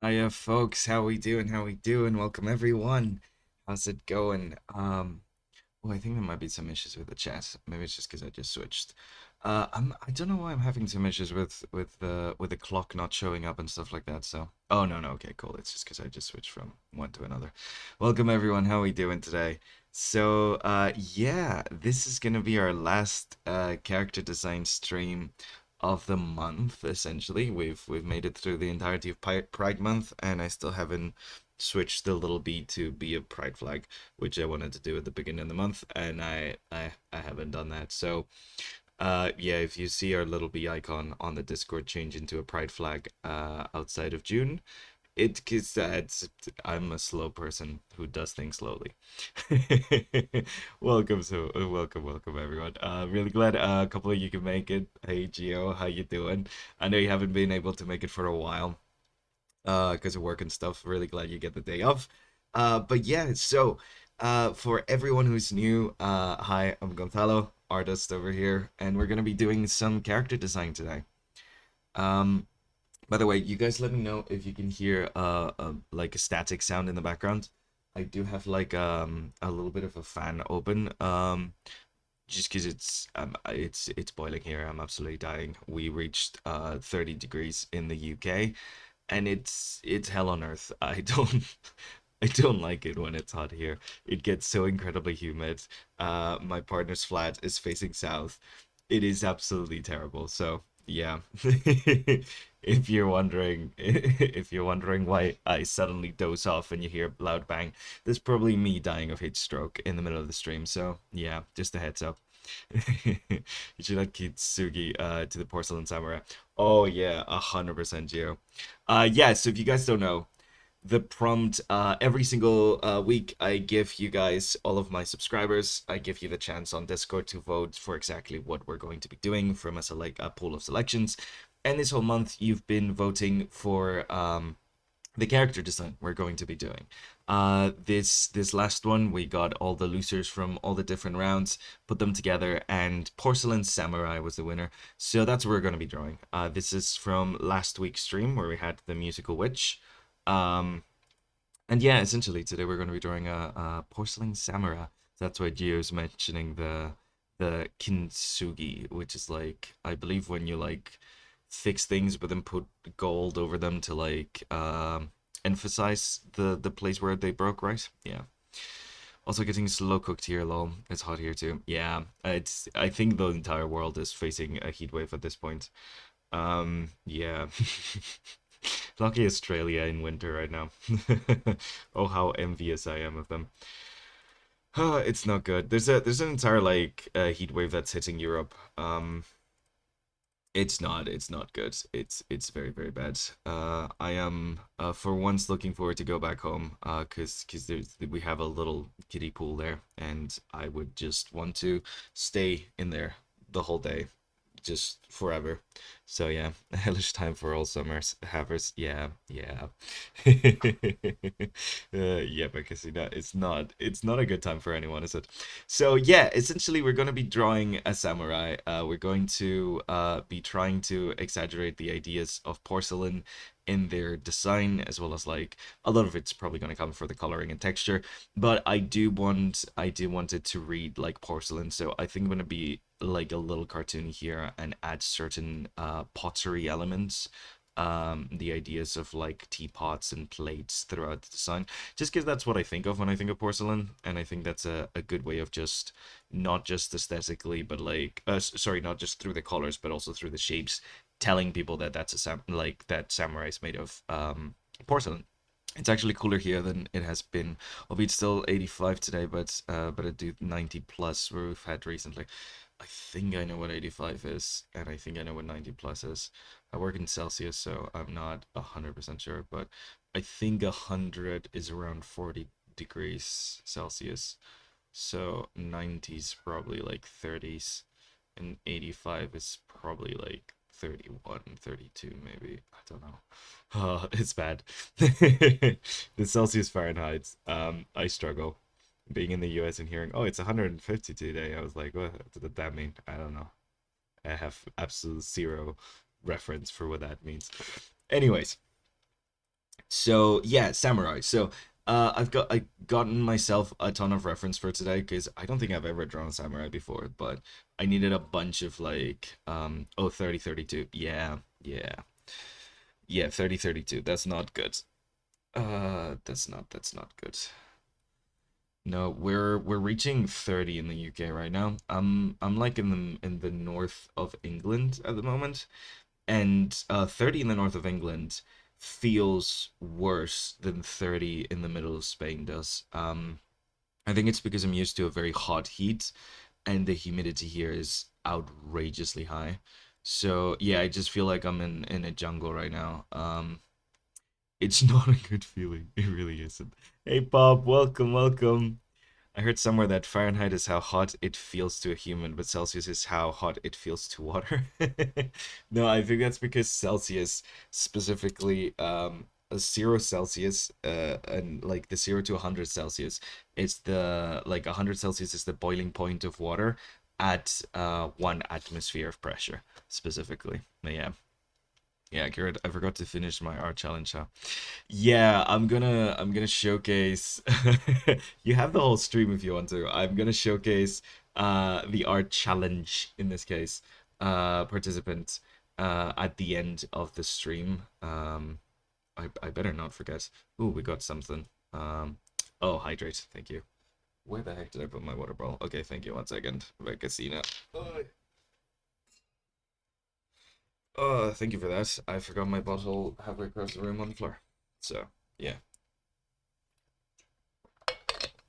Hiya, folks. How we doing? How we doing? Welcome, everyone. How's it going? Oh, I think there might be some issues with the chat. Maybe it's just because I just switched. I don't know why I'm having some issues with the clock not showing up and stuff like that. So, oh no, no, okay, cool. It's just because I just switched from one to another. Welcome, everyone. How we doing today? So, yeah, this is gonna be our last character design stream of the month. Essentially, we've made it through the entirety of Pride Month, and I still haven't switched the little B to be a pride flag, which I wanted to do at the beginning of the month, and I haven't done that. So yeah, if you see our little B icon on the Discord change into a pride flag outside of June, it because I'm a slow person who does things slowly. Welcome everyone. Really glad a couple of you can make it. Hey Gio, how you doing? I know you haven't been able to make it for a while because of work and stuff. Really glad you get the day off. But yeah, so for everyone who's new, hi, I'm Gonzalo, artist over here, and we're gonna be doing some character design today. Um, by the way, you guys let me know if you can hear like a static sound in the background. I do have like a little bit of a fan open just because it's boiling here. I'm absolutely dying. We reached 30 degrees in the UK and it's hell on earth. I don't I don't like it when it's hot here. It gets so incredibly humid. My partner's flat is facing south. It is absolutely terrible. So yeah, if you're wondering why I suddenly doze off and you hear a loud bang, there's probably me dying of heat stroke in the middle of the stream. So yeah, just a heads up. You should add Kitsugi to the Porcelain Samurai. Oh yeah, 100% Geo. Yeah, so if you guys don't know, the prompt every single week I give you guys, all of my subscribers, I give you the chance on Discord to vote for exactly what we're going to be doing from a pool of selections. And this whole month you've been voting for the character design we're going to be doing. This last one, we got all the losers from all the different rounds, put them together, and Porcelain Samurai was the winner. So that's what we're going to be drawing. This is from last week's stream where we had the musical witch. Um, and yeah, essentially today we're going to be drawing a Porcelain Samurai. That's why Gio's mentioning the kintsugi, which is like I believe when you like fix things but then put gold over them to like emphasize the place where they broke, right? Yeah. Also getting slow cooked here, lol. It's hot here too. Yeah, it's I think the entire world is facing a heat wave at this point. Yeah. Lucky Australia in winter right now. Oh, how envious I am of them. It's not good. There's an entire like heat wave that's hitting Europe. It's not good. It's very very bad. I am for once looking forward to go back home. Cause we have a little kiddie pool there, and I would just want to stay in there the whole day, just forever. So yeah, hellish time for all summers havers. Yeah, yeah. Yeah, because you know it's not a good time for anyone, is it? So yeah, essentially we're going to be drawing a samurai. We're going to be trying to exaggerate the ideas of porcelain in their design, as well as like a lot of it's probably going to come for the coloring and texture, but I do want it to read like porcelain, so I think I'm going to be like a little cartoon here and add certain pottery elements, the ideas of like teapots and plates throughout the design, just because that's what I think of when I think of porcelain, and I think that's a good way of just not just aesthetically but like sorry, not just through the colors but also through the shapes, telling people that that's like that samurai is made of porcelain. It's actually cooler here than it has been. Albeit still 85 today, but I do 90 plus where we've had recently. I think I know what 85 is, and I think I know what 90 plus is. I work in Celsius, so I'm not 100% sure, but I think 100 is around 40 degrees Celsius. So 90's probably like 30s, and 85 is probably like 31, 32 maybe. I don't know. Oh, it's bad. The Celsius Fahrenheit. I struggle being in the US and hearing, oh, it's 150 today. I was like, what did that mean? I don't know. I have absolute zero reference for what that means. Anyways, So yeah, samurai. So I gotten myself a ton of reference for today because I don't think I've ever drawn a samurai before, but I needed a bunch of like 3032. Yeah, yeah. Yeah, 3032. That's not good. That's not good. No, we're reaching 30 in the UK right now. I'm like in the north of England at the moment, and 30 in the north of England feels worse than 30 in the middle of Spain does. I think it's because I'm used to a very hot heat, and the humidity here is outrageously high. So yeah, I just feel like I'm in a jungle right now. It's not a good feeling. It really isn't. Hey Bob, welcome, welcome. I heard somewhere that Fahrenheit is how hot it feels to a human, but Celsius is how hot it feels to water. No, I think that's because Celsius specifically, 0 Celsius, and like the 0 to 100 Celsius, it's the like 100 Celsius is the boiling point of water at 1 atmosphere of pressure specifically. But yeah, yeah, Garrett, I forgot to finish my art challenge, huh? Yeah, I'm gonna showcase you have the whole stream if you want to. I'm gonna showcase the art challenge in this case participant at the end of the stream. I better not forget. Ooh, we got something. Oh, hydrate. Thank you. Where the heck did I put my water bottle? Okay, thank you. 1 second. Vecasina. Oh, thank you for that. I forgot my bottle halfway across the room on the floor. So, yeah.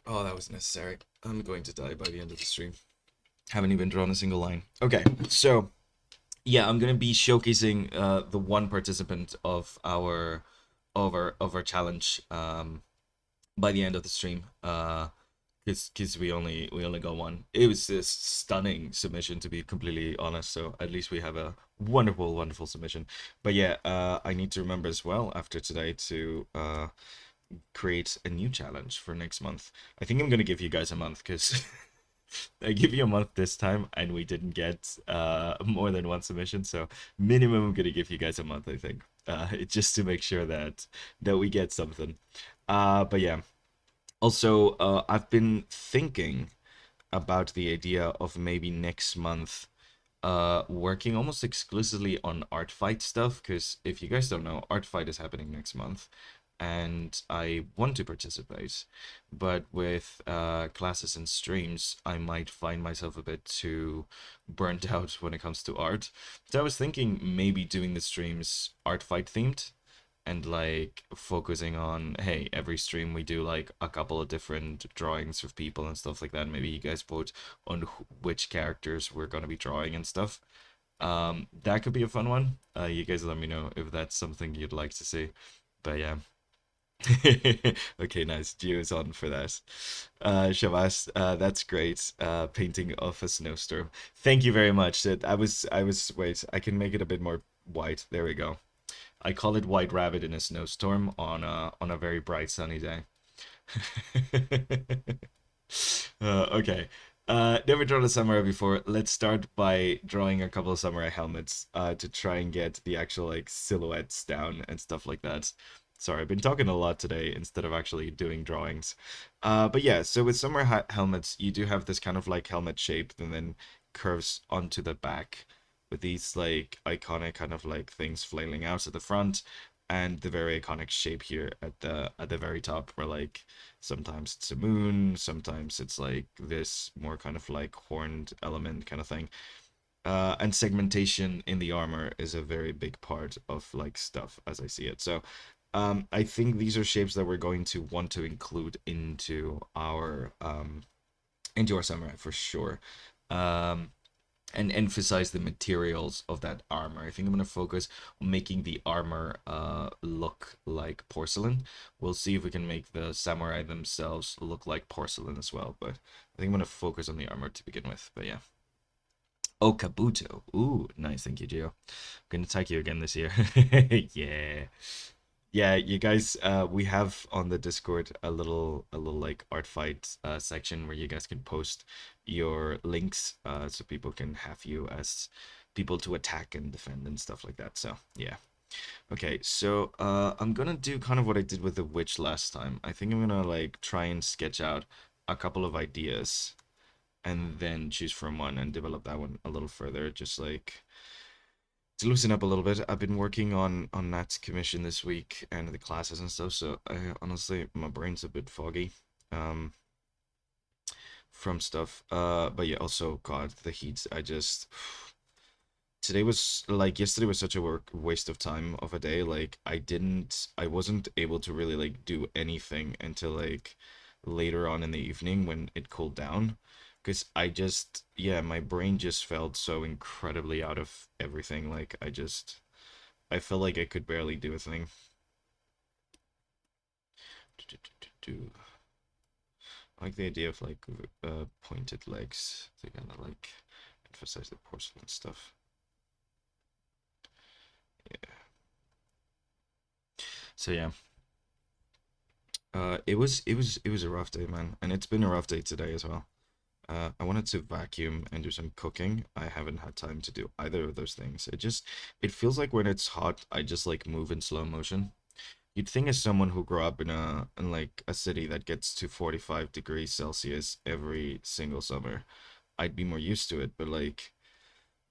Oh, that was necessary. I'm going to die by the end of the stream. Haven't even drawn a single line. Okay, so yeah, I'm gonna be showcasing the one participant of our challenge by the end of the stream. Because we only got one. It was this stunning submission, to be completely honest. So at least we have a wonderful, wonderful submission. But yeah, I need to remember as well after today to create a new challenge for next month. I think I'm gonna give you guys a month because I give you a month this time and we didn't get more than one submission. So minimum I'm gonna give you guys a month, I think. Just to make sure that we get something. But yeah. Also, I've been thinking about the idea of maybe next month working almost exclusively on art fight stuff, because if you guys don't know, art fight is happening next month and I want to participate, but with classes and streams I might find myself a bit too burnt out when it comes to art. So I was thinking maybe doing the streams art fight themed and like focusing on, hey, every stream we do like a couple of different drawings of people and stuff like that. Maybe you guys vote on which characters we're going to be drawing and stuff. That could be a fun one. You guys let me know if that's something you'd like to see. But yeah. Okay, nice. Gio's on for that. Shavas, that's great. Painting of a snowstorm. Thank you very much. Wait, I can make it a bit more white. There we go. I call it White Rabbit in a snowstorm on a very bright sunny day. Okay. Never drawn a samurai before. Let's start by drawing a couple of samurai helmets to try and get the actual like silhouettes down and stuff like that. Sorry, I've been talking a lot today instead of actually doing drawings. But yeah, so with samurai helmets, you do have this kind of like helmet shape and then curves onto the back with these like iconic kind of like things flailing out at the front and the very iconic shape here at the very top where like sometimes it's a moon, sometimes it's like this more kind of like horned element kind of thing. And segmentation in the armor is a very big part of like stuff as I see it. So I think these are shapes that we're going to want to include into our samurai for sure. Um, and emphasize the materials of that armor. I think I'm going to focus on making the armor look like porcelain. We'll see if we can make the samurai themselves look like porcelain as well, but I think I'm going to focus on the armor to begin with. But yeah. Oh, Kabuto. Ooh, nice. Thank you, Gio. I'm going to tag you again this year. Yeah. Yeah, you guys, we have on the Discord a little like art fight section where you guys can post your links so people can have you as people to attack and defend and stuff like that. So, yeah. Okay, so I'm gonna do kind of what I did with the witch last time. I think I'm gonna like try and sketch out a couple of ideas and then choose from one and develop that one a little further, just like to loosen up a little bit. I've been working on Nat's commission this week and the classes and stuff, so I honestly my brain's a bit foggy um from stuff. But yeah, also God, the heat. I just today was like yesterday was such a work waste of time of a day. Like I wasn't able to really like do anything until like later on in the evening when it cooled down. Because I just, yeah, my brain just felt so incredibly out of everything. Like I felt like I could barely do a thing. I like the idea of like pointed legs to kind of like emphasize the porcelain stuff. Yeah. So yeah, it was a rough day, man, and it's been a rough day today as well. I wanted to vacuum and do some cooking. I haven't had time to do either of those things. It feels like when it's hot, I just like move in slow motion. You'd think as someone who grew up in like a city that gets to 45 degrees Celsius every single summer, I'd be more used to it. But like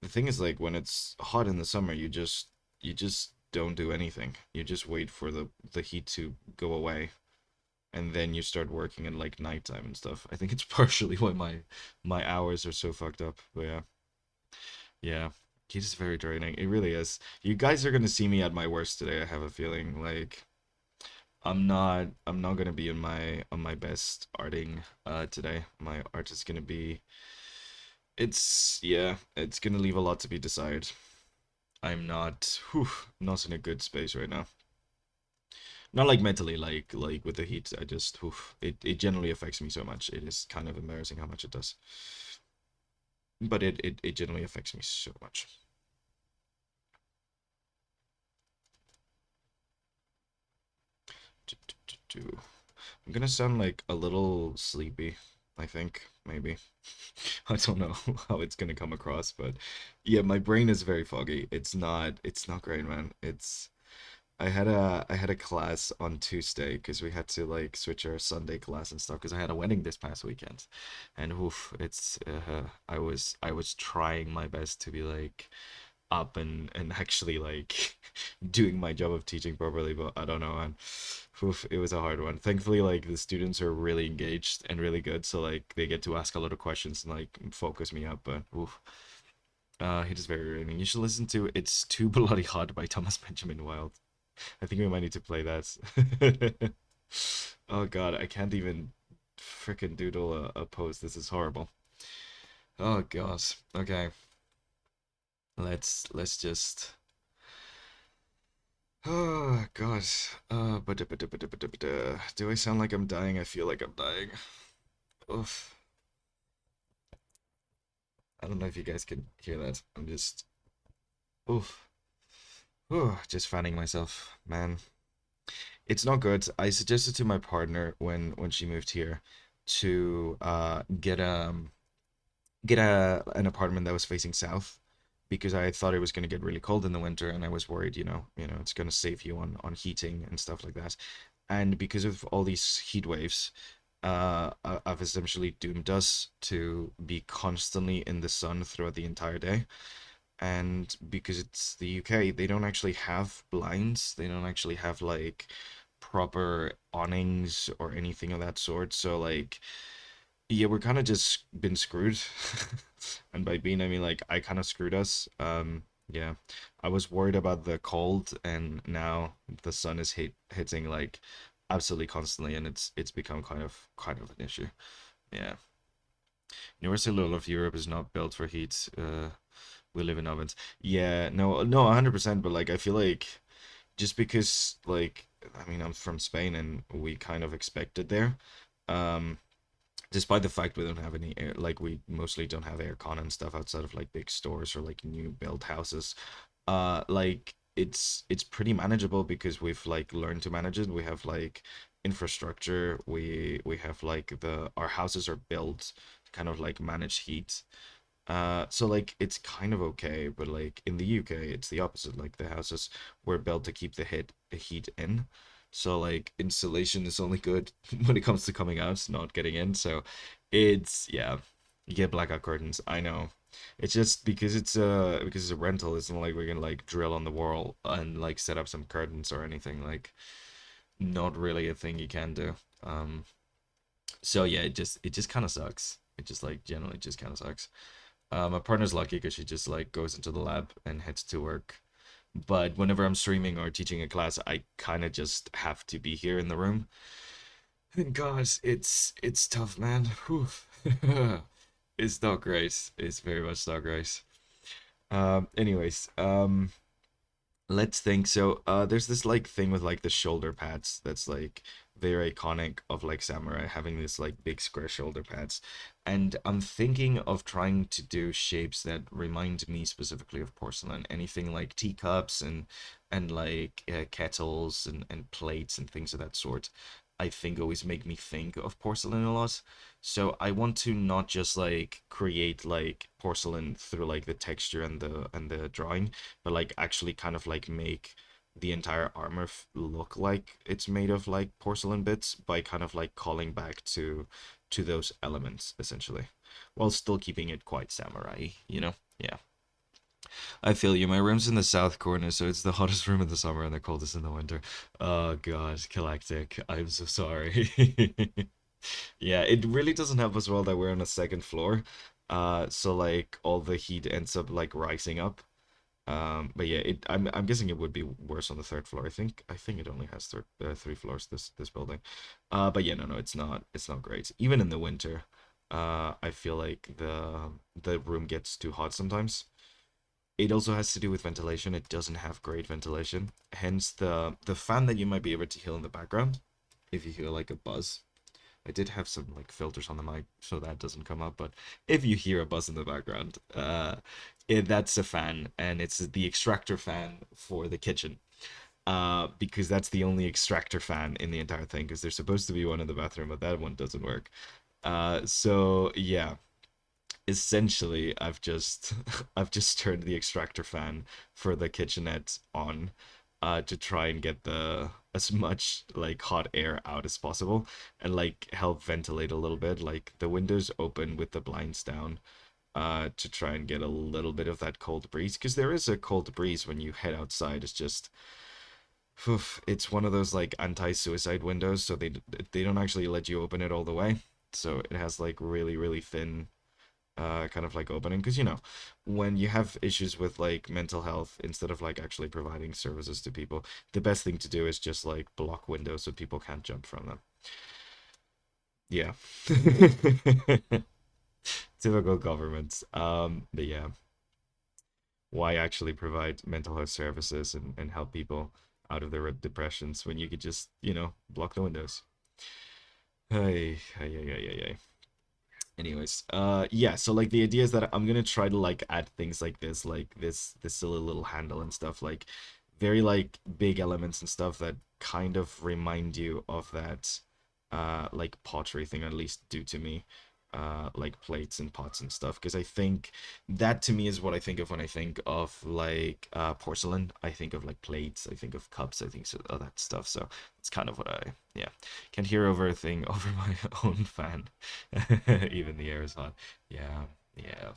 the thing is like when it's hot in the summer, you just don't do anything. You just wait for the heat to go away and then you start working at like nighttime and stuff. I think it's partially why my hours are so fucked up. But yeah, yeah, it is very draining. It really is. You guys are gonna see me at my worst today. I have a feeling like I'm not gonna be in my best arting today. My art is gonna be it's gonna leave a lot to be desired. I'm not in a good space right now. Not like mentally, like with the heat. I just it generally affects me so much. It is kind of embarrassing how much it does. But it generally affects me so much. I'm gonna sound like a little sleepy, I think, maybe. I don't know how it's gonna come across, but yeah, my brain is very foggy. It's not great, man. I had a class on Tuesday because we had to like switch our Sunday class and stuff because I had a wedding this past weekend, and oof, I was trying my best to be like up and actually like doing my job of teaching properly, but I don't know, and oof, it was a hard one. Thankfully, like the students are really engaged and really good, so like they get to ask a lot of questions and like focus me up, but oof. It is very raining. You should listen to "It's Too Bloody Hot" by Thomas Benjamin Wild. I think we might need to play that. Oh god, I can't even freaking doodle a pose. This is horrible. Oh god. Okay. Let's just oh god. Do I sound like I'm dying? I feel like I'm dying. Oof. I don't know if you guys can hear that. I'm just oof. Just fanning myself, man. It's not good. I suggested to my partner when she moved here to get an apartment that was facing south because I thought it was going to get really cold in the winter and I was worried, it's going to save you on heating and stuff like that. And because of all these heat waves, I've essentially doomed us to be constantly in the sun throughout the entire day. And because it's the UK, they don't actually have blinds. They don't actually have like proper awnings or anything of that sort. So like yeah, we're kind of just been screwed. And by being, I mean like I kind of screwed us. Yeah. I was worried about the cold and now the sun is hitting like absolutely constantly and it's become kind of an issue. Yeah. Universally all of Europe is not built for heat. We live in ovens. Yeah, no, 100%, but like I feel like just because like I mean I'm from Spain and we kind of expect it there. Um Despite the fact we don't have any air, like we mostly don't have aircon and stuff outside of like big stores or like new built houses. Like it's pretty manageable because we've like learned to manage it. We have like infrastructure. We have like the our houses are built to kind of like manage heat. So like it's kind of okay, but like in the UK, it's the opposite. Like the houses were built to keep the heat in. So like insulation is only good when it comes to coming out, not getting in. So it's yeah, you get blackout curtains. I know. It's just because it's a rental, it's not like we're gonna like drill on the wall and like set up some curtains or anything. Like not really a thing you can do. Um so yeah, it just kind of sucks. It just like generally just kind of sucks. My partner's lucky because she just like goes into the lab and heads to work. But whenever I'm streaming or teaching a class, I kind of just have to be here in the room. And God, it's tough, man. Whew. It's not great. It's very much not great. Anyways, let's think. So, there's this like thing with like the shoulder pads that's like very iconic of like samurai having this like big square shoulder pads. And I'm thinking of trying to do shapes that remind me specifically of porcelain. Anything like teacups and like kettles and plates and things of that sort. I think always make me think of porcelain a lot. So I want to not just like create like porcelain through like the texture and the drawing, but like actually kind of like make the entire armor look like it's made of like porcelain bits by kind of like calling back to those elements essentially, while still keeping it quite samurai, you know? Yeah. I feel you. My room's in the south corner, so it's the hottest room in the summer and the coldest in the winter. Oh god, galactic. I'm so sorry. Yeah, it really doesn't help as well that we're on a second floor. So like all the heat ends up like rising up. But yeah, I'm guessing it would be worse on the third floor. I think it only has three floors this building. But yeah, no, it's not great. Even in the winter, I feel like the room gets too hot sometimes. It also has to do with ventilation. It doesn't have great ventilation. Hence the fan that you might be able to hear in the background, if you hear like a buzz. I did have some like filters on the mic so that doesn't come up, but if you hear a buzz in the background, that's a fan, and it's the extractor fan for the kitchen. Because that's the only extractor fan in the entire thing. Because there's supposed to be one in the bathroom, but that one doesn't work. So yeah, essentially I've just turned the extractor fan for the kitchenette on to try and get the as much like hot air out as possible and like help ventilate a little bit, like the windows open with the blinds down to try and get a little bit of that cold breeze, because there is a cold breeze when you head outside. It's just it's one of those like anti-suicide windows, so they don't actually let you open it all the way, so it has like really really thin kind of like opening, because when you have issues with like mental health, instead of like actually providing services to people, the best thing to do is just like block windows so people can't jump from them. Yeah. Typical governments. But yeah, why actually provide mental health services and help people out of their depressions when you could just block the windows? Hey, hey, hey, hey, hey, hey. Anyways, yeah, so like the idea is that I'm gonna try to like add things like this silly little handle and stuff, like very like big elements and stuff that kind of remind you of that like pottery thing, at least do to me, like plates and pots and stuff, because I think that to me is what I think of when I think of like porcelain. I think of like plates, I think of cups, I think so, all that stuff. So it's kind of what I, yeah, can hear over a thing over my own fan. Even the air is hot. Yeah, yeah.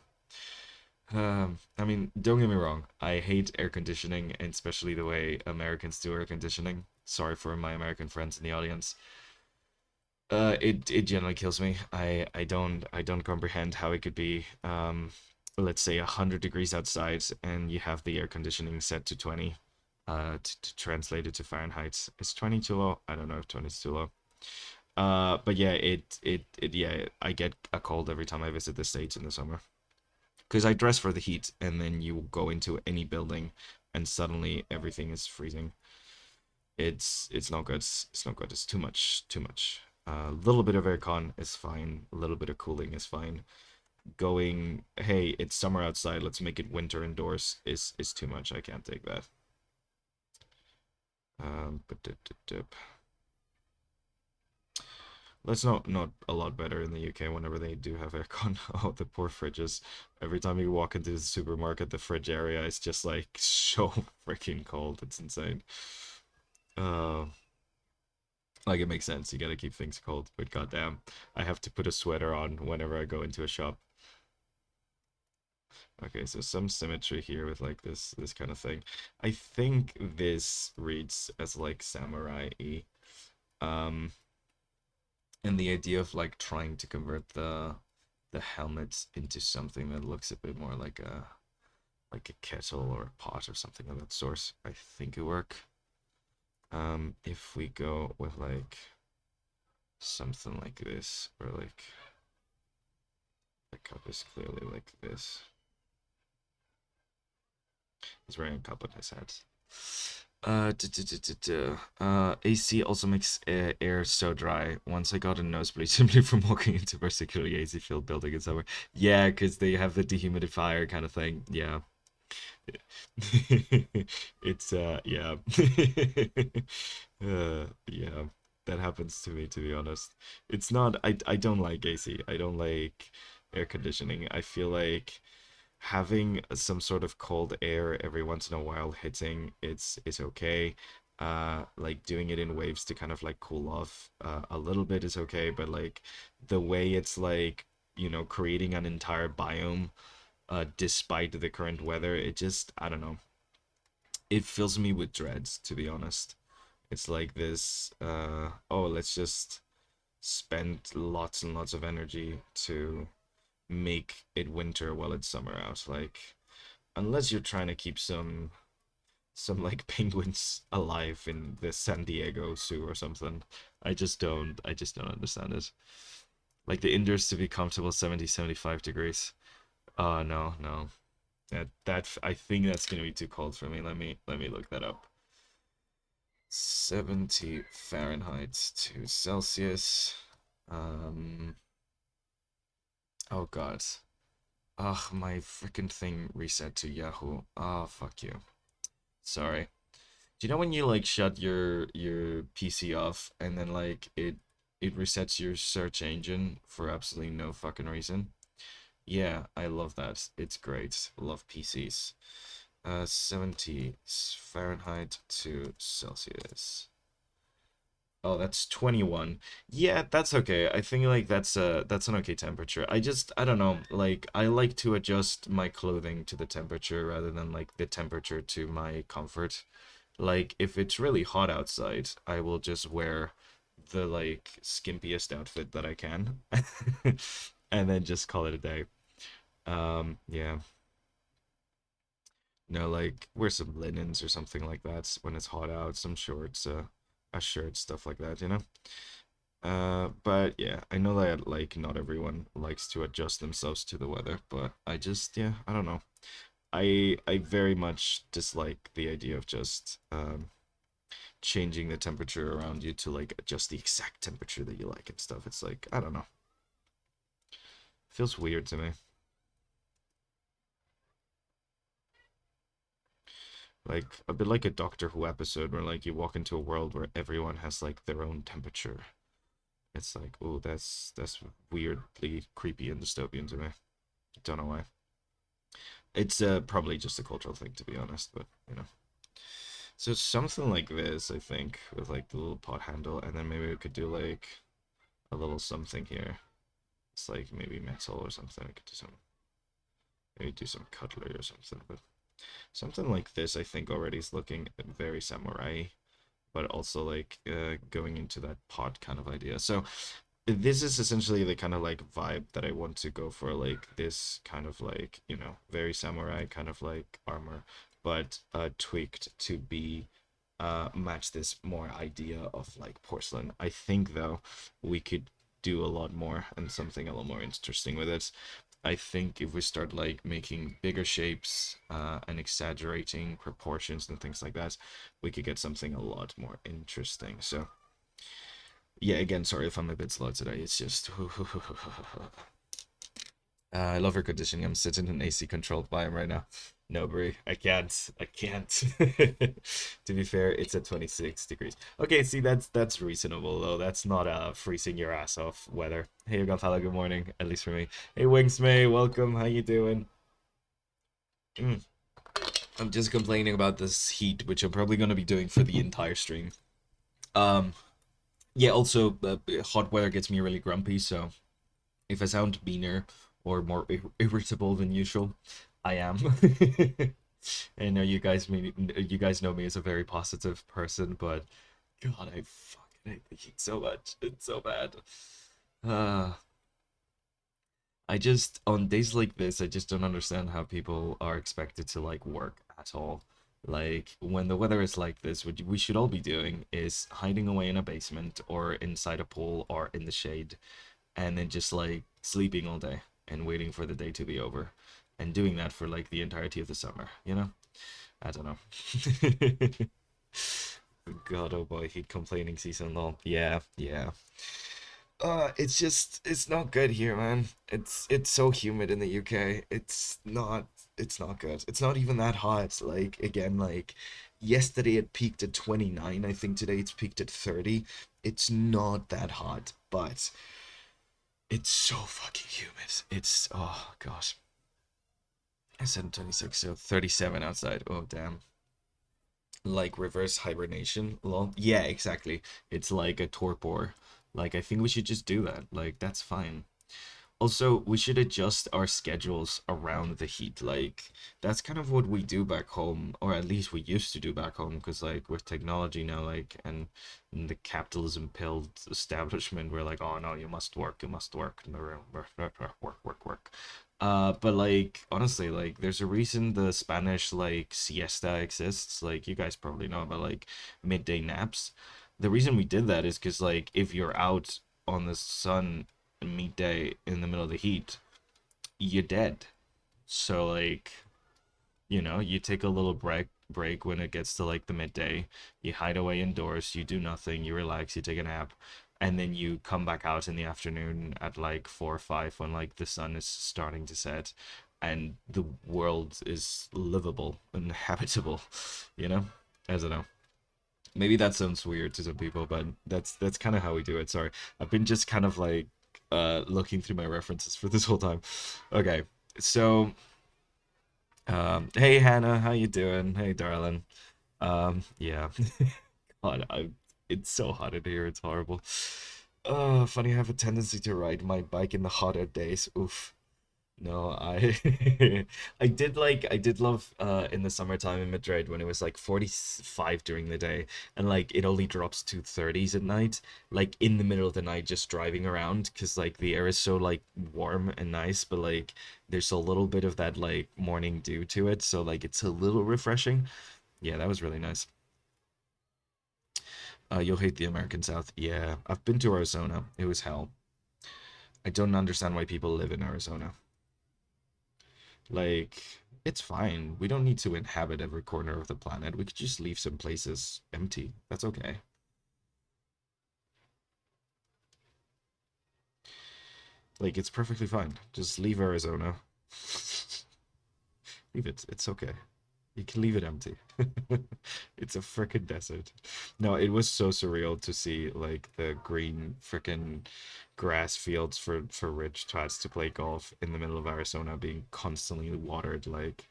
I mean, don't get me wrong. I hate air conditioning, and especially the way Americans do air conditioning. Sorry for my American friends in the audience. It generally kills me. I don't comprehend how it could be let's say 100 degrees outside and you have the air conditioning set to 20. To translate it to Fahrenheit, is 20 too low? I don't know if 20 is too low. But yeah, yeah, I get a cold every time I visit the States in the summer. Because I dress for the heat, and then you go into any building, and suddenly everything is freezing. It's not good. It's not good. It's too much. Too much. A little bit of aircon is fine. A little bit of cooling is fine. Going, hey, it's summer outside. Let's make it winter indoors. Is too much. I can't take that. But That's not a lot better in the UK whenever they do have aircon. Oh, the poor fridges. Every time you walk into the supermarket, the fridge area is just like so freaking cold. It's insane. Uh, like it makes sense. You gotta keep things cold, but goddamn, I have to put a sweater on whenever I go into a shop. Okay, so some symmetry here with like this kind of thing. I think this reads as like samurai-y. Um, and the idea of like trying to convert the helmet into something that looks a bit more like a kettle or a pot or something of that sort, I think it work. If we go with like something like this, or like the cup is clearly like this. He's wearing a cup on his head. AC also makes air so dry. Once I got a nosebleed simply from walking into a particularly AC filled building in summer. Yeah, because they have the dehumidifier kind of thing. Yeah. It's yeah. Yeah. That happens to me, to be honest. It's not I don't like AC. I don't like air conditioning. I feel like having some sort of cold air every once in a while hitting it's okay. Like doing it in waves to kind of like cool off a little bit is okay, but like the way it's like, creating an entire biome despite the current weather, it just, I don't know, it fills me with dread, to be honest. It's like this oh, let's just spend lots and lots of energy to make it winter while it's summer out. Like, unless you're trying to keep some like penguins alive in the San Diego Zoo or something. I just don't understand it. Like the indoors to be comfortable 70, 75 degrees. Oh no, no. That I think that's gonna be too cold for me. Let me look that up. 70 Fahrenheit to Celsius. Um oh god. Ugh, my freaking thing reset to Yahoo. Oh, fuck you. Sorry. Do you know when you like shut your PC off and then like it resets your search engine for absolutely no fucking reason? Yeah, I love that. It's great. Love PCs. 70 Fahrenheit to Celsius. Oh, that's 21. Yeah, that's okay. I think like that's an okay temperature. I don't know, like I like to adjust my clothing to the temperature rather than like the temperature to my comfort. Like if it's really hot outside, I will just wear the like skimpiest outfit that I can and then just call it a day. Yeah. No, like wear some linens or something like that when it's hot out, some shorts, a shirt, stuff like that, you know? But yeah, I know that like not everyone likes to adjust themselves to the weather, but I just, yeah, I don't know. I very much dislike the idea of just changing the temperature around you to like adjust the exact temperature that you like and stuff. It's like, I don't know. Feels weird to me. Like a bit like a Doctor Who episode where like you walk into a world where everyone has like their own temperature. It's like, oh, that's weirdly creepy and dystopian to me. Don't know why. It's probably just a cultural thing to be honest, but you know. So something like this, I think, with like the little pot handle, and then maybe we could do like a little something here. It's like maybe metal or something. I could do some, maybe do some cutlery or something, but something like this, I think, already is looking very samurai, but also like going into that pot kind of idea. So this is essentially the kind of like vibe that I want to go for, like this kind of like, very samurai kind of like armor, but tweaked to be match this more idea of like porcelain. I think though we could do a lot more and something a lot more interesting with it. I think if we start like making bigger shapes and exaggerating proportions and things like that, we could get something a lot more interesting. So yeah, again, sorry if I'm a bit slow today. It's just I love air conditioning. I'm sitting in an AC controlled biome right now. No, Brie, I can't. I can't. To be fair, it's at 26 degrees. Okay, see, that's reasonable though. That's not freezing your ass off weather. Hey, Gonfalo, good morning. At least for me. Hey, Wings May, welcome. How you doing? Mm, I'm just complaining about this heat, which I'm probably gonna be doing for the entire stream. Um, yeah. Also, hot weather gets me really grumpy, so if I sound meaner or more irritable than usual, I am. I know you guys know me as a very positive person, but God, I fucking hate the heat so much. It's so bad. Uh, I just on days like this, I just don't understand how people are expected to like work at all. Like when the weather is like this, what we should all be doing is hiding away in a basement or inside a pool or in the shade and then just like sleeping all day and waiting for the day to be over and doing that for like the entirety of the summer, you know? I don't know. God, oh boy, heat complaining season long. Yeah, yeah. It's just it's not good here, man. It's so humid in the UK. It's not good. It's not even that hot. Like again, like yesterday it peaked at 29. I think today it's peaked at 30. It's not that hot, but it's so fucking humid. It's oh gosh. I said 26, so 37 outside. Oh damn. Like reverse hibernation. Lol. Yeah, exactly. It's like a torpor. Like I think we should just do that. Like that's fine. Also, we should adjust our schedules around the heat. Like, that's kind of what we do back home, or at least we used to do back home, because, like, with technology now, like, and in the capitalism pilled establishment, we're like, oh no, you must work, no, work. But, like, honestly, like, there's a reason the Spanish, like, siesta exists. Like, you guys probably know about, like, midday naps. The reason we did that is because, like, if you're out on the sun midday in the middle of the heat, you're dead. So like, you take a little break when it gets to like the midday. You hide away indoors, you do nothing, you relax, you take a nap, and then you come back out in the afternoon at like 4 or 5 when like the sun is starting to set and the world is livable and habitable, you know? I don't know. Maybe that sounds weird to some people, but that's kind of how we do it. Sorry. I've been just kind of like looking through my references for this whole time. Okay. So, hey Hannah, how you doing? Hey darling. Yeah. God, it's so hot in here. It's horrible. Funny, I have a tendency to ride my bike in the hotter days. Oof. No, I did love in the summertime in Madrid when it was like 45 during the day and like it only drops to 30s at night, like in the middle of the night just driving around because like the air is so like warm and nice, but like there's a little bit of that like morning dew to it, so like it's a little refreshing. Yeah, that was really nice. You'll hate the American South. Yeah, I've been to Arizona. It was hell. I don't understand why people live in Arizona. Like, it's fine. We don't need to inhabit every corner of the planet. We could just leave some places empty. That's okay. Like, it's perfectly fine. Just leave Arizona. Leave it. It's okay. You can leave it empty. It's a frickin' desert. No, it was so surreal to see like the green frickin' grass fields for rich twats to play golf in the middle of Arizona being constantly watered. Like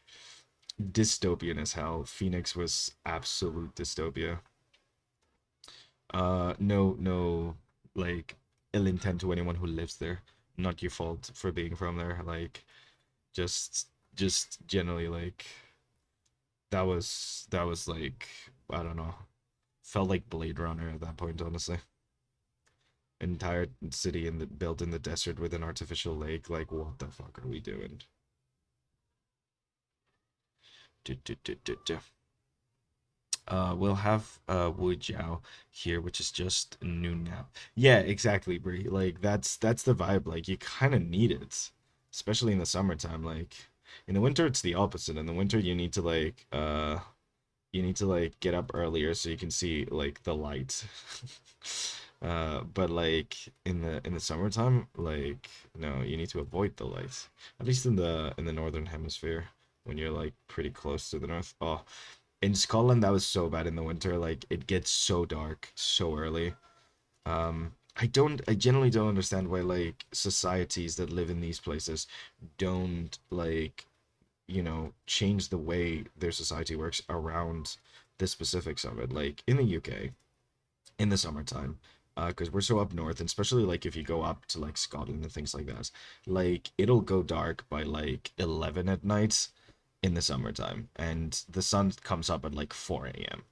dystopian as hell. Phoenix was absolute dystopia. No, like ill intent to anyone who lives there. Not your fault for being from there. Like, just, just generally, like that was like I don't know. Felt like Blade Runner at that point, honestly. Entire city built in the desert with an artificial lake. Like, what the fuck are we doing? Du, du, du, du, du. We'll have Wu Jiao here, which is just noon now. Yeah, exactly, Brie. Like that's the vibe. Like you kind of need it, especially in the summertime. Like in the winter, it's the opposite. In the winter, you need to like get up earlier so you can see like the light. But like in the summertime, like no, you need to avoid the light. At least in the northern hemisphere, when you're like pretty close to the north. Oh, in Scotland that was so bad in the winter. Like it gets so dark so early. I generally don't understand why like societies that live in these places don't like, change the way their society works around the specifics of it. Like in the UK, in the summertime, because we're so up north, and especially like if you go up to like Scotland and things like that, like it'll go dark by like 11 at night in the summertime, and the sun comes up at like 4 a.m.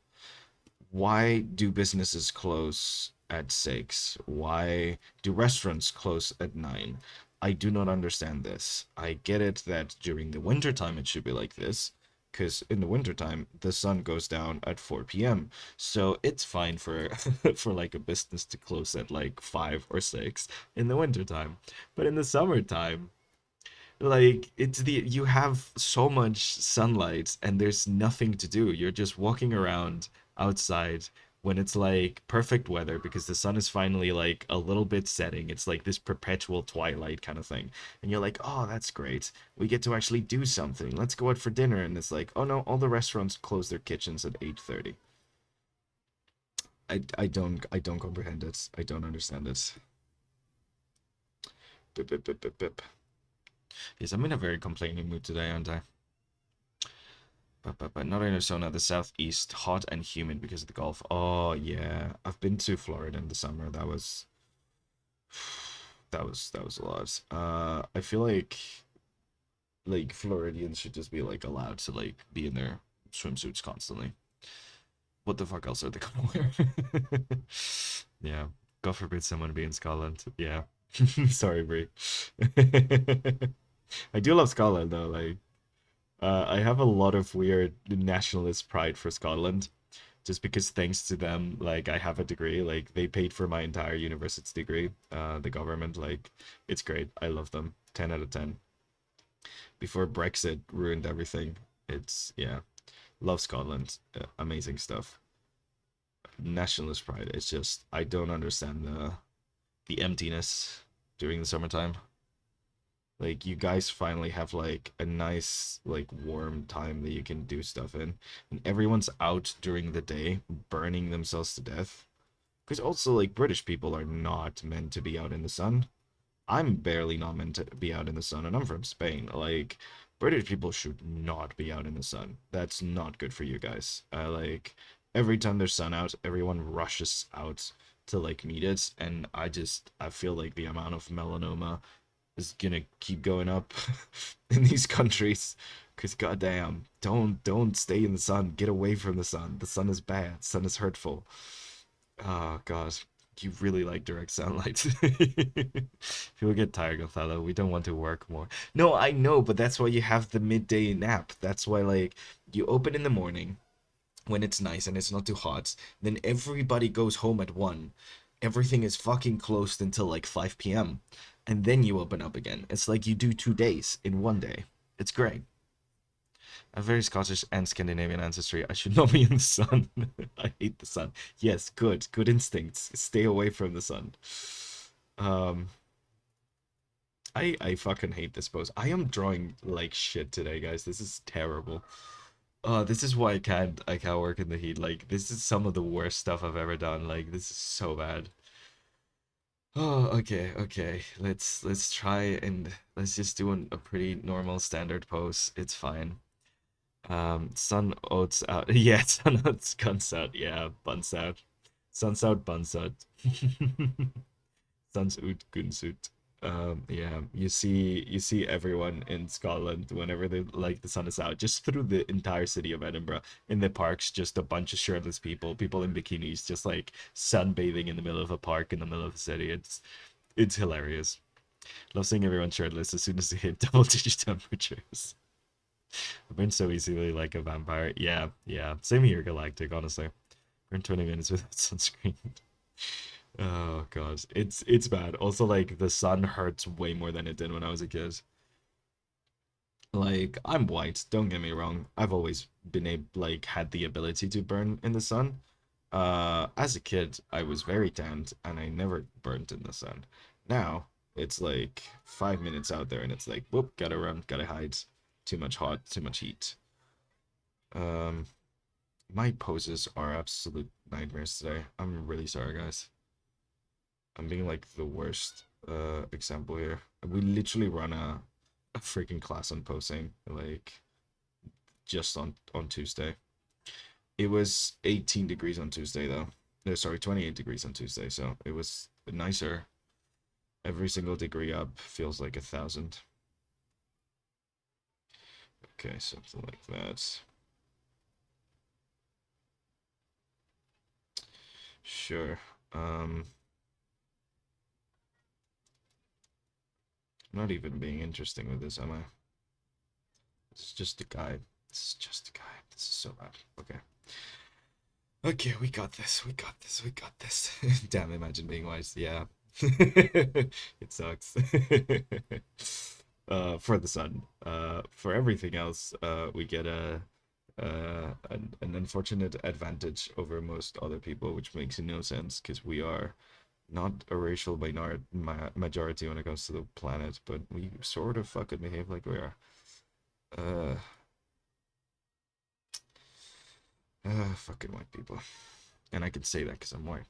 Why do businesses close at 6? Why do restaurants close at 9? I do not understand this. I get it that during the winter time it should be like this, because in the wintertime the sun goes down at 4 p.m. So it's fine for for like a business to close at like 5 or 6 in the wintertime. But in the summertime, like it's the you have so much sunlight and there's nothing to do. You're just walking around outside when it's like perfect weather because the sun is finally like a little bit setting. It's like this perpetual twilight kind of thing. And you're like, "Oh, that's great. We get to actually do something. Let's go out for dinner." And it's like, "Oh no, all the restaurants close their kitchens at 8:30." I don't comprehend it. I don't understand it. Bip, bip, bip, bip, bip. Yes, I'm in a very complaining mood today, aren't I? But not Arizona, the southeast, hot and humid because of the Gulf. Oh yeah, I've been to Florida in the summer. That was a lot. I feel like Floridians should just be like allowed to like be in their swimsuits constantly. What the fuck else are they gonna wear? Yeah, God forbid someone be in Scotland. Yeah, sorry, Brie. I do love Scotland though. Like, I have a lot of weird nationalist pride for Scotland, just because thanks to them, like I have a degree. Like they paid for my entire university degree. The government, like, it's great. I love them. 10 out of 10. Before Brexit ruined everything, it's yeah. Love Scotland. Amazing stuff. Nationalist pride. It's just I don't understand the emptiness during the summertime. Like you guys finally have like a nice like warm time that you can do stuff in, and everyone's out during the day burning themselves to death. Because also like British people are not meant to be out in the sun. I'm barely not meant to be out in the sun, and I'm from Spain. Like British people should not be out in the sun. That's not good for you guys. Like every time there's sun out, everyone rushes out to like meet it, and I feel like the amount of melanoma is gonna keep going up in these countries. Cause goddamn, don't stay in the sun. Get away from the sun. The sun is bad. Sun is hurtful. Oh god, you really like direct sunlight. People get tired, Othello. We don't want to work more. No, I know, but that's why you have the midday nap. That's why like you open in the morning when it's nice and it's not too hot. Then everybody goes home at 1. Everything is fucking closed until like 5 p.m. And then you open up again. It's like you do 2 days in one day. It's great. A very Scottish and Scandinavian ancestry. I should not be in the sun. I hate the sun. Yes, good. Good instincts. Stay away from the sun. Um, I fucking hate this pose. I am drawing like shit today, guys. This is terrible. This is why I can't work in the heat. Like this is some of the worst stuff I've ever done. Like this is so bad. Oh, okay, okay. Let's try and let's just do a pretty normal standard pose. It's fine. Sun oats out. Yeah, sun oats guns out. Yeah, buns out. Sun's out, buns out. Sun's out, guns out. Yeah, you see everyone in Scotland whenever they like the sun is out, just through the entire city of Edinburgh, in the parks, just a bunch of shirtless people in bikinis, just like sunbathing in the middle of a park in the middle of the city. It's hilarious. Love seeing everyone shirtless as soon as they hit double-digit temperatures. I've been so easily like a vampire. Yeah, yeah. Same here, Galactic, honestly. We're in 20 minutes without sunscreen. Oh god. It's bad. Also like the sun hurts way more than it did when I was a kid. Like I'm white, don't get me wrong. I've always been able like had the ability to burn in the sun, As a kid, I was very tanned and I never burnt in the sun. Now it's like 5 minutes out there and it's like, whoop, gotta run, gotta hide. Too much hot, too much heat. Um, my poses are absolute nightmares today. I'm really sorry, guys. I'm being like the worst example here. We literally run a freaking class on posing like just on Tuesday. It was 18 degrees on Tuesday though. No, sorry, 28 degrees on Tuesday. So it was nicer. Every single degree up feels like 1,000. Okay, something like that. Sure. I'm not even being interesting with this, am I? This is just a guide. This is just a guide. This is so bad. Okay. Okay, we got this. We got this. We got this. Damn, imagine being wise. Yeah. It sucks. For the sun. For everything else, we get an unfortunate advantage over most other people, which makes no sense because we are not a racial majority when it comes to the planet, but we sort of fucking behave like we are. Uh, fucking white people. And I can say that because I'm white.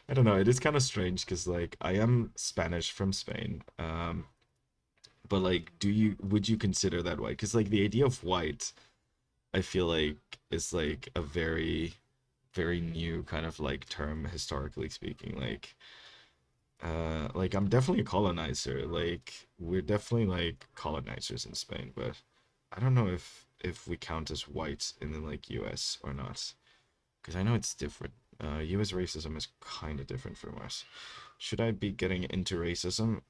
I don't know. It is kind of strange because like I am Spanish from Spain. But like, would you consider that white? Because like the idea of white, I feel like is like a very new kind of like term historically speaking. Like I'm definitely a colonizer. Like we're definitely like colonizers in Spain, but I don't know if we count as white in the like US or not. Because I know it's different. US racism is kind of different from us. Should I be getting into racism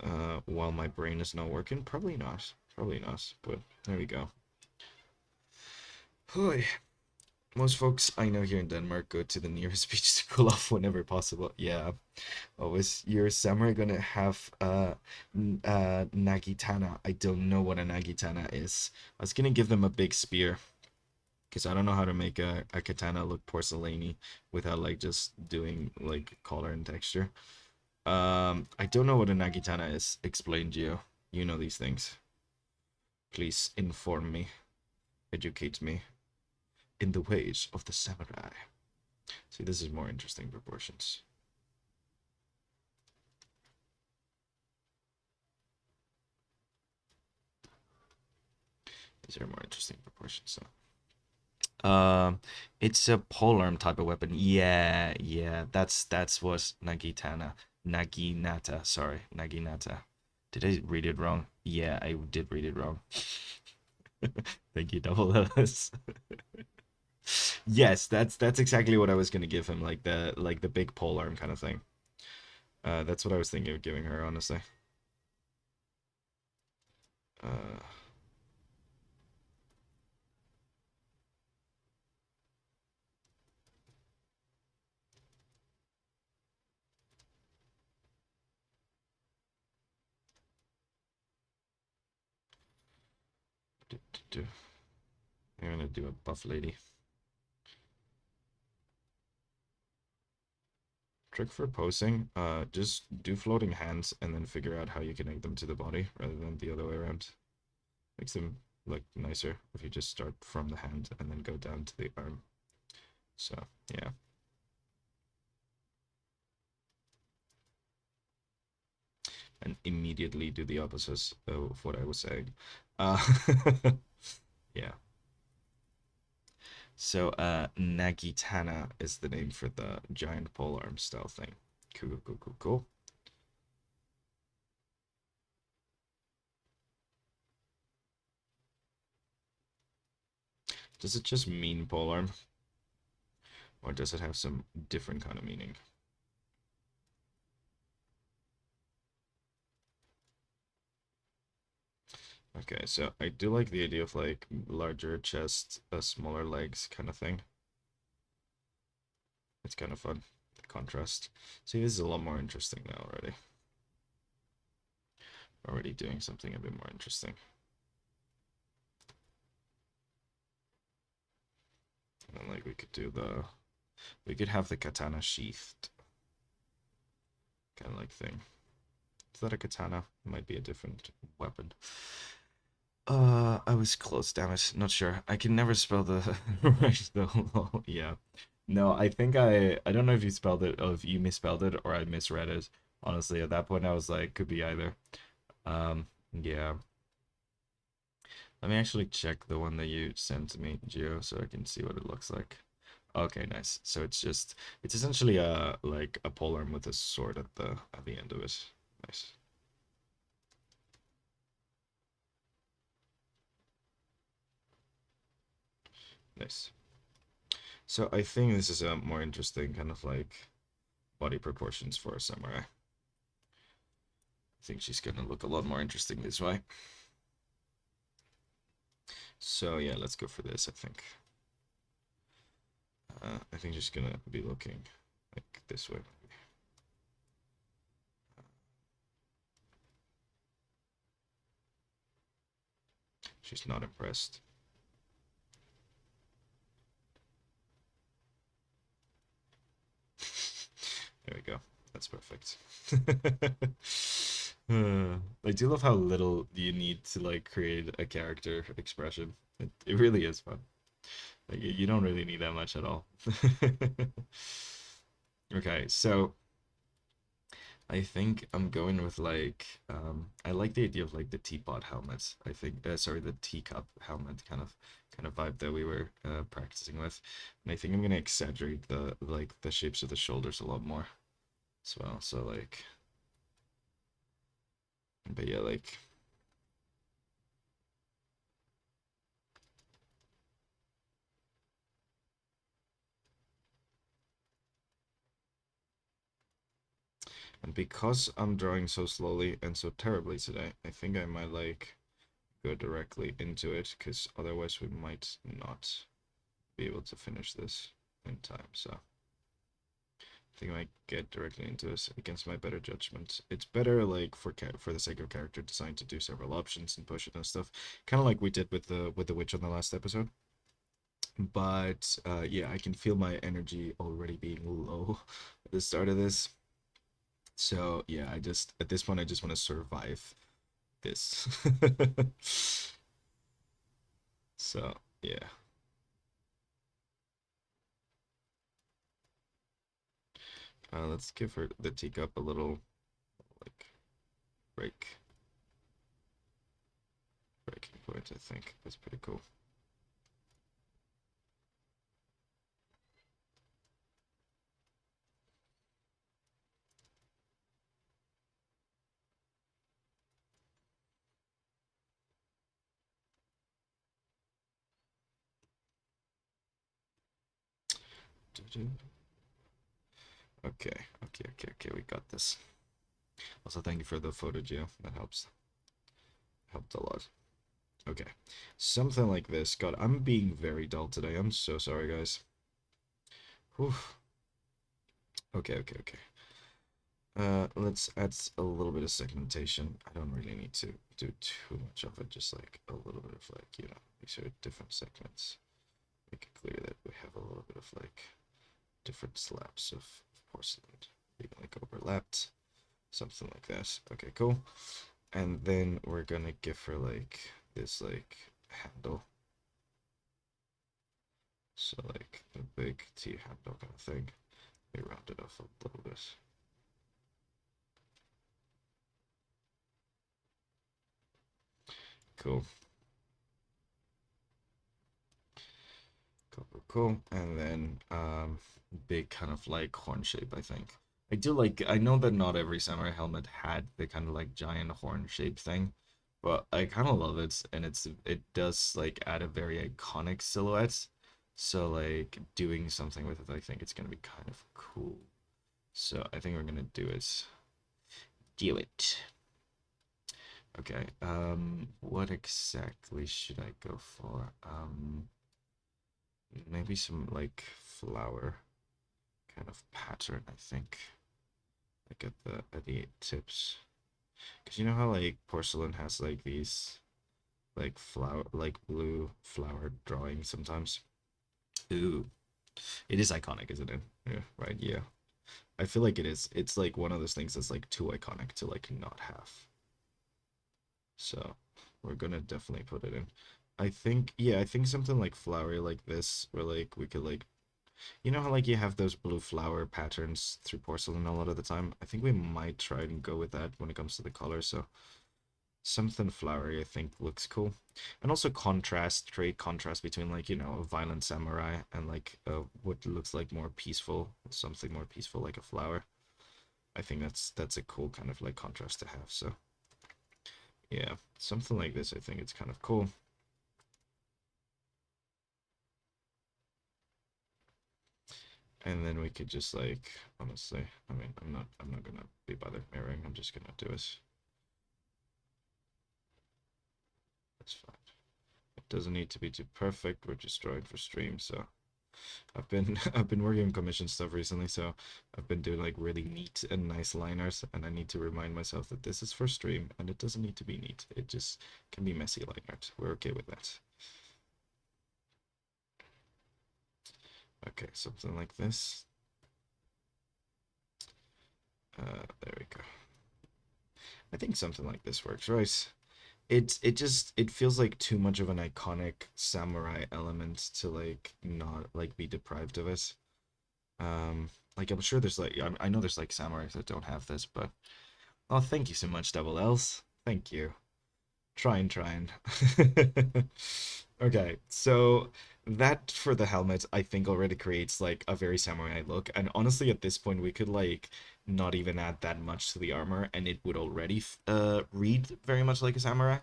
while my brain is not working? Probably not. Probably not. But there we go. Hoy. Most folks I know here in Denmark go to the nearest beach to cool off whenever possible. Yeah. Oh, is your samurai gonna have nagitana? I don't know what a nagitana is. I was gonna give them a big spear because I don't know how to make a katana look porcelainy without like just doing like color and texture. I don't know what a nagitana is. Explain, Gio. You know these things. Please inform me, educate me in the ways of the samurai. See, this is more interesting proportions. These are more interesting proportions. So, it's a polearm type of weapon. Yeah, yeah. That's what nagitana, naginata. Sorry, naginata. Did I read it wrong? Yeah, I did read it wrong. Thank you, Double Ellis. Yes, that's exactly what I was gonna give him, like the big pole arm kind of thing. That's what I was thinking of giving her, honestly. Uh, I'm gonna do a buff lady. Trick for posing, just do floating hands and then figure out how you connect them to the body rather than the other way around. Makes them look nicer if you just start from the hand and then go down to the arm. So, yeah. And immediately do the opposite of what I was saying. Uh, yeah. So, Nagitana is the name for the giant polearm style thing. Cool, cool, cool, cool. Does it just mean polearm? Or does it have some different kind of meaning? Okay, so I do like the idea of like larger chest, smaller legs kind of thing. It's kind of fun. The contrast. See, this is a lot more interesting now already. Already doing something a bit more interesting. And like we could do the, we could have the katana sheathed kind of like thing. Is that a katana? It might be a different weapon. I was close, damn it. Not sure. I can never spell the right though. Yeah. No, I think I don't know if you spelled it or if you misspelled it or I misread it. Honestly, at that point I was like, could be either. Yeah. Let me actually check the one that you sent to me, Geo, so I can see what it looks like. Okay, nice. So it's essentially a like a polearm with a sword at the end of it. Nice. Nice. So I think this is a more interesting kind of like body proportions for a samurai. I think she's gonna look a lot more interesting this way. So yeah, let's go for this, I think. I think she's gonna be looking like this way. She's not impressed. There we go. That's perfect. I do love how little you need to like create a character expression. It really is fun. Like you don't really need that much at all. Okay, so I think I'm going with like I like the idea of like the teapot helmet. I think sorry, the teacup helmet kind of vibe that we were practicing with. And I think I'm gonna exaggerate the like the shapes of the shoulders a lot more as well. So like but yeah, like and because I'm drawing so slowly and so terribly today, I think I might like go directly into it because otherwise we might not be able to finish this in time. So I think I might get directly into this against my better judgment. It's better like for the sake of character design to do several options and push it and stuff, kind of like we did with the witch on the last episode. But yeah, I can feel my energy already being low at the start of this. So yeah, I just at this point I just want to survive this. So yeah, let's give her the teacup a little like break breaking point. I think that's pretty cool. Okay, okay. We got this. Also, thank you for the photo, Geo. That helped a lot. Okay, something like this. God, I'm being very dull today. I'm so sorry, guys. Whew. Okay. Let's add a little bit of segmentation. I don't really need to do too much of it. Just like a little bit of like, you know, these are different segments. Make it clear that we have a little bit of like different slabs of porcelain, being like overlapped, something like that. Okay, cool. And then we're gonna give her like this like handle. So like a big T handle kind of thing. We round it off a little bit. Cool. Cool. And then big kind of like horn shape, I think. I do like I know that not every samurai helmet had the kind of like giant horn shape thing, but I kind of love it and it does like add a very iconic silhouette. So like doing something with it, I think it's gonna be kind of cool. So I think we're gonna do it. Do it. Okay. What exactly should I go for? Maybe some like flower kind of pattern, I think. Like at the tips. Cause you know how like porcelain has like these like flower like blue flower drawings sometimes. Ooh, it is iconic, isn't it? Yeah, right. Yeah, I feel like it is. It's like one of those things that's like too iconic to like not have. So we're gonna definitely put it in. I think, yeah, I think something like flowery like this, where like we could like, you know how like you have those blue flower patterns through porcelain a lot of the time? I think we might try and go with that when it comes to the color. So something flowery, I think, looks cool. And also contrast, create contrast between like, you know, a violent samurai and like what looks like more peaceful, something more peaceful like a flower. I think that's a cool kind of like contrast to have. So yeah, something like this, I think it's kind of cool. And then we could just like, honestly, I mean, I'm not gonna be bothered mirroring. I'm just gonna do it. That's fine. It doesn't need to be too perfect. We're just drawing for stream, so I've been working on commission stuff recently, so I've been doing like really neat and nice liners, and I need to remind myself that this is for stream and it doesn't need to be neat. It just can be messy line art. We're okay with that. Okay, something like this. There we go. I think something like this works, right? It feels like too much of an iconic samurai element to like not like be deprived of it. Like I'm sure there's like I know there's like samurais that don't have this, but oh, thank you so much, Double L's. Thank you. Trying. Okay, so that for the helmet, I think already creates like a very samurai look. And honestly, at this point, we could like not even add that much to the armor, and it would already read very much like a samurai.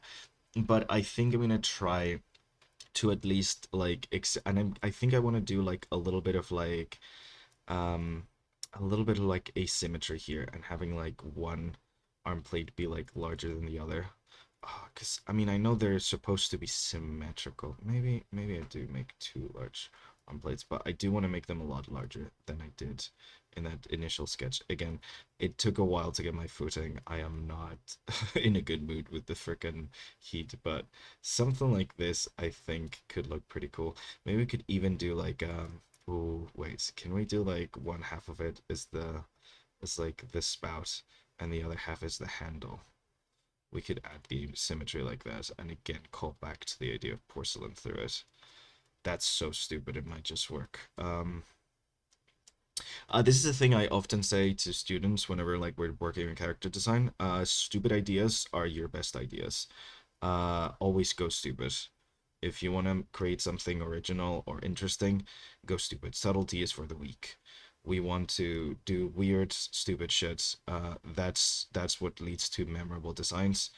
But I think I'm gonna try to at least like and I think I want to do like um a little bit of like asymmetry here and having like one arm plate be like larger than the other. Because I mean I know they're supposed to be symmetrical. Maybe I do make two large arm plates, but I do want to make them a lot larger than I did in that initial sketch. Again, it took a while to get my footing. I am not in a good mood with the frickin' heat, but something like this I think could look pretty cool. Maybe we could even do like oh wait, can we do like one half of it is like the spout and the other half is the handle? We could add the symmetry like that and again call back to the idea of porcelain through it. That's so stupid, it might just work. This is a thing I often say to students whenever like we're working on character design. Stupid ideas are your best ideas. Always go stupid. If you want to create something original or interesting, go stupid. Subtlety is for the weak. We want to do weird, stupid shit. That's what leads to memorable designs.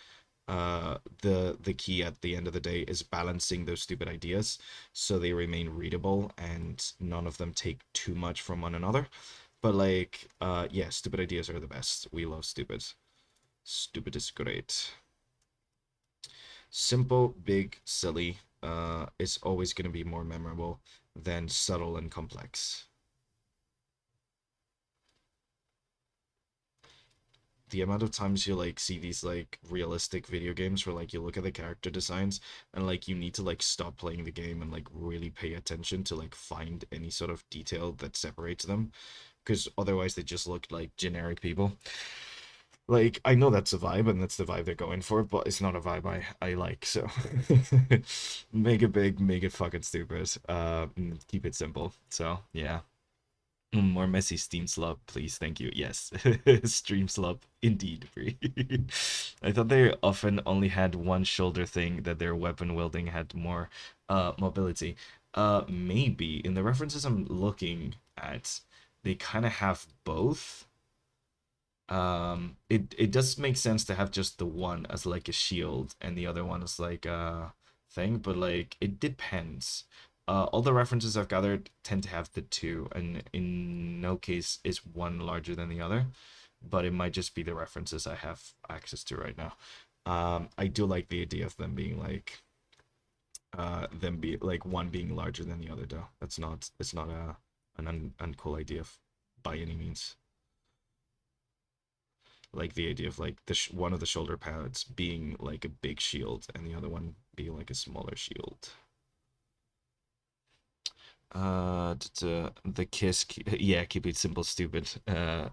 The key at the end of the day is balancing those stupid ideas so they remain readable and none of them take too much from one another. But like, yeah, stupid ideas are the best. We love stupid. Stupid is great. Simple, big, silly is always going to be more memorable than subtle and complex. The amount of times you like see these like realistic video games where like you look at the character designs and like you need to like stop playing the game and like really pay attention to like find any sort of detail that separates them because otherwise they just look like generic people. Like I know that's a vibe and that's the vibe they're going for, but it's not a vibe I like. So make it big, make it fucking stupid. Keep it simple. So yeah. More messy Steam slop, please. Thank you. Yes, stream slop, indeed. I thought they often only had one shoulder thing, that their weapon wielding had more mobility. Maybe in the references I'm looking at, they kind of have both. It does make sense to have just the one as like a shield and the other one as like a thing, but like it depends. All the references I've gathered tend to have the two, and in no case is one larger than the other, but it might just be the references I have access to right now. I do like the idea of them being like them be like one being larger than the other though. It's not an uncool idea by any means. Like the idea of like one of the shoulder pads being like a big shield and the other one being like a smaller shield. The kiss, yeah, keep it simple, stupid.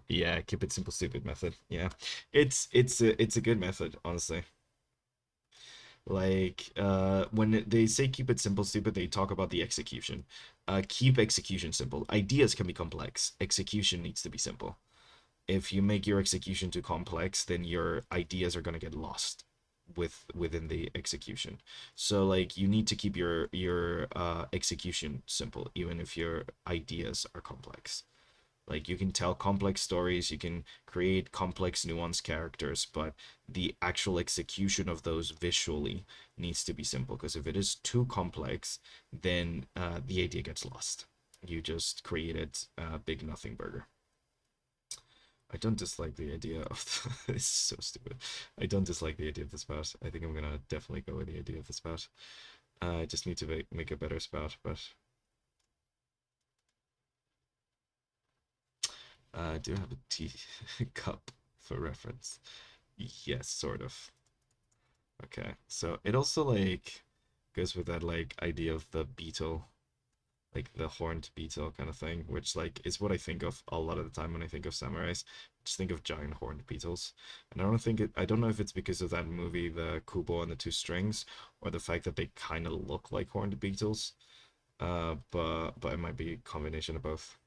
Yeah, keep it simple, stupid method. Yeah, it's a good method, honestly. Like, when they say keep it simple, stupid, they talk about the execution. Keep execution simple. Ideas can be complex. Execution needs to be simple. If you make your execution too complex, then your ideas are gonna get lost within the execution. So like you need to keep your execution simple, even if your ideas are complex. Like you can tell complex stories, you can create complex, nuanced characters, but the actual execution of those visually needs to be simple. Because if it is too complex, then the idea gets lost. You just created a big nothing burger. I don't dislike the idea of the, it's so stupid. I don't dislike the idea of the spout. I think I'm gonna definitely go with the idea of the spout. I just need to make a better spout, but I do have a tea cup for reference. Yes, sort of. Okay, so it also like goes with that like idea of the beetle, like the horned beetle kind of thing, which like is what I think of a lot of the time when I think of samurais. Just think of giant horned beetles, and I don't know if it's because of that movie, the Kubo and the Two Strings, or the fact that they kind of look like horned beetles. But it might be a combination of both.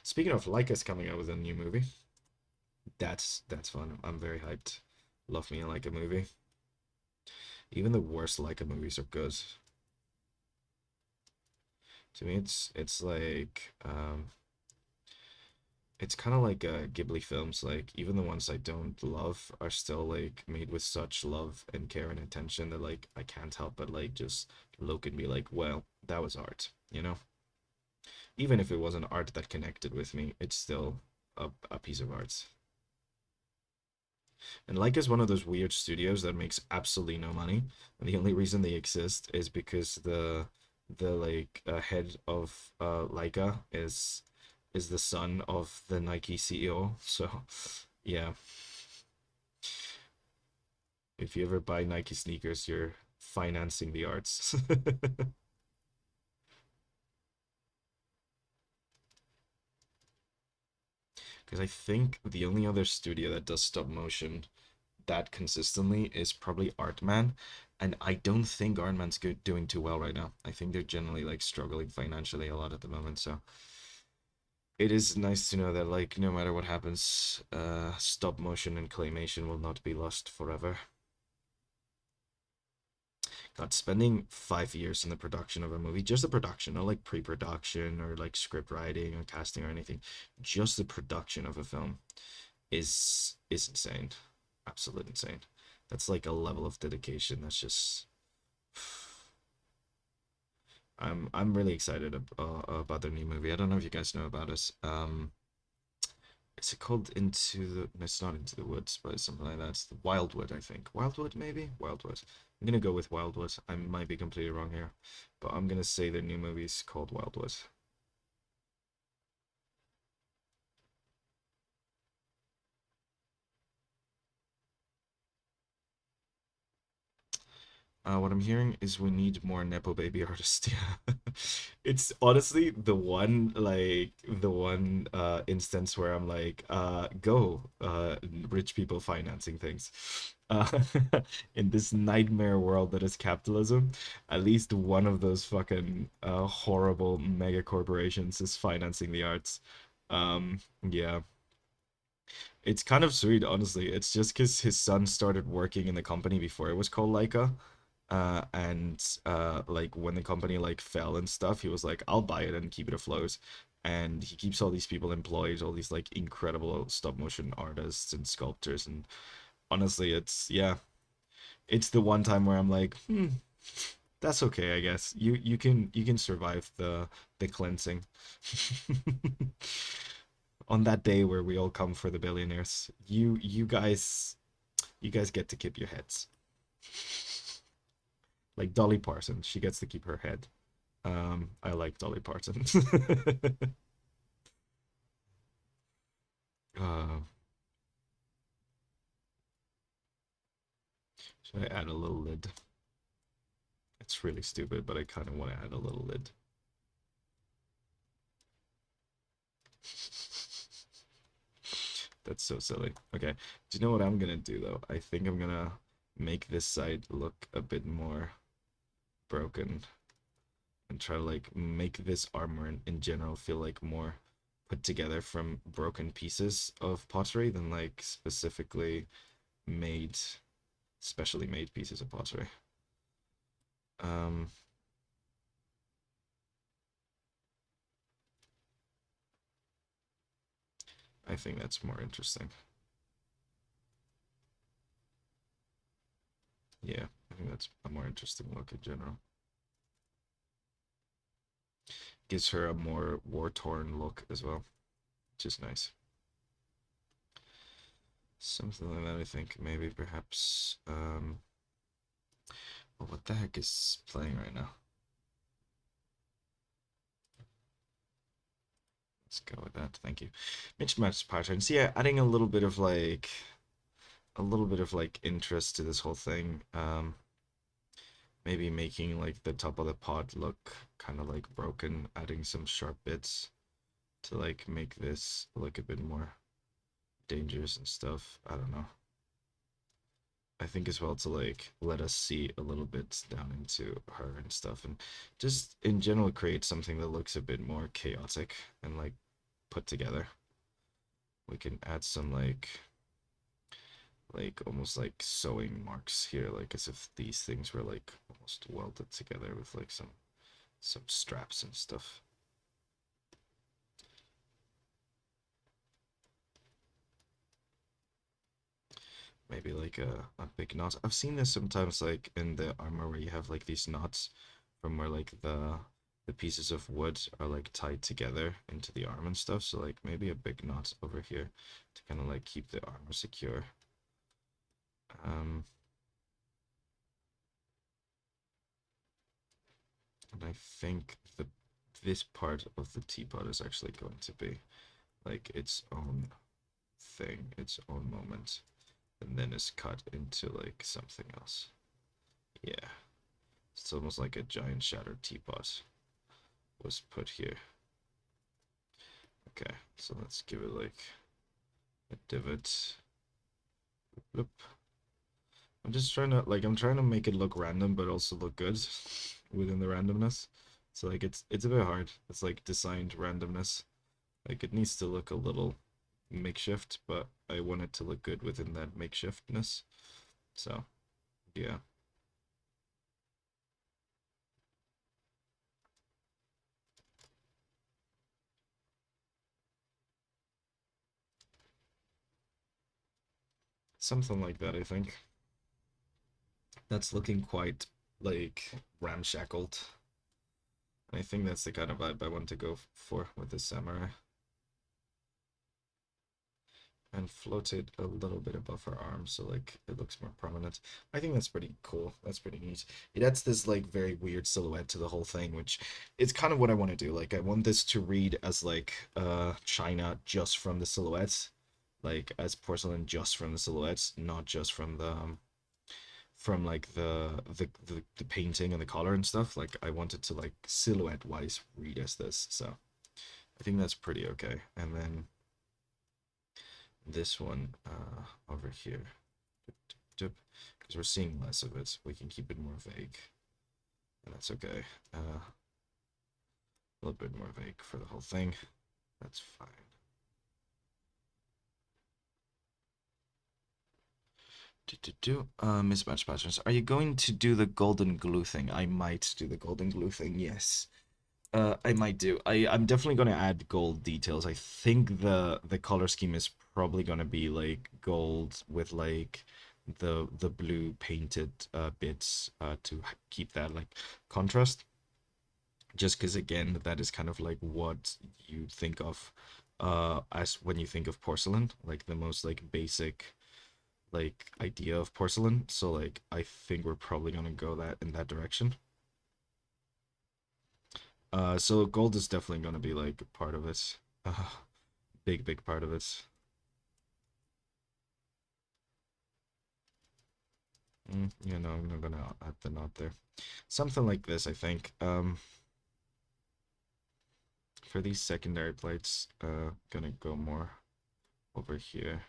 Speaking of, Leica's coming out with a new movie. That's fun. I'm very hyped. Love me a Leica movie. Even the worst Leica movies are good. To me, it's like it's kind of like Ghibli films. Like even the ones I don't love are still like made with such love and care and attention that like I can't help but like just look and be like, well, that was art, you know? Even if it wasn't art that connected with me, it's still a piece of art. And Leica is one of those weird studios that makes absolutely no money. And the only reason they exist is because the like head of Leica is the son of the Nike CEO. So yeah, if you ever buy Nike sneakers, you're financing the arts. Because I think the only other studio that does stop motion that consistently is probably Artman, and I don't think Artman's good doing too well right now. I think they're generally like struggling financially a lot at the moment. So it is nice to know that like no matter what happens, stop motion and claymation will not be lost forever. God, spending 5 years in the production of a movie, just the production, not like pre-production or like script writing or casting or anything, just the production of a film is insane, absolute insane. That's like a level of dedication that's just. I'm really excited about their new movie. I don't know if you guys know about it. Is it called Into the? No, it's not Into the Woods, but it's something like that. It's the Wildwood, I think. Wildwood, maybe. Wildwood. I'm gonna go with Wildwood. I might be completely wrong here, but I'm gonna say their new movie is called Wildwood. What I'm hearing is we need more Nepo baby artists. Yeah. It's honestly the one instance where I'm like, go, rich people financing things. Uh, in this nightmare world that is capitalism, at least one of those fucking horrible mega corporations is financing the arts. Yeah, it's kind of sweet, honestly. It's just because his son started working in the company before it was called Leica, and like when the company like fell and stuff, he was like, I'll buy it and keep it afloat. And he keeps all these people employed, all these like incredible stop motion artists and sculptors. And honestly, it's yeah, it's the one time where I'm like, that's okay, I guess. You can survive the cleansing. On that day where we all come for the billionaires, you guys get to keep your heads. Like Dolly Parton, she gets to keep her head. I like Dolly Parton. uh, should I add a little lid? It's really stupid, but I kind of want to add a little lid. That's so silly. Okay. Do you know what I'm gonna do though? I think I'm gonna make this side look a bit more broken and try to like make this armor in general feel like more put together from broken pieces of pottery than like specifically made, specially made pieces of pottery. Um, I think that's more interesting. Yeah, I think that's a more interesting look in general. Gives her a more war-torn look as well, which is nice. Something like that, I think. Maybe, perhaps, well, what the heck is playing right now? Let's go with that, thank you. Mismatched patterns. Yeah, adding a little bit of like interest to this whole thing. Maybe making like the top of the pot look kind of like broken, adding some sharp bits to like make this look a bit more dangerous and stuff. I don't know. I think as well to like let us see a little bit down into her and stuff, and just in general create something that looks a bit more chaotic and like put together. We can add some like almost like sewing marks here, like as if these things were like almost welded together with like some straps and stuff. Maybe like a big knot. I've seen this sometimes like in the armor where you have like these knots from where like the pieces of wood are like tied together into the arm and stuff. So like maybe a big knot over here to kind of like keep the armor secure. And I think this part of the teapot is actually going to be like its own thing, its own moment, and then is cut into like something else. Yeah, it's almost like a giant shattered teapot was put here. Okay, so let's give it like a divot. Bloop. I'm just trying to like I'm trying to make it look random but also look good within the randomness. So like it's a bit hard. It's like designed randomness. Like it needs to look a little makeshift, but I want it to look good within that makeshiftness. So yeah. Something like that, I think. That's looking quite like ramshackled. I think that's the kind of vibe I want to go for with the samurai. And float it a little bit above her arm so like it looks more prominent. I think that's pretty cool. That's pretty neat. It adds this like very weird silhouette to the whole thing, which is kind of what I want to do. Like I want this to read as like China just from the silhouettes, like as porcelain just from the silhouettes, not just from like the painting and the color and stuff. Like I want it to like silhouette wise read as this. So I think that's pretty okay. And then this one over here, because we're seeing less of it, we can keep it more vague, and that's okay. A little bit more vague for the whole thing. That's fine. Mismatch patterns. Are you going to do the golden glue thing? I might do the golden glue thing, yes. I might do. I'm definitely gonna add gold details. I think the color scheme is probably gonna be like gold with like the blue painted bits to keep that like contrast. Just because again, that is kind of like what you think of as when you think of porcelain, like the most like basic like idea of porcelain. So like I think we're probably gonna go that in that direction. So gold is definitely gonna be like part of it. Big part of it. Yeah, no, I'm not gonna add the knot there. Something like this, I think. For these secondary plates, gonna go more over here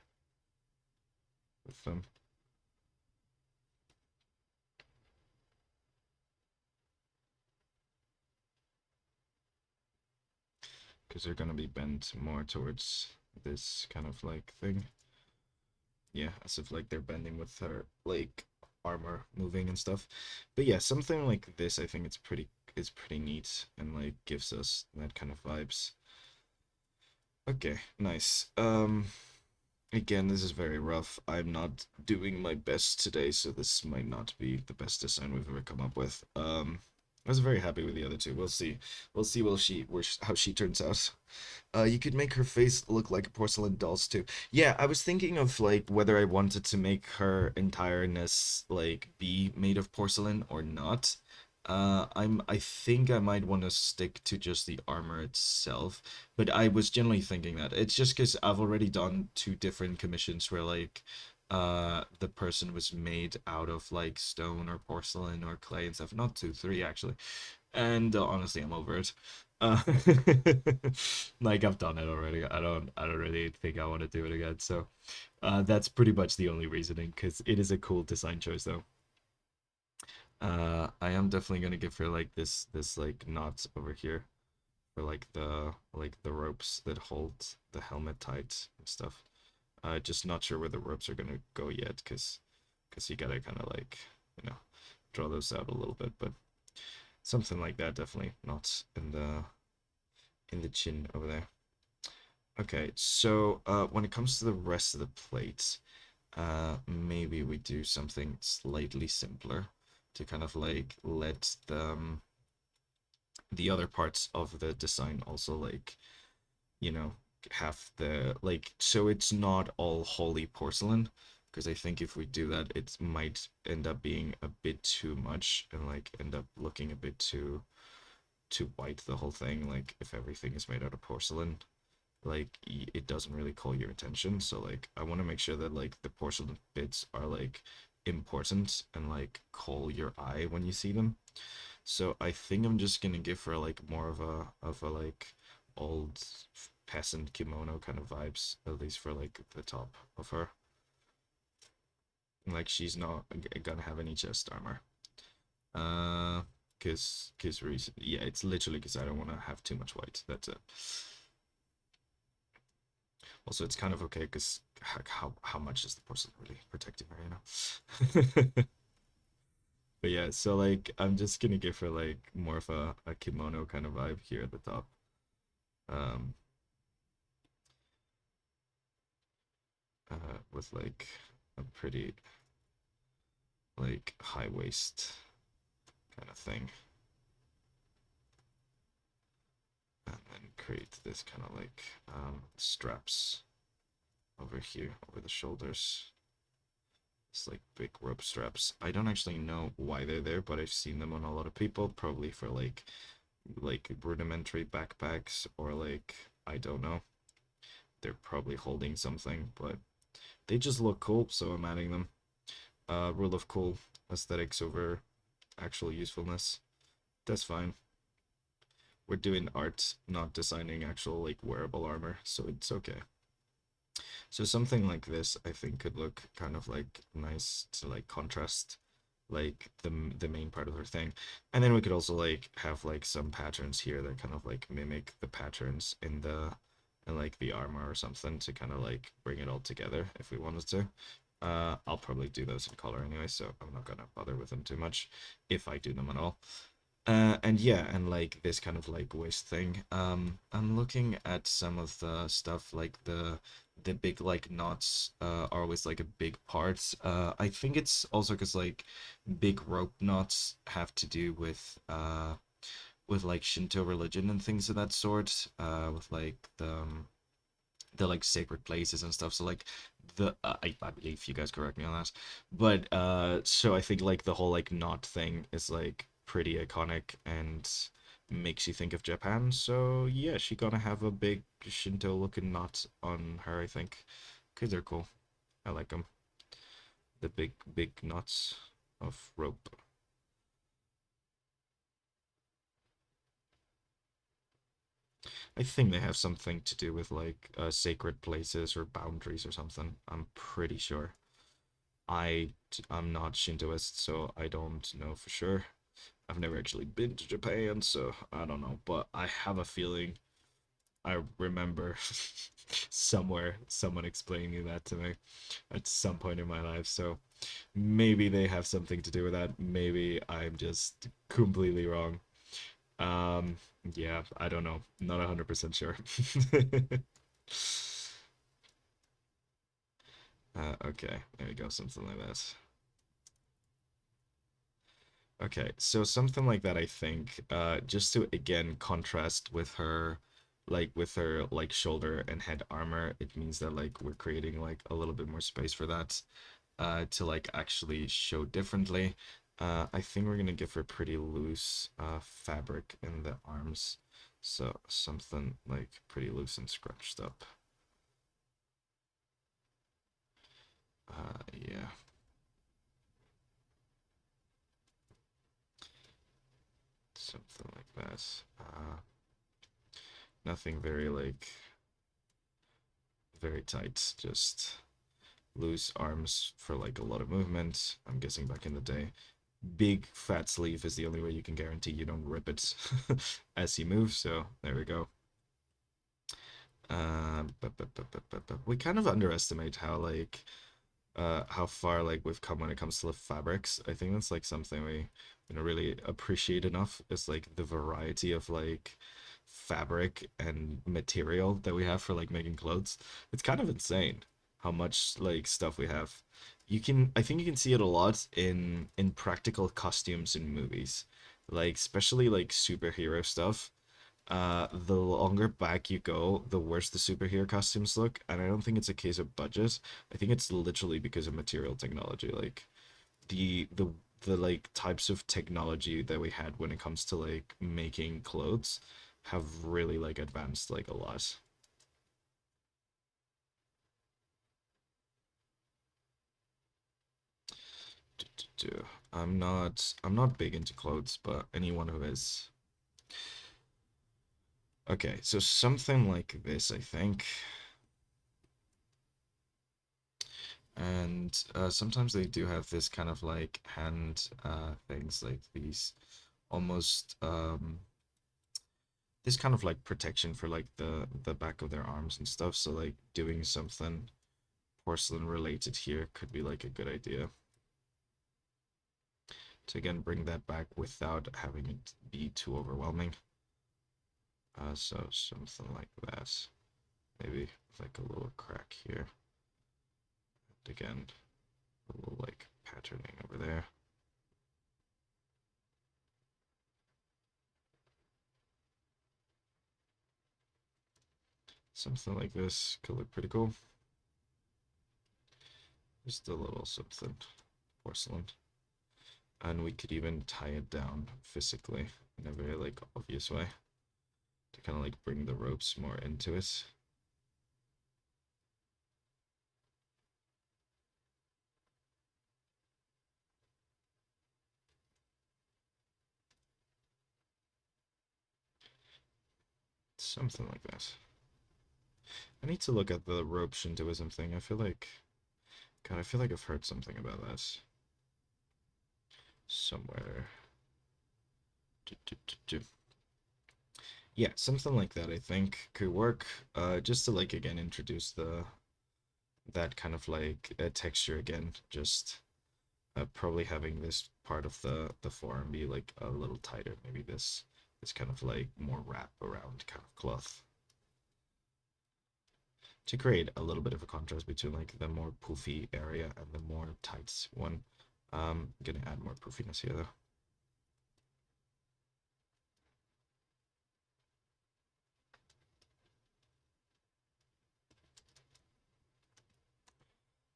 with them. Because they're gonna be bent more towards this kind of like thing. Yeah, as if like they're bending with her like armor moving and stuff. But yeah, something like this I think it's pretty neat and like gives us that kind of vibes. Okay, nice. Again, this is very rough. I'm not doing my best today, so this might not be the best design we've ever come up with. I was very happy with the other two. We'll see. We'll see how she turns out. You could make her face look like a porcelain doll's too. Yeah, I was thinking of like whether I wanted to make her entireness like be made of porcelain or not. I think I might want to stick to just the armor itself, but I was generally thinking that it's just because I've already done two different commissions where like the person was made out of like stone or porcelain or clay and stuff. Not two, three actually. And honestly, I'm over it. Uh, like I've done it already. I don't really think I want to do it again. So that's pretty much the only reasoning because it is a cool design choice though. I am definitely gonna give her like this like knot over here for like the ropes that hold the helmet tight and stuff. Just not sure where the ropes are gonna go yet because you gotta kind of like you know draw those out a little bit, but something like that definitely not in the chin over there. Okay, so when it comes to the rest of the plate, maybe we do something slightly simpler to kind of like let the other parts of the design also like, you know, have the like so it's not all wholly porcelain because I think if we do that it might end up being a bit too much and like end up looking a bit too white the whole thing like if everything is made out of porcelain like it doesn't really call your attention so like I want to make sure that like the porcelain bits are like important and like call your eye when you see them so I think I'm just gonna give her like more of a like old peasant kimono kind of vibes at least for like the top of her like she's not gonna have any chest armor because reason yeah it's literally because I don't want to have too much white that's it. Also, it's kind of okay because how much is the porcelain really protecting her, you know? But yeah, so like I'm just gonna give her like more of a kimono kind of vibe here at the top. Um, with like a pretty like high waist kind of thing, and then create this kind of like straps over here over the shoulders. It's like big rope straps. I don't actually know why they're there, but I've seen them on a lot of people, probably for like rudimentary backpacks or like I don't know. They're probably holding something, but they just look cool, so I'm adding them. Rule of cool aesthetics over actual usefulness. That's fine. We're doing art, not designing actual like wearable armor, so it's okay. So something like this, I think, could look kind of like nice to like contrast like the main part of her thing. And then we could also like have like some patterns here that kind of like mimic the patterns in like the armor or something to kind of like bring it all together if we wanted to. I'll probably do those in color anyway, so I'm not gonna bother with them too much if I do them at all. And yeah, and like this kind of like waist thing. I'm looking at some of the stuff like the big like knots are always like a big part. I think it's also because like big rope knots have to do with like Shinto religion and things of that sort. With like the like sacred places and stuff. So like I believe you guys correct me on that. But so I think like the whole like knot thing is like pretty iconic and makes you think of Japan. So yeah, she gonna have a big Shinto looking knot on her, I think. Cause they're cool. I like them. The big knots of rope. I think they have something to do with like sacred places or boundaries or something. I'm pretty sure. I'm not Shintoist, so I don't know for sure. I've never actually been to Japan, so I don't know. But I have a feeling I remember somewhere someone explaining that to me at some point in my life. So maybe they have something to do with that. Maybe I'm just completely wrong. Um, yeah, I don't know. Not 100% sure. Okay, there we go. Something like that. Okay, so something like that, I think, just to again contrast with her, like shoulder and head armor, it means that like we're creating like a little bit more space for that, to like actually show differently. I think we're gonna give her pretty loose, fabric in the arms, so something like pretty loose and scrunched up. Yeah, something like that. Nothing very like very tight, just loose arms for like a lot of movement. I'm guessing back in the day. Big fat sleeve is the only way you can guarantee you don't rip it as you move. So there we go. But we kind of underestimate how far like we've come when it comes to the fabrics. I think that's like something we really appreciate enough is like the variety of like fabric and material that we have for like making clothes. It's kind of insane how much like stuff we have. I think you can see it a lot in practical costumes in movies. Like especially like superhero stuff, the longer back you go, the worse the superhero costumes look. And I don't think it's a case of budget. I think it's literally because of material technology. Like the like types of technology that we had when it comes to like making clothes have really like advanced like a lot. I'm not big into clothes, but anyone who is. Okay, so something like this, I think. And sometimes they do have this kind of like hand things like these almost this kind of like protection for like the back of their arms and stuff. So like doing something porcelain related here could be like a good idea to again bring that back without having it be too overwhelming. So something like that. Maybe like a little crack here. And again, a little like patterning over there. Something like this could look pretty cool. Just a little something porcelain. And we could even tie it down physically in a very like obvious way to kind of like bring the ropes more into it. Something like that. I need to look at the rope Shintoism thing. God, I feel like I've heard something about that somewhere. Yeah, something like that I think could work. Just to like again introduce the that kind of like texture again. Just probably having this part of the forearm be like a little tighter. Maybe this kind of like more wrap around kind of cloth to create a little bit of a contrast between like the more poofy area and the more tight one. Gonna add more poofiness here though.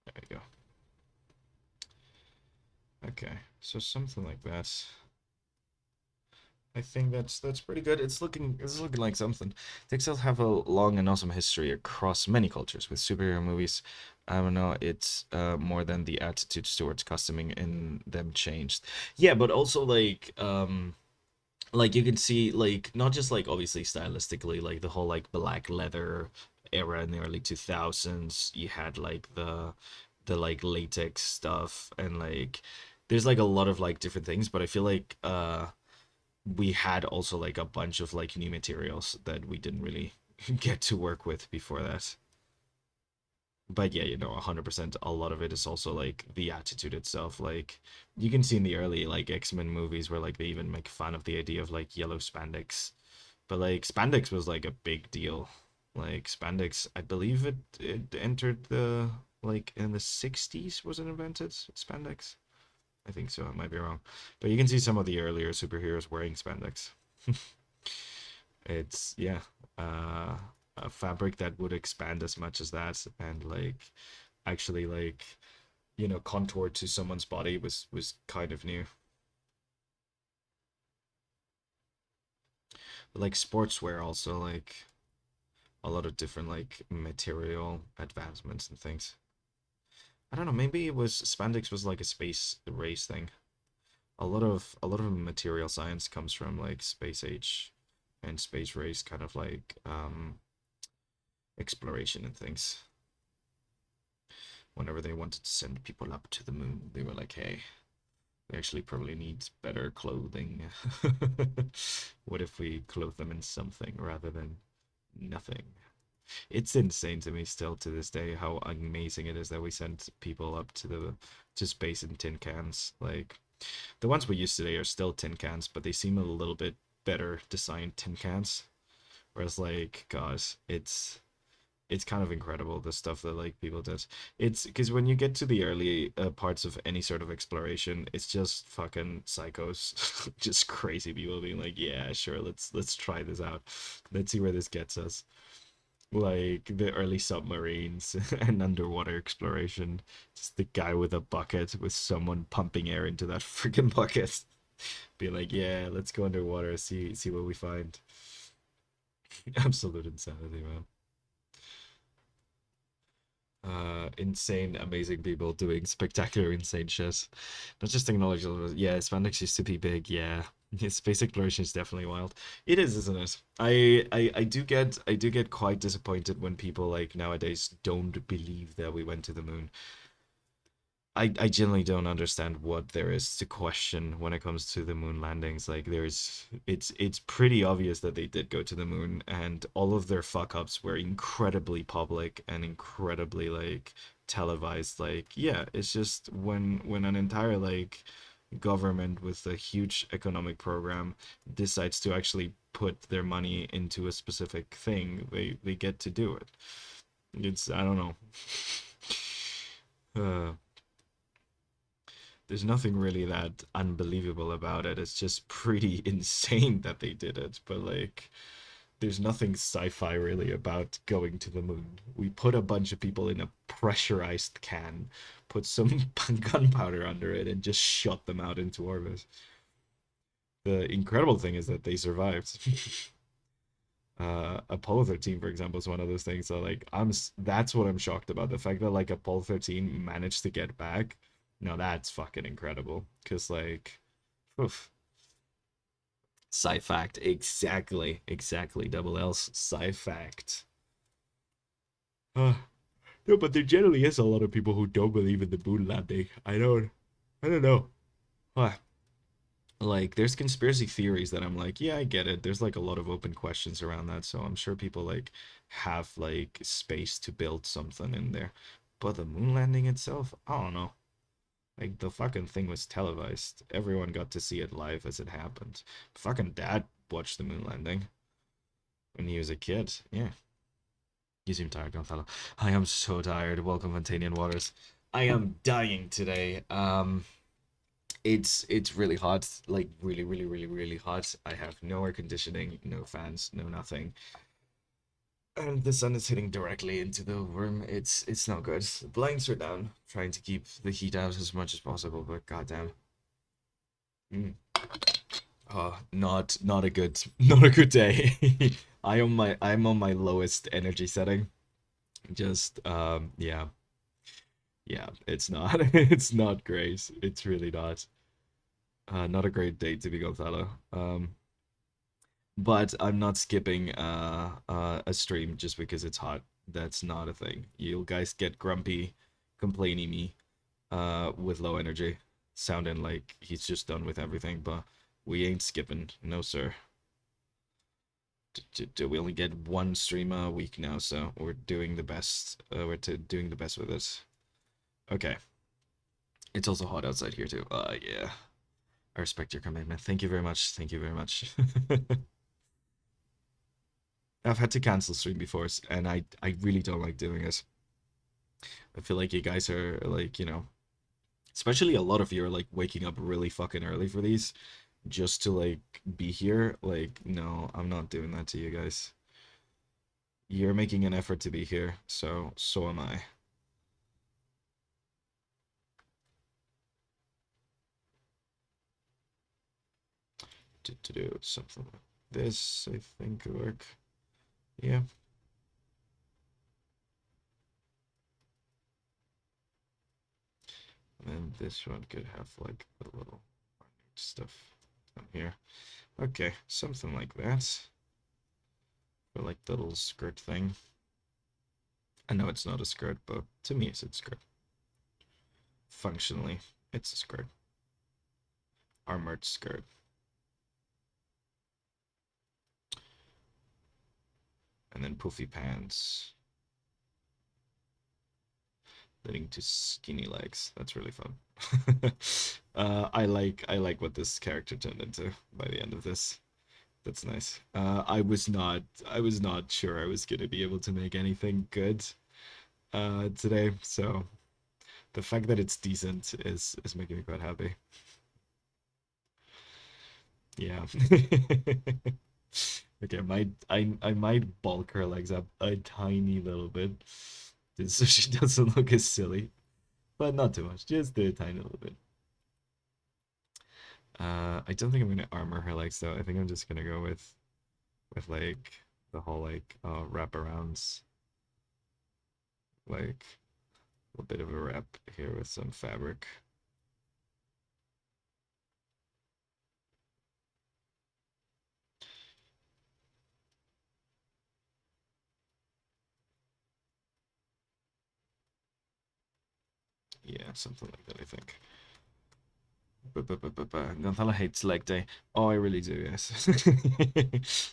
There we go. Okay, so something like that. I think that's pretty good. It's looking like something. Textiles have a long and awesome history across many cultures with superhero movies. I don't know, it's more than the attitudes towards costuming in them changed. Yeah, but also like Like you can see like not just like obviously stylistically like the whole like black leather era in the early 2000s. You had like the like latex stuff and like there's like a lot of like different things, but I feel like we had also like a bunch of like new materials that we didn't really get to work with before that. But yeah, 100%, a lot of it is also like the attitude itself. Like you can see in the early like X-Men movies where like they even make fun of the idea of like yellow spandex. But like spandex was like a big deal. Like spandex, I believe it entered the like in the 60s was it invented? Spandex? I think so. I might be wrong. But you can see some of the earlier superheroes wearing spandex. It's yeah, uh, a fabric that would expand as much as that and like actually like contour to someone's body was kind of new. But like sportswear also like a lot of different like material advancements and things. I don't know, maybe it was spandex was like a space race thing. A lot of material science comes from like space age and space race kind of like exploration and things. Whenever they wanted to send people up to the moon, they were like, hey, we actually probably need better clothing. What if we clothe them in something rather than nothing? It's insane to me still to this day how amazing it is that we sent people up to space in tin cans. Like the ones we use today are still tin cans, but they seem a little bit better designed tin cans. Whereas like, gosh, it's kind of incredible the stuff that like people did. It's because when you get to the early parts of any sort of exploration, it's just fucking psychos, just crazy people being like, yeah, sure, let's try this out, let's see where this gets us. Like the early submarines and underwater exploration, just the guy with a bucket with someone pumping air into that freaking bucket, be like, yeah, let's go underwater, see what we find. Absolute insanity, man. Insane, amazing people doing spectacular, insane shit. Not just technological, but yeah, spandex used to be big. Yeah, space exploration is definitely wild. It is, isn't it? I do get quite disappointed when people like nowadays don't believe that we went to the moon. I generally don't understand what there is to question when it comes to the moon landings. Like it's pretty obvious that they did go to the moon and all of their fuck ups were incredibly public and incredibly like televised. Like yeah, it's just when an entire like government with a huge economic program decides to actually put their money into a specific thing, they get to do it. It's I don't know. There's nothing really that unbelievable about it. It's just pretty insane that they did it. But like, there's nothing sci-fi really about going to the moon. We put a bunch of people in a pressurized can, put some gunpowder under it, and just shot them out into orbit. The incredible thing is that they survived. Apollo 13, for example, is one of those things. So like, that's what I'm shocked about. The fact that like Apollo 13 managed to get back. No, that's fucking incredible. Cause like, oof. Sci fact, exactly. Double L's sci fact. Uh, no, but there generally is a lot of people who don't believe in the moon landing. I don't know. Uh, like, there's conspiracy theories that I'm like, yeah, I get it. There's like a lot of open questions around that, so I'm sure people like have like space to build something in there. But the moon landing itself, I don't know. Like the fucking thing was televised. Everyone got to see it live as it happened. Fucking dad watched the moon landing when he was a kid. Yeah. You seem tired, Gonzalo. I am so tired. Welcome, Montanian Waters. I am dying today. It's really hot, like really hot. I have no air conditioning, no fans, no nothing. And the sun is hitting directly into the room. It's not good. The blinds are down, trying to keep the heat out as much as possible, but goddamn. Mm. Oh, not a good not a good day. I'm on my lowest energy setting. Just yeah. Yeah, it's not it's not great. It's really not. Not a great day to be Gonzalo. But I'm not skipping a stream just because it's hot. That's not a thing. You guys get grumpy, complaining me with low energy, sounding like he's just done with everything, but we ain't skipping. No, sir. We only get one stream a week now, so we're doing the best. Doing the best with it. Okay. It's also hot outside here too. Yeah. I respect your commitment. Thank you very much. Thank you very much. I've had to cancel stream before, and I really don't like doing it. I feel like you guys are like, especially a lot of you are like waking up really fucking early for these just to like be here. Like, no, I'm not doing that to you guys. You're making an effort to be here, so am I. To do something like this, I think could work. Yeah. And then this one could have like a little stuff down here. Okay, something like that. For like the little skirt thing. I know it's not a skirt, but to me it's a skirt. Functionally, it's a skirt. Armored skirt. And then poofy pants. Leading to skinny legs. That's really fun. I like what this character turned into by the end of this. That's nice. I was not sure I was gonna be able to make anything good today, so the fact that it's decent is making me quite happy. Yeah. Okay, I might bulk her legs up a tiny little bit, just so she doesn't look as silly, but not too much, just a tiny little bit. I don't think I'm gonna armor her legs though. I think I'm just gonna go with like the whole like wraparounds, like a bit of a wrap here with some fabric. Yeah, something like that, I think. Gonzalo hates leg day. Oh, I really do, yes.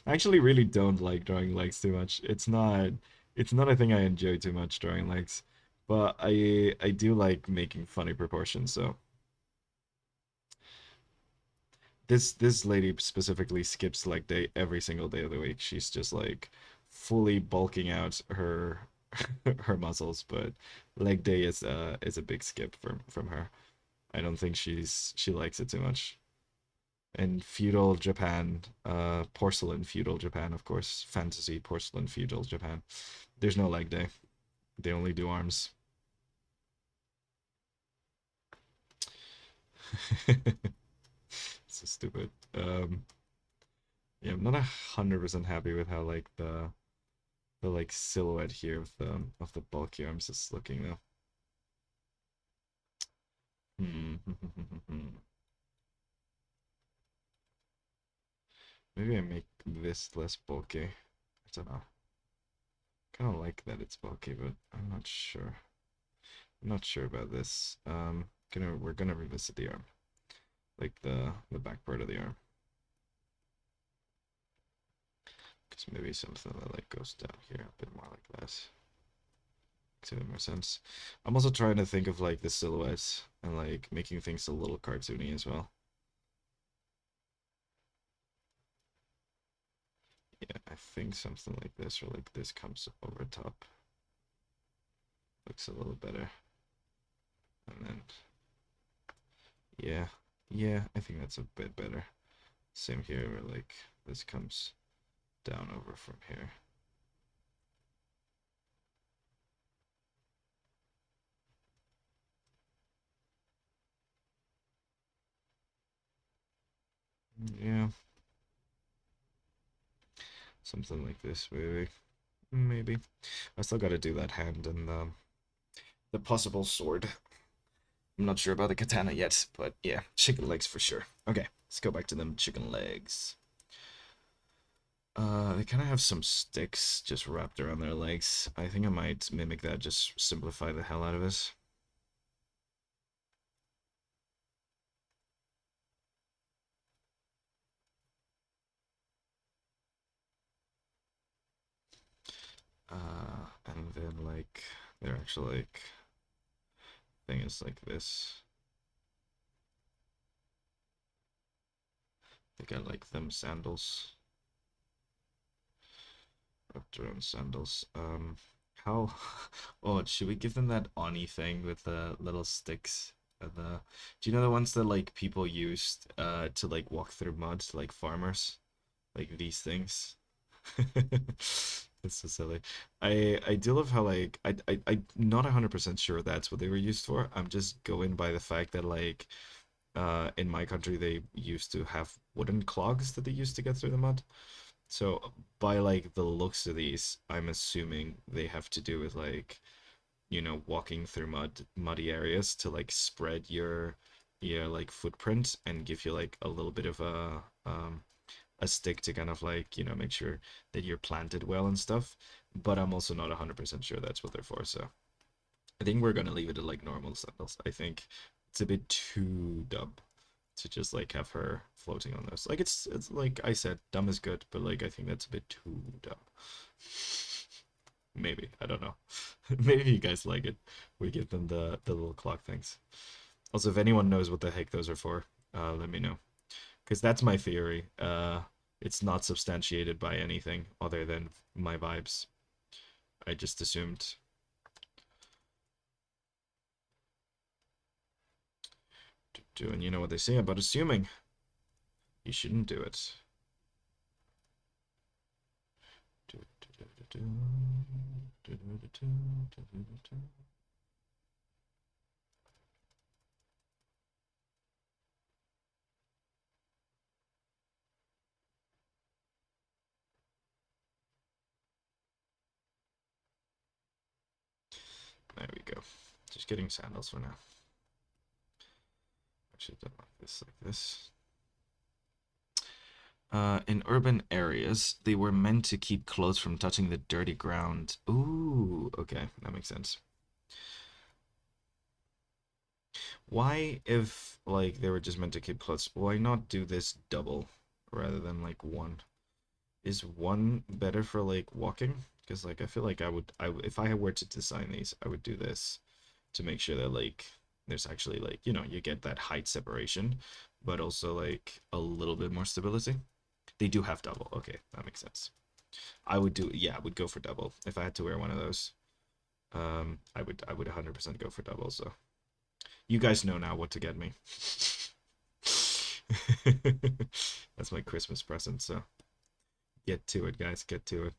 I actually really don't like drawing legs too much. It's not a thing I enjoy too much drawing legs. But I do like making funny proportions, so this lady specifically skips leg day every single day of the week. She's just like fully bulking out her her muscles, but leg day is a big skip from her. I don't think she likes it too much. In feudal Japan, porcelain feudal Japan, of course, fantasy porcelain feudal Japan. There's no leg day. They only do arms. So stupid. Yeah, I'm not 100% happy with how like the like silhouette here of the bulky arms is looking though. Hmm. Maybe I make this less bulky. I don't know. Kind of like that it's bulky, but I'm not sure. I'm not sure about this. We're gonna revisit the arm, like the back part of the arm, because maybe something that like goes down here a bit more like that. Makes a bit more sense. I'm also trying to think of like the silhouettes and like making things a little cartoony as well. Yeah, I think something like this or like this comes over top. Looks a little better. And then yeah, yeah, I think that's a bit better. Same here where like this comes down over from here. Yeah, something like this, maybe. Maybe. I still gotta do that hand and the possible sword. I'm not sure about the katana yet, but yeah, chicken legs for sure. Okay, let's go back to them chicken legs. They kind of have some sticks just wrapped around their legs. I think I might mimic that, just simplify the hell out of it. And then like they're actually like thing is like this. They got like them sandals, wrapped around sandals. How? Oh, should we give them that Oni thing with the little sticks? And the, do you know the ones that like people used to like walk through mud, like farmers, like these things? It's so silly. I do love how like I'm not 100% sure that's what they were used for. I'm just going by the fact that like in my country they used to have wooden clogs that they used to get through the mud. So by like the looks of these, I'm assuming they have to do with like, walking through muddy areas to like spread your like footprint and give you like a little bit of a stick to kind of like, make sure that you're planted well and stuff. But I'm also not 100% sure that's what they're for. So I think we're gonna leave it at like normal sandals. I think it's a bit too dumb to just like have her floating on those. Like it's like I said, dumb is good, but like I think that's a bit too dumb. Maybe, I don't know. Maybe you guys like it. We give them the little clock things. Also, if anyone knows what the heck those are for, let me know. Because that's my theory. It's not substantiated by anything other than my vibes. I just assumed. And you know what they say about assuming. You shouldn't do it. There we go. Just getting sandals for now. I should have done like this. In urban areas, they were meant to keep clothes from touching the dirty ground. Ooh, okay, that makes sense. Why, if like they were just meant to keep clothes, why not do this double rather than like one? Is one better for like walking? Because like I feel like if I were to design these, I would do this to make sure that like there's actually like, you get that height separation, but also like a little bit more stability. They do have double. Okay, that makes sense. Yeah, I would go for double if I had to wear one of those. I would 100% go for double. So you guys know now what to get me. That's my Christmas present. So get to it, guys. Get to it.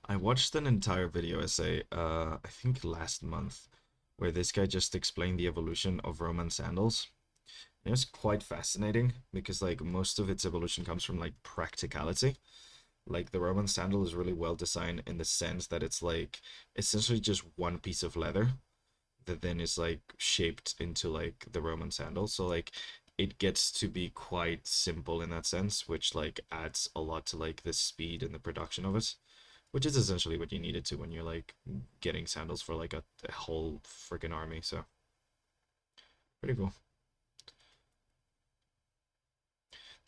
I watched an entire video essay, I think last month, where this guy just explained the evolution of Roman sandals. It was quite fascinating because like most of its evolution comes from like practicality. Like the Roman sandal is really well designed in the sense that it's like essentially just one piece of leather that then is like shaped into like the Roman sandal. So like it gets to be quite simple in that sense, which like adds a lot to like the speed and the production of it, which is essentially what you needed to when you're like getting sandals for like a whole freaking army. So pretty cool.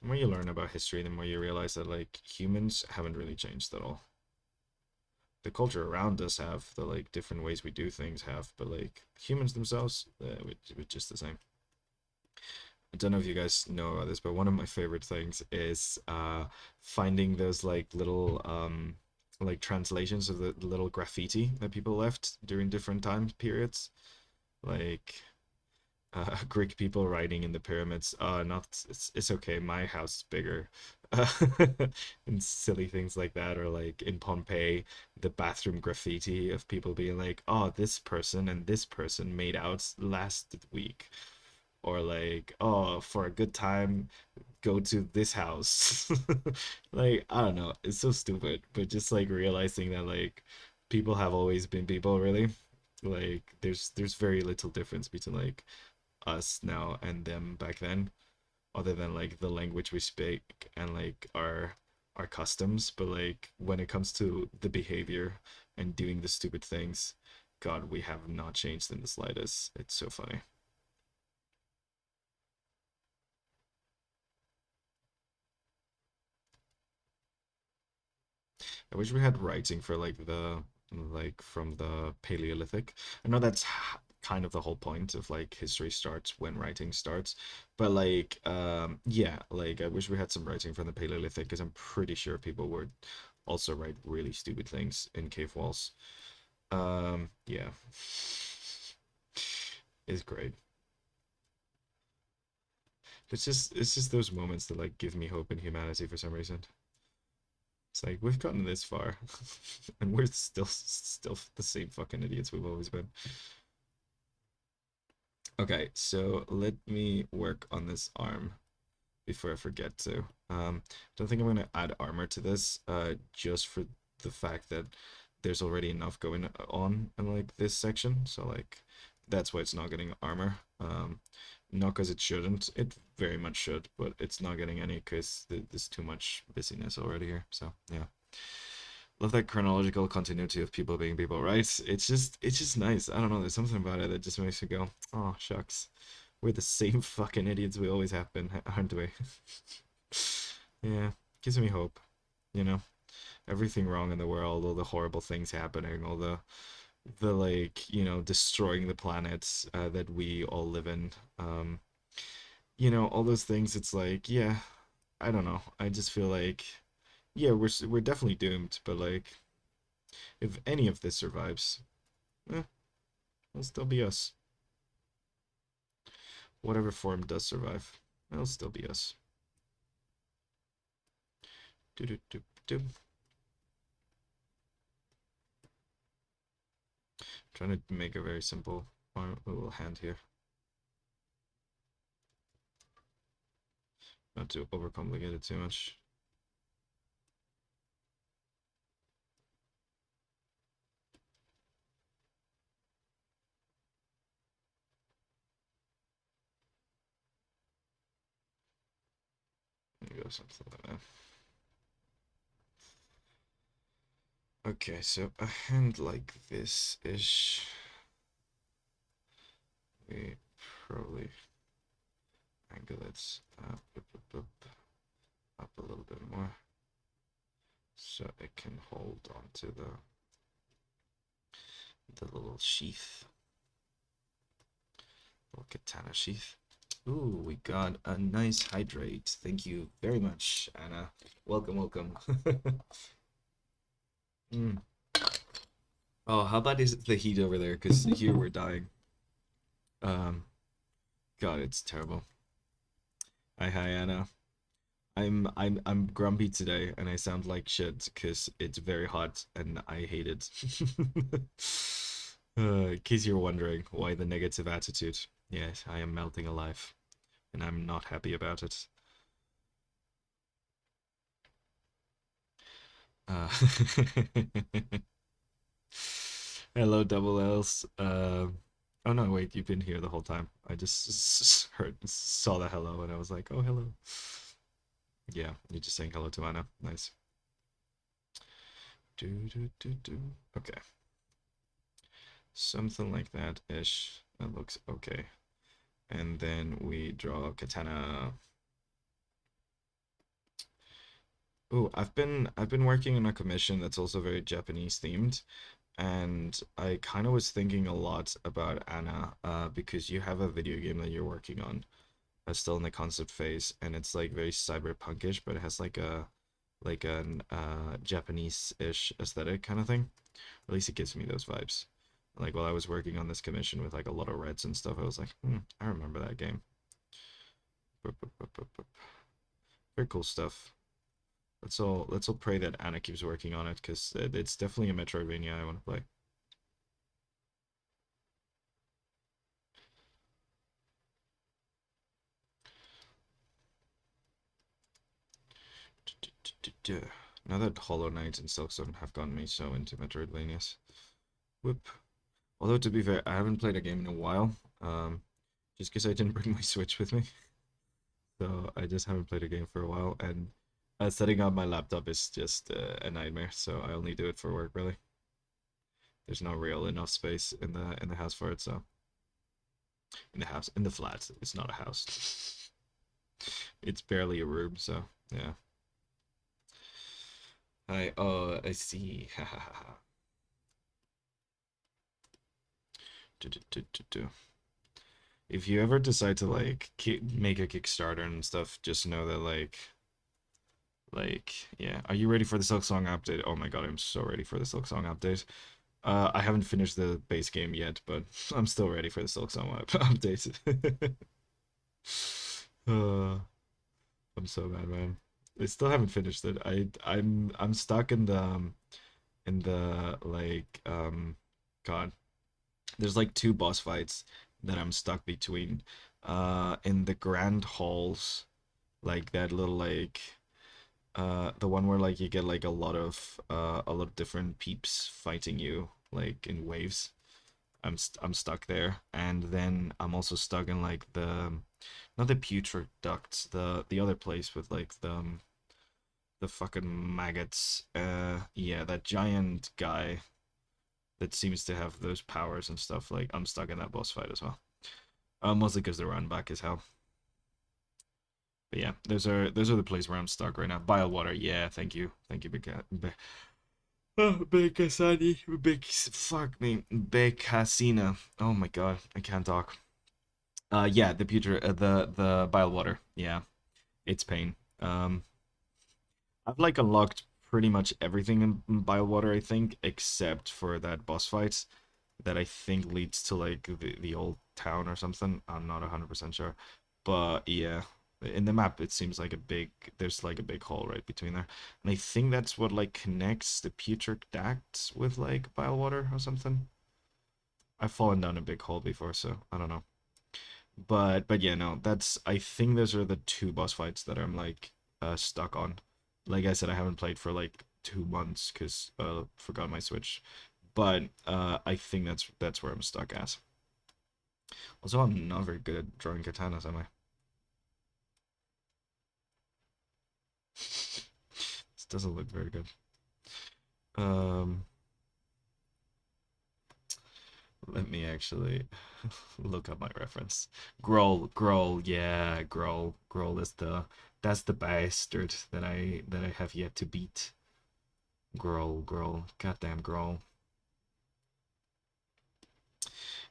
The more you learn about history, the more you realize that like humans haven't really changed at all. The culture around us have, the like different ways we do things have, but like humans themselves, we're just the same. I don't know if you guys know about this, but one of my favorite things is finding those like translations of the little graffiti that people left during different time periods. Like Greek people writing in the pyramids, not it's okay, my house is bigger. Uh, and silly things like that, or like in Pompeii, the bathroom graffiti of people being like, oh, this person and this person made out last week, or like, oh, for a good time, go to this house. Like, I don't know, it's so stupid, but just like realizing that like people have always been people, really. Like there's very little difference between like us now and them back then, other than like the language we speak and like our customs. But like when it comes to the behavior and doing the stupid things, God, we have not changed in the slightest. It's so funny. I wish we had writing for like from the Paleolithic. I know that's kind of the whole point of like history starts when writing starts, but like yeah, like I wish we had some writing from the Paleolithic because I'm pretty sure people would also write really stupid things in cave walls. Yeah, it's great. It's just those moments that like give me hope in humanity for some reason. It's like we've gotten this far, and we're still the same fucking idiots we've always been. Okay, so let me work on this arm before I forget to. Don't think I'm gonna add armor to this, just for the fact that there's already enough going on in like this section. So like that's why it's not getting armor. Not because it shouldn't. It very much should, but it's not getting any because there's too much busyness already here. So yeah. Love that chronological continuity of people being people, right? It's just nice. I don't know, there's something about it that just makes me go, oh shucks. We're the same fucking idiots we always have been, aren't we? Yeah, gives me hope. You know, everything wrong in the world, all the horrible things happening, all the like, destroying the planets that we all live in. All those things. It's like, yeah, I don't know. I just feel like, yeah, we're definitely doomed, but like, if any of this survives, eh, it'll still be us. Whatever form does survive, it'll still be us. Do do do do. Trying to make a very simple little hand here, not to overcomplicate it too much. There you go, something like that. Okay, so a hand like this ish. We probably angle it up a little bit more so it can hold onto the little sheath, little katana sheath. Ooh, we got a nice hydrate. Thank you very much, Anna. Welcome, welcome. Mm. Oh, how bad is the heat over there? Because here we're dying. Um, God, it's terrible. Hi, Anna. I'm grumpy today, and I sound like shit because it's very hot and I hate it. In case you're wondering why the negative attitude. Yes, I am melting alive, and I'm not happy about it. Uh, Hello, double L's. Oh no, wait, you've been here the whole time. I just saw the hello, and I was like, oh, hello. Yeah, you're just saying hello to Anna. Nice. Do do do do. Okay, something like that ish. That looks okay. And then we draw katana. Oh, I've been working on a commission that's also very Japanese themed, and I kind of was thinking a lot about Anna, because you have a video game that you're working on, still in the concept phase, and it's like very cyberpunkish, but it has like an Japanese-ish aesthetic kind of thing. At least it gives me those vibes. Like while I was working on this commission with like a lot of reds and stuff, I was like, I remember that game. Bup, bup, bup, bup, bup. Very cool stuff. Let's all pray that Anna keeps working on it because it's definitely a Metroidvania I want to play. Now that Hollow Knight and Silksong have gotten me so into Metroidvanias. Whoop. Although to be fair, I haven't played a game in a while. just because I didn't bring my Switch with me. So I just haven't played a game for a while, and setting up my laptop is just a nightmare. So I only do it for work, really. There's no real enough space in the house for it, so in the flat. It's not a house. It's barely a room, so yeah. I see. Ha ha ha. Ha. Do, do, do, do, do. If you ever decide to like make a Kickstarter and stuff, just know that yeah. Are you ready for the Silk Song update? Oh my god, I'm so ready for the Silk Song update. I haven't finished the base game yet, but I'm still ready for the Silk Song update. uh, I'm so mad, man. I still haven't finished it. I'm stuck in the God. There's like two boss fights that I'm stuck between. In the grand halls, like that little the one where like you get like a lot of different peeps fighting you like in waves. I'm stuck there, and then I'm also stuck in like the not the putrid ducts, the other place with like the fucking maggots. Yeah, that giant guy that seems to have those powers and stuff. Like I'm stuck in that boss fight as well. Mostly because the run back is hell. But yeah, those are the places where I'm stuck right now. Bile water, yeah, thank you, Big Casani, big fuck me, big Casina. Oh my god, I can't talk. Yeah, the putrid, the bile water, yeah, it's pain. I've like unlocked pretty much everything in bile water, I think, except for that boss fight that I think leads to like the old town or something. I'm not 100% sure. But yeah, in the map it seems like there's like a big hole right between there. And I think that's what like connects the putrid ducts with like bile water or something. I've fallen down a big hole before, so I don't know. But yeah, no, that's I think those are the two boss fights that I'm like stuck on. Like I said, I haven't played for like 2 months because forgot my Switch. But I think that's where I'm stuck at. Also, I'm not very good at drawing katanas, am I? This doesn't look very good. Um, Let me actually look up my reference. Growl, yeah, Growl is that's the bastard that I have yet to beat. Growl, goddamn Growl.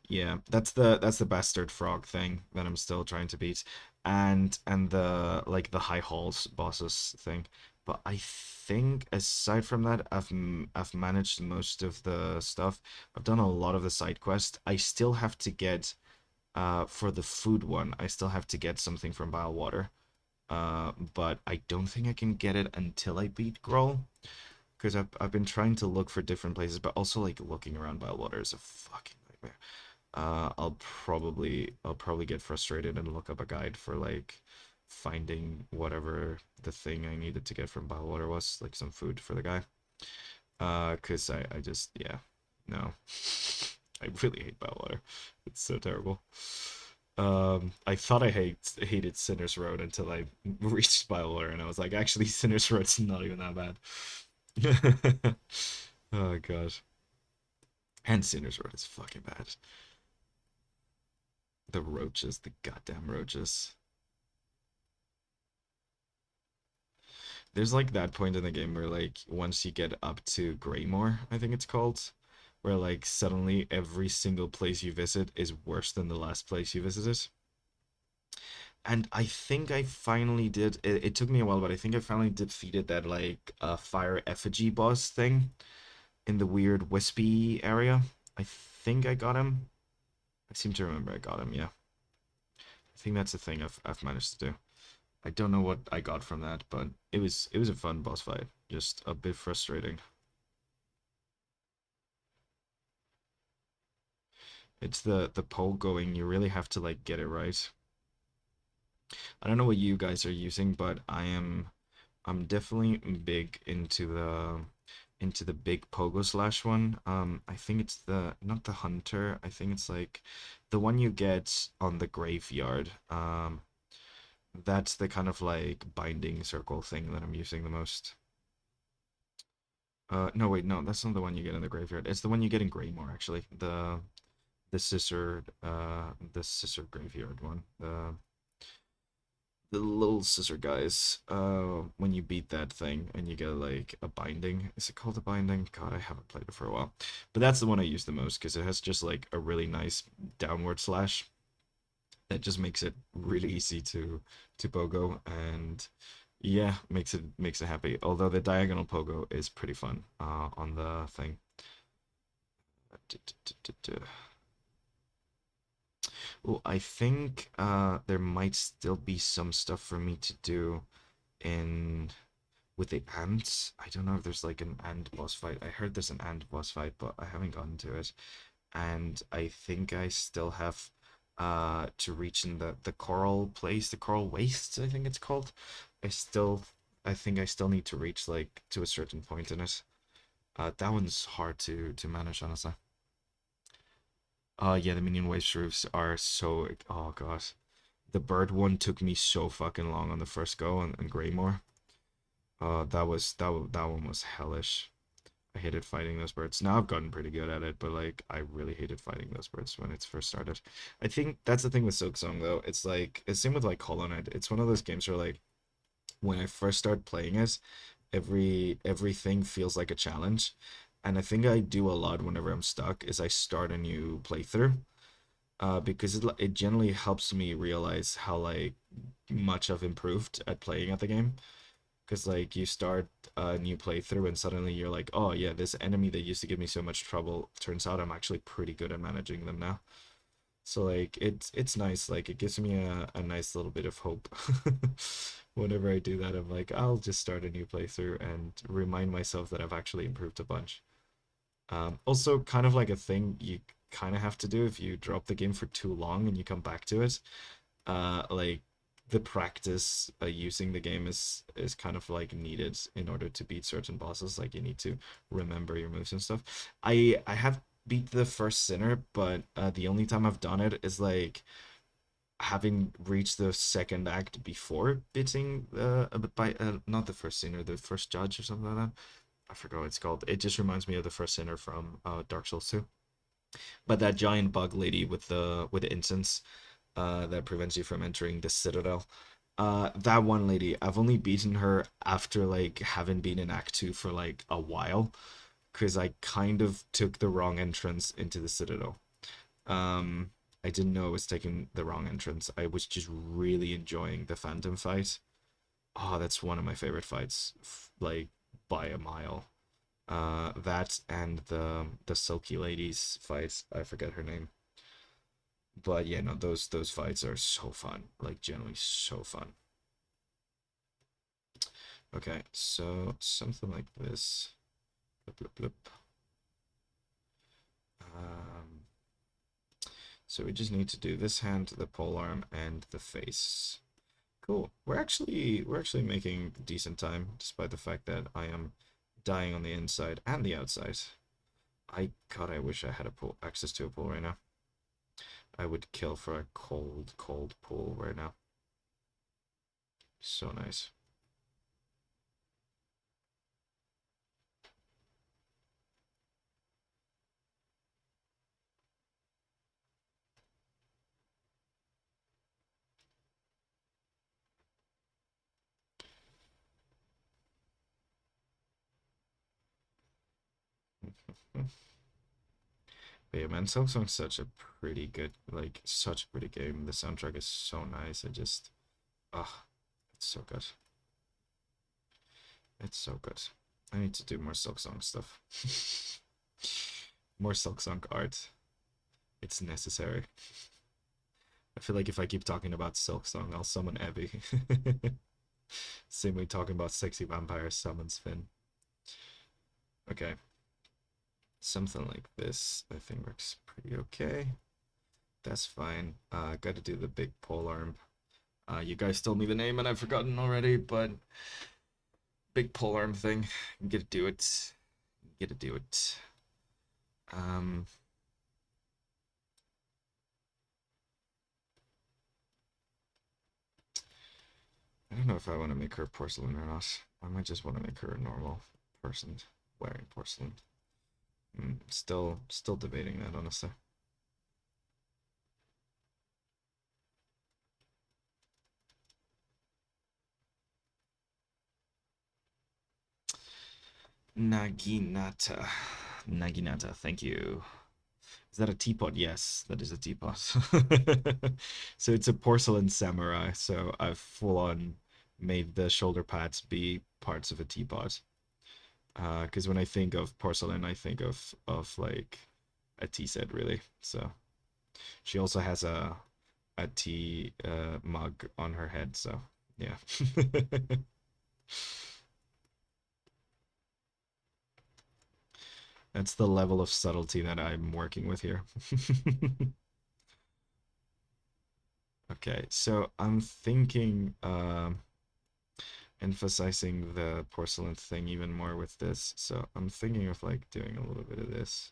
Yeah, that's the bastard frog thing that I'm still trying to beat, and the like the high halls bosses thing. But I think aside from that, I've managed most of the stuff. I've done a lot of the side quest. I still have to get for the food one. I still have to get something from Bilewater. But I don't think I can get it until I beat Growl. Because I've been trying to look for different places, but also like looking around Bilewater is a fucking nightmare. I'll probably get frustrated and look up a guide for like finding whatever the thing I needed to get from Biowater was, like some food for the guy. 'Cause I just yeah, no. I really hate Biowater. It's so terrible. I thought I hated Sinner's Road until I reached Biowater and I was like, actually Sinner's Road's not even that bad. Oh god. And Sinner's Road is fucking bad. The roaches, the goddamn roaches. There's like that point in the game where like once you get up to Greymore, I think it's called, where like suddenly every single place you visit is worse than the last place you visited. And I think I finally did. It took me a while, but I think I finally defeated that like fire effigy boss thing in the weird wispy area. I think I got him. I seem to remember I got him. Yeah, I think that's the thing I've managed to do. I don't know what I got from that, but it was a fun boss fight. Just a bit frustrating. It's the pole going. You really have to like get it right. I don't know what you guys are using, but I'm definitely big into into the big pogo slash one. I think it's the not the hunter. I think it's like the one you get on the graveyard. That's the kind of like binding circle thing that I'm using the most. No, wait, no, that's not the one you get in the graveyard. It's the one you get in Greymore, actually. The scissor graveyard one. The little scissor guys. When you beat that thing and you get like a binding. Is it called a binding? God, I haven't played it for a while. But that's the one I use the most because it has just like a really nice downward slash that just makes it really easy to pogo, and yeah, makes it happy. Although the diagonal pogo is pretty fun on the thing. Well, I think there might still be some stuff for me to do in with the ants. I don't know if there's like an ant boss fight. I heard there's an ant boss fight, but I haven't gotten to it. And I think I still have to reach in the coral place, the coral wastes, I think it's called. I still I think I still need to reach like to a certain point in it. That one's hard to manage, honestly. Yeah, the minion waste roofs are so, oh god. The bird one took me so fucking long on the first go on Greymore. That one was hellish. I hated fighting those birds. Now I've gotten pretty good at it, but like I really hated fighting those birds when it first started. I think that's the thing with Silksong though. It's like it's same with like Hollow Knight. It's one of those games where like when I first start playing it, everything feels like a challenge. And I think I do a lot whenever I'm stuck is I start a new playthrough. Because it generally helps me realize how like much I've improved at playing at the game. Because like you start a new playthrough and suddenly you're like, oh yeah, this enemy that used to give me so much trouble, turns out I'm actually pretty good at managing them now. So like it's nice, like it gives me a nice little bit of hope. Whenever I do that, I'm like, I'll just start a new playthrough and remind myself that I've actually improved a bunch. Also, kind of like a thing you kind of have to do if you drop the game for too long and you come back to it. Like the practice using the game is kind of like needed in order to beat certain bosses. Like you need to remember your moves and stuff. I have beat the first sinner, but the only time I've done it is like having reached the second act before beating by not the first sinner, the first judge or something like that. I forgot what it's called. It just reminds me of the first sinner from Dark Souls 2. But that giant bug lady with the incense that prevents you from entering the citadel. That one lady, I've only beaten her after like having been in Act 2 for like a while, because I kind of took the wrong entrance into the citadel. Um, I didn't know I was taking the wrong entrance. I was just really enjoying the Phantom fight. Oh, that's one of my favorite fights, like by a mile. That and the Silky Ladies fight. I forget her name. But yeah, no, those fights are so fun. Like generally so fun. Okay, so something like this. Blip, blip, blip. Um, so we just need to do this hand, the pole arm, and the face. Cool. We're actually making decent time, despite the fact that I am dying on the inside and the outside. God, I wish I had a pool access to a pool right now. I would kill for a cold, cold pool right now. So nice. But yeah, man, Silksong's such a pretty good, like, such a pretty game. The soundtrack is so nice. Ah, it's so good. It's so good. I need to do more Silksong stuff. More Silksong art. It's necessary. I feel like if I keep talking about Silksong, I'll summon Abby. Same way talking about sexy vampire summons Finn. Okay. Something like this, I think works pretty okay. That's fine. Gotta do the big pole arm. You guys told me the name and I've forgotten already, but big pole arm thing. I'm gonna do it. Get to do it. Um, I don't know if I want to make her porcelain or not. I might just want to make her a normal person wearing porcelain. Still debating that, honestly. Naginata. Naginata, thank you. Is that a teapot? Yes, that is a teapot. So it's a porcelain samurai, so I've full on made the shoulder pads be parts of a teapot. Because when I think of porcelain, I think of like a tea set, really. So she also has a tea mug on her head, so yeah. That's the level of subtlety that I'm working with here. Okay, so I'm thinking emphasizing the porcelain thing even more with this. So I'm thinking of like doing a little bit of this.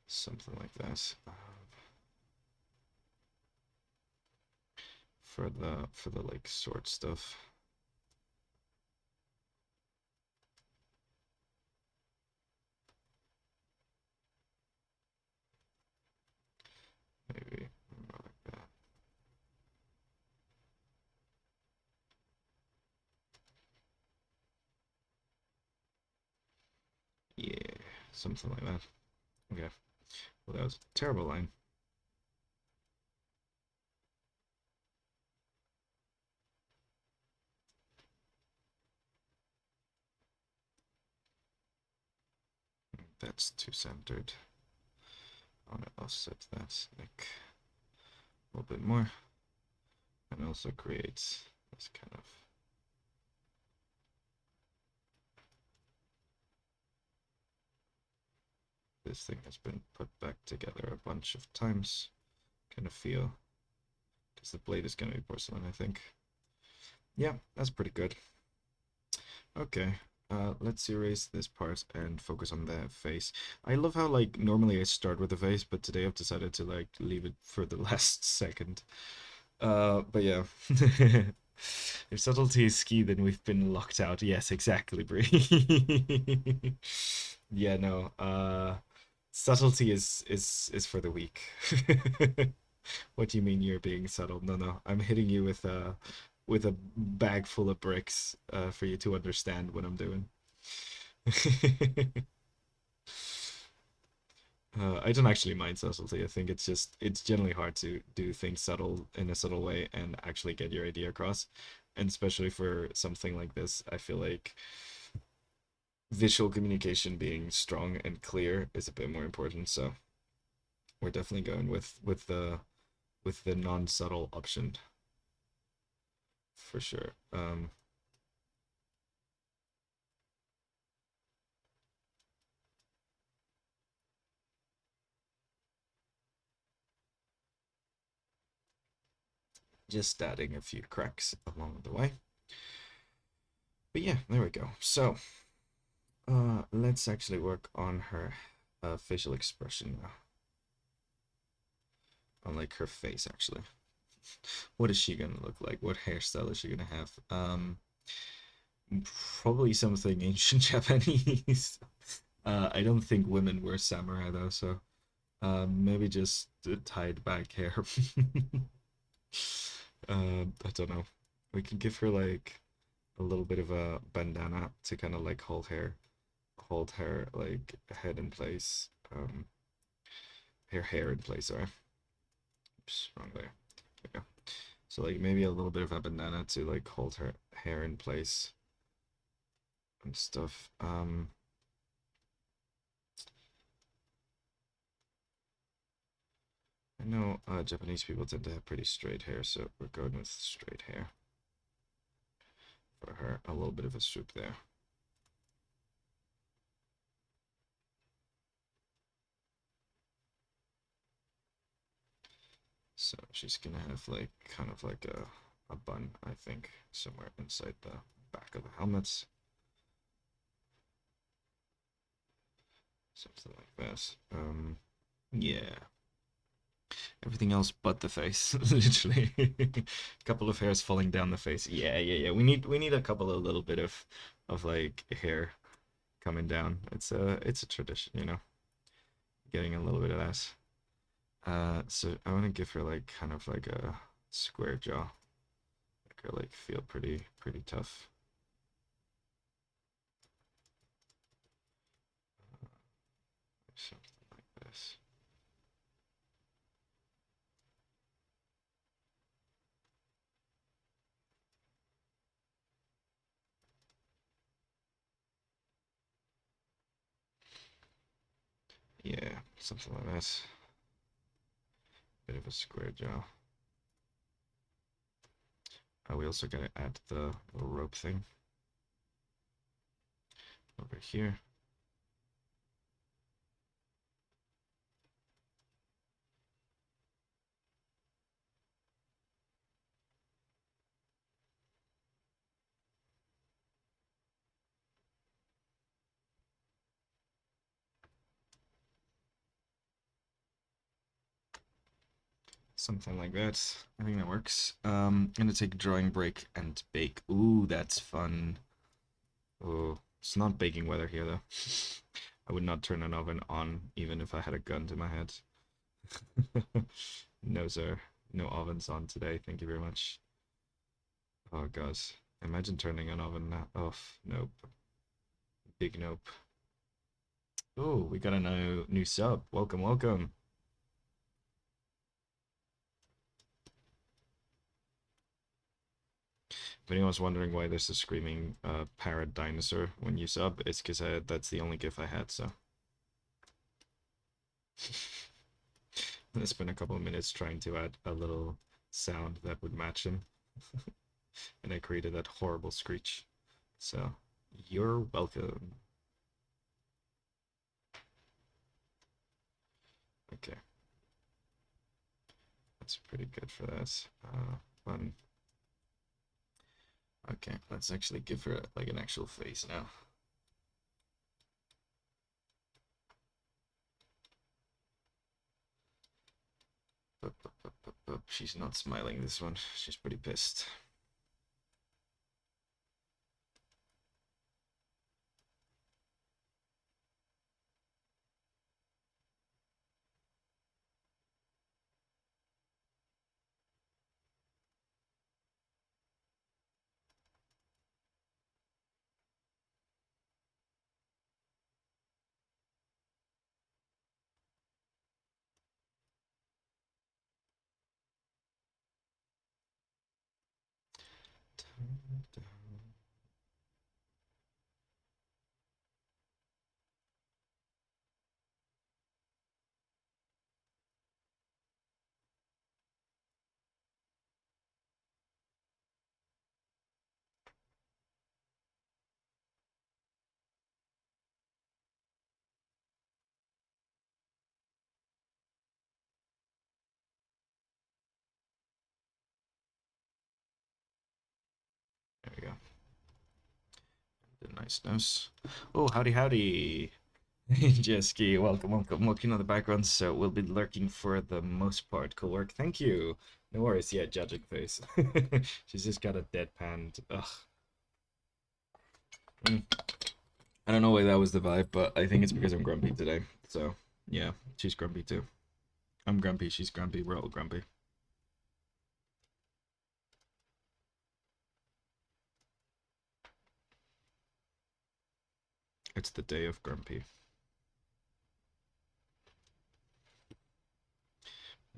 Something like that. For the like sword stuff. Maybe more like that. Yeah, something like that. Okay. Well, that was a terrible line. That's too centered. I want to offset that like a little bit more, and also create this kind of. This thing has been put back together a bunch of times. Kind of feel, because the blade is going to be porcelain, I think. Yeah, that's pretty good. Okay, let's erase this part and focus on the face. I love how, like, normally I start with the face, but today I've decided to, like, leave it for the last second. But yeah. If subtlety is key, then we've been locked out. Yes, exactly, Brie. Yeah, no. Subtlety is for the weak. What do you mean you're being subtle? No, no. I'm hitting you with a bag full of bricks for you to understand what I'm doing. I don't actually mind subtlety. I think it's generally hard to do things subtle in a subtle way and actually get your idea across. And especially for something like this, I feel like visual communication being strong and clear is a bit more important. So we're definitely going with the non-subtle option for sure. Just adding a few cracks along the way. But yeah, there we go. So let's actually work on her facial expression now. On like her face actually. What is she gonna look like? What hairstyle is she gonna have? Probably something ancient Japanese. I don't think women wear samurai though, so maybe just tied back hair. I don't know. We can give her like a little bit of a bandana to kind of like hold her like head in place. Her hair in place. Sorry. Oops, wrong there. There we go. So like maybe a little bit of a bandana to like hold her hair in place and stuff. I know Japanese people tend to have pretty straight hair, so we're going with straight hair for her. A little bit of a swoop there. So she's gonna have like kind of like a bun, I think, somewhere inside the back of the helmets. Something like that. Yeah. Everything else but the face, literally. A couple of hairs falling down the face. Yeah, yeah, yeah. We need a couple of little bit of like hair coming down. It's a tradition, you know. Getting a little bit of that. So I want to give her like kind of like a square jaw. Make her like feel pretty tough. Something like this. Yeah, something like this. Bit of a square jaw. We also gotta add the little rope thing over here. Something like that. I think that works. Gonna take a drawing break and bake. Ooh, that's fun. Oh, it's not baking weather here though. I would not turn an oven on even if I had a gun to my head. No, sir. No ovens on today. Thank you very much. Oh, God. Imagine turning an oven off. Nope. Big nope. Oh, we got a new sub. Welcome, welcome. If anyone's wondering why there's a screaming parrot dinosaur when you sub, it's because that's the only GIF I had, so. I spent a couple of minutes trying to add a little sound that would match him, and I created that horrible screech. So, you're welcome. Okay. That's pretty good for that. Fun. Okay, let's actually give her like an actual face now. She's not smiling this one. She's pretty pissed. There we go. The nice nose. Oh, howdy, howdy. Jeski, welcome, welcome. Looking on the background, so we'll be lurking for the most part. Cool work, thank you. No worries, yeah, judging face. She's just got a deadpan. Ugh. Mm. I don't know why that was the vibe, but I think it's because I'm grumpy today. So, yeah, she's grumpy too. I'm grumpy, she's grumpy, we're all grumpy. It's the day of grumpy.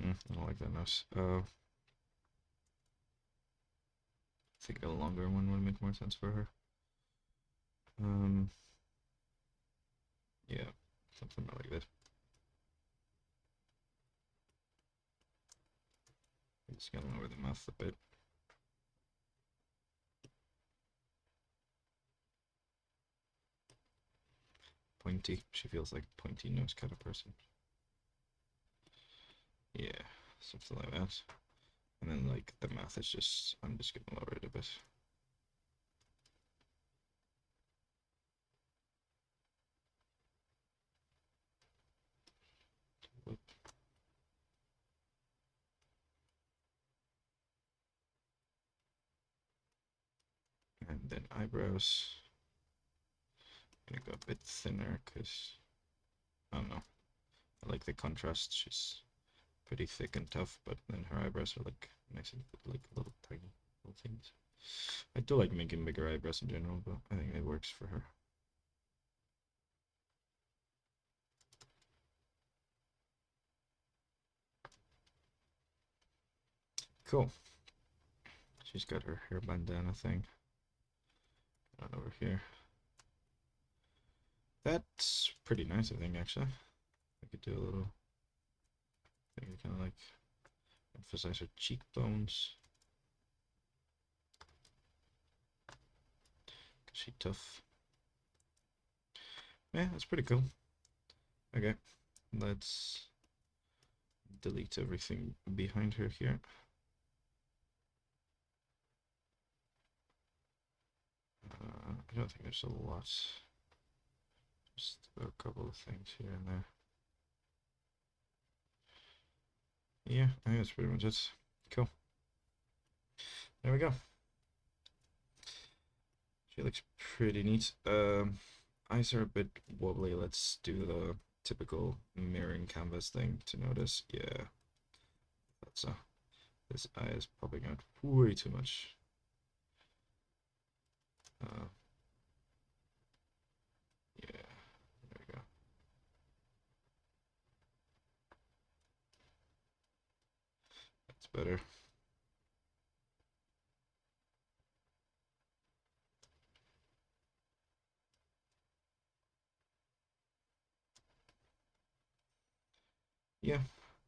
I don't like that nose. I think a longer one would make more sense for her. Yeah, something like that. Just gonna lower the mouth a bit. Pointy. She feels like pointy nose kind of person. Yeah, something like that. And then like the math is just, I'm just gonna lower it a bit. And then eyebrows. Gonna go a bit thinner because I don't know. I like the contrast. She's pretty thick and tough, but then her eyebrows are like nice and like little tiny little things. I do like making bigger eyebrows in general, but I think it works for her. Cool. She's got her hair bandana thing on over here. That's pretty nice, I think, actually. I could do a little thing to kind of like emphasize her cheekbones. She tough. Yeah, that's pretty cool. Okay, let's delete everything behind her here. I don't think there's a lot. Just a couple of things here and there. Yeah, I think that's pretty much it. Cool. There we go. She looks pretty neat. Eyes are a bit wobbly. Let's do the typical mirroring canvas thing to notice. Yeah, that's this eye is popping out way too much. Yeah, there we go. That's better. Yeah,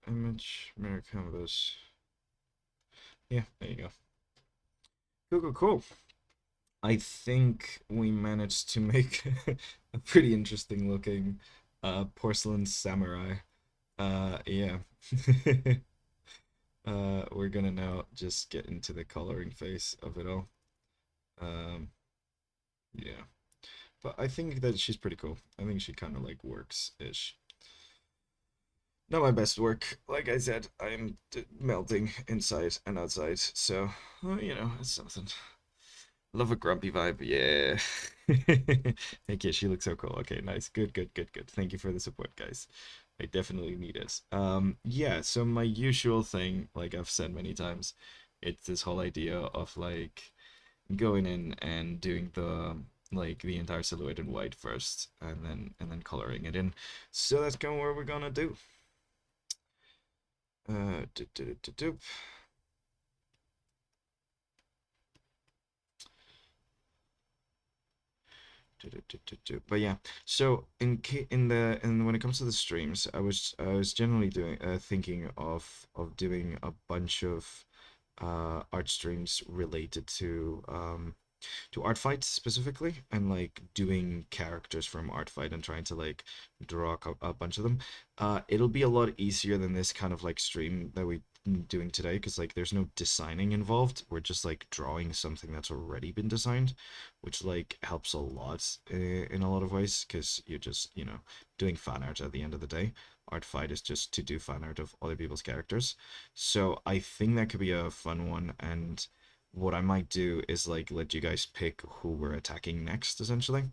image mirror canvas. Yeah, there you go. Cool, cool, cool. I think we managed to make a pretty interesting looking porcelain samurai. Yeah. We're gonna now just get into the coloring phase of it all. Um, yeah. But I think that she's pretty cool. I think she kind of like works-ish. Not my best work. Like I said, I'm melting inside and outside. So, you know, it's something. Love a grumpy vibe. Yeah. Okay, she looks so cool. Okay, nice. Good, good, good, good. Thank you for the support, guys. I definitely need it. Yeah, so my usual thing, like I've said many times, it's this whole idea of like going in and doing the entire silhouette in white first and then coloring it in. So that's kind of what we're gonna do. Uh, do, do, do, do. But yeah, so in when it comes to the streams, I was generally doing thinking of doing a bunch of art streams related to art fight specifically, and like doing characters from art fight and trying to like draw a bunch of them. It'll be a lot easier than this kind of like stream that we doing today, because like there's no designing involved. We're just like drawing something that's already been designed, which like helps a lot in a lot of ways, because you're just, you know, doing fan art at the end of the day. Art fight is just to do fan art of other people's characters. So I think that could be a fun one. And what I might do is like let you guys pick who we're attacking next, essentially.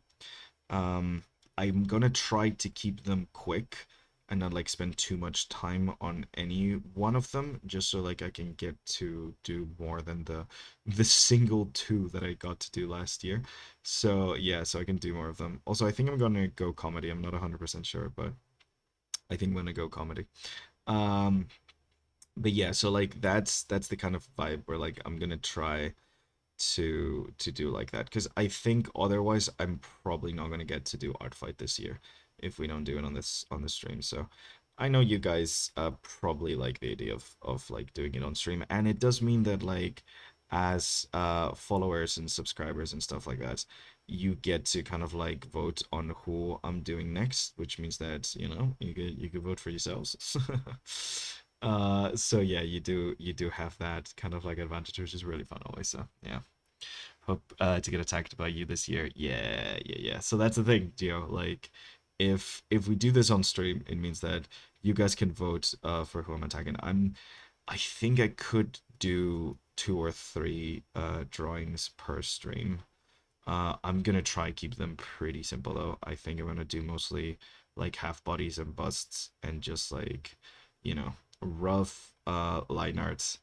Um, I'm gonna try to keep them quick and not like spend too much time on any one of them, just so like I can get to do more than the single two that I got to do last year. So yeah, so I can do more of them. Also, I think I'm gonna go comedy. I'm not 100% sure, but I think I'm gonna go comedy. Um, but yeah, so like that's the kind of vibe where like I'm gonna try to do like that, because I think otherwise I'm probably not gonna get to do art fight this year if we don't do it on this stream. So I know you guys probably like the idea of like doing it on stream, and it does mean that like as followers and subscribers and stuff like that, you get to kind of like vote on who I'm doing next, which means that, you know, you could vote for yourselves. So yeah, you do have that kind of like advantage, which is really fun always. So yeah, hope to get attacked by you this year. Yeah, yeah, yeah. So that's the thing, Gio. Like, if we do this on stream, it means that you guys can vote for who I'm attacking. I think I could do two or three drawings per stream. I'm gonna try keep them pretty simple though. I think I'm gonna do mostly like half bodies and busts and just like, you know, rough line arts.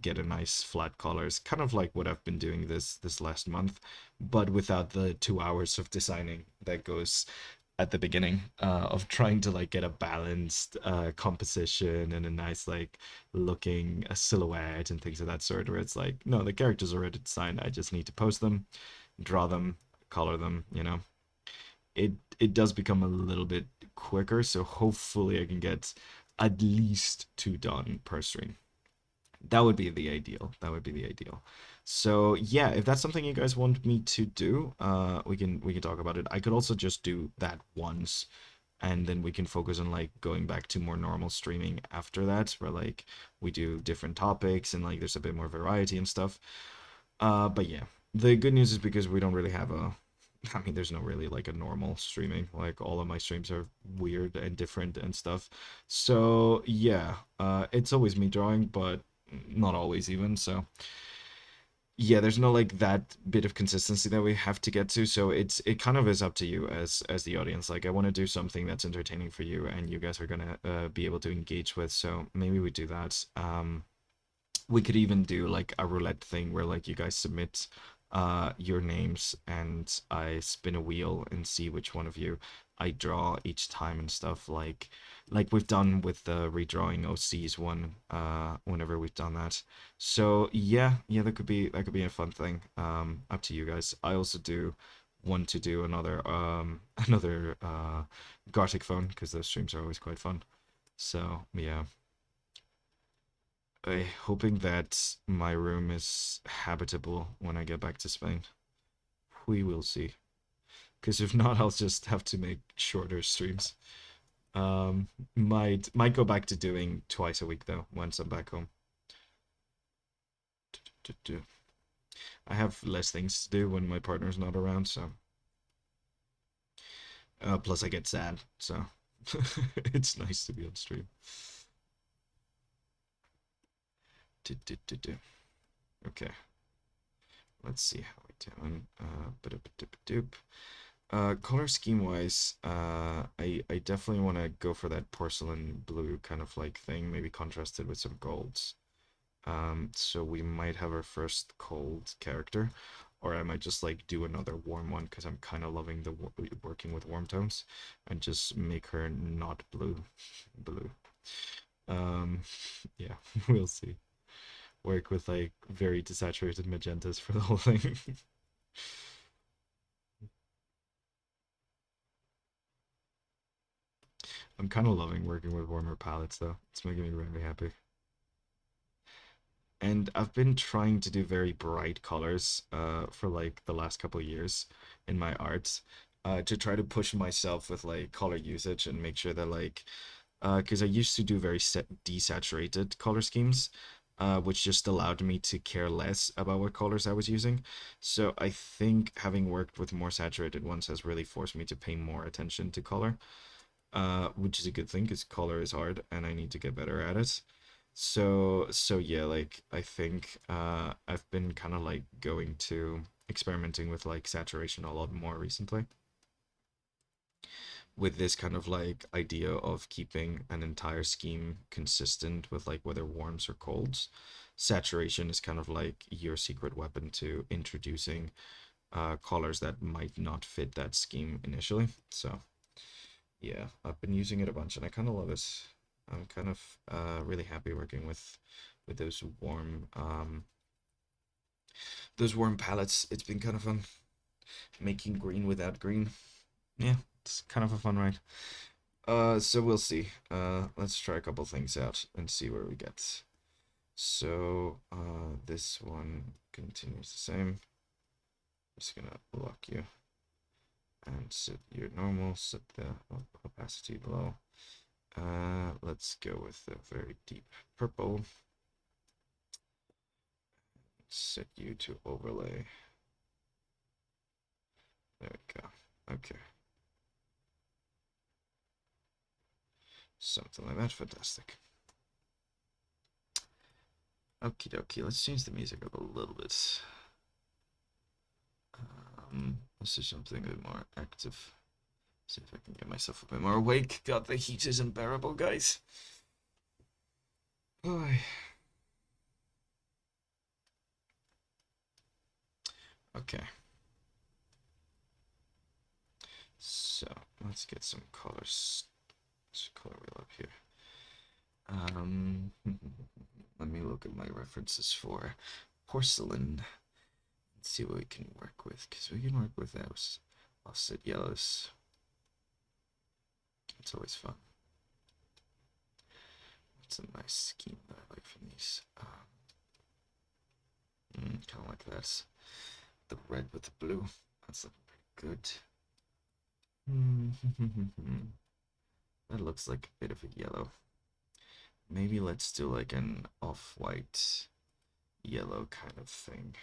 Get a nice flat colors, kind of like what I've been doing this last month, but without the 2 hours of designing that goes at the beginning of trying to like get a balanced composition and a nice like looking a silhouette and things of that sort where it's like no, the characters are already designed, I just need to post them, draw them, color them, it does become a little bit quicker, so hopefully I can get at least two done per stream. That would be the ideal. That would be the ideal. So yeah, if that's something you guys want me to do, we can talk about it. I could also just do that once, and then we can focus on like going back to more normal streaming after that, where like we do different topics and like there's a bit more variety and stuff. But yeah, the good news is because we don't really have a. I mean, there's no really like a normal streaming. Like all of my streams are weird and different and stuff. So yeah, it's always me drawing, but not always even. So yeah, there's no like that bit of consistency that we have to get to. So it kind of is up to you as the audience. Like I want to do something that's entertaining for you, and you guys are gonna be able to engage with. So maybe we do that. We could even do like a roulette thing where like you guys submit your names and I spin a wheel and see which one of you I draw each time and stuff like we've done with the redrawing OCs one whenever we've done that. So yeah, yeah, that could be a fun thing. Up to you guys. I also do want to do another another Gothic phone because those streams are always quite fun. So yeah, hoping that my room is habitable when I get back to Spain. We will see. Because if not, I'll just have to make shorter streams. Might go back to doing twice a week though once I'm back home. I have less things to do when my partner's not around, so plus I get sad, so it's nice to be on stream. Okay, let's see how we're doing. Color scheme wise, I definitely want to go for that porcelain blue kind of like thing, maybe contrasted with some golds. So we might have our first cold character, or I might just like do another warm one because I'm kind of loving the working with warm tones, and just make her not blue. Um, yeah, we'll see. Work with like very desaturated magentas for the whole thing. I'm kind of loving working with warmer palettes though. It's making me really happy. And I've been trying to do very bright colors for like the last couple of years in my art to try to push myself with like color usage and make sure that like because I used to do very desaturated color schemes, which just allowed me to care less about what colors I was using. So I think having worked with more saturated ones has really forced me to pay more attention to color, which is a good thing because color is hard and I need to get better at it. So yeah, like I think I've been kind of like going to experimenting with like saturation a lot more recently with this kind of like idea of keeping an entire scheme consistent with like whether warms or colds. Saturation is kind of like your secret weapon to introducing colors that might not fit that scheme initially. So yeah, I've been using it a bunch and I kind of love it. I'm kind of really happy working with those warm palettes. It's been kind of fun making green without green. Yeah, it's kind of a fun ride. So we'll see. Let's try a couple things out and see where we get. So, this one continues the same. Just gonna lock you and set your normal, set the opacity below. Let's go with a very deep purple. Set you to overlay. There we go. Okay. Something like that. Fantastic. Okie dokie. Let's change the music up a little bit. Let's do something a bit more active. See if I can get myself a bit more awake. God, the heat is unbearable, guys. Boy. Okay. So let's get some colors. Let's color wheel up here. Let me look at my references for Porcelain. Let's see what we can work with, because we can work with those offset yellows. It's always fun. It's a nice scheme that I like from these. Kind of like that. The red with the blue. That's looking pretty good. That looks like a bit of a yellow. Maybe let's do like an off-white yellow kind of thing.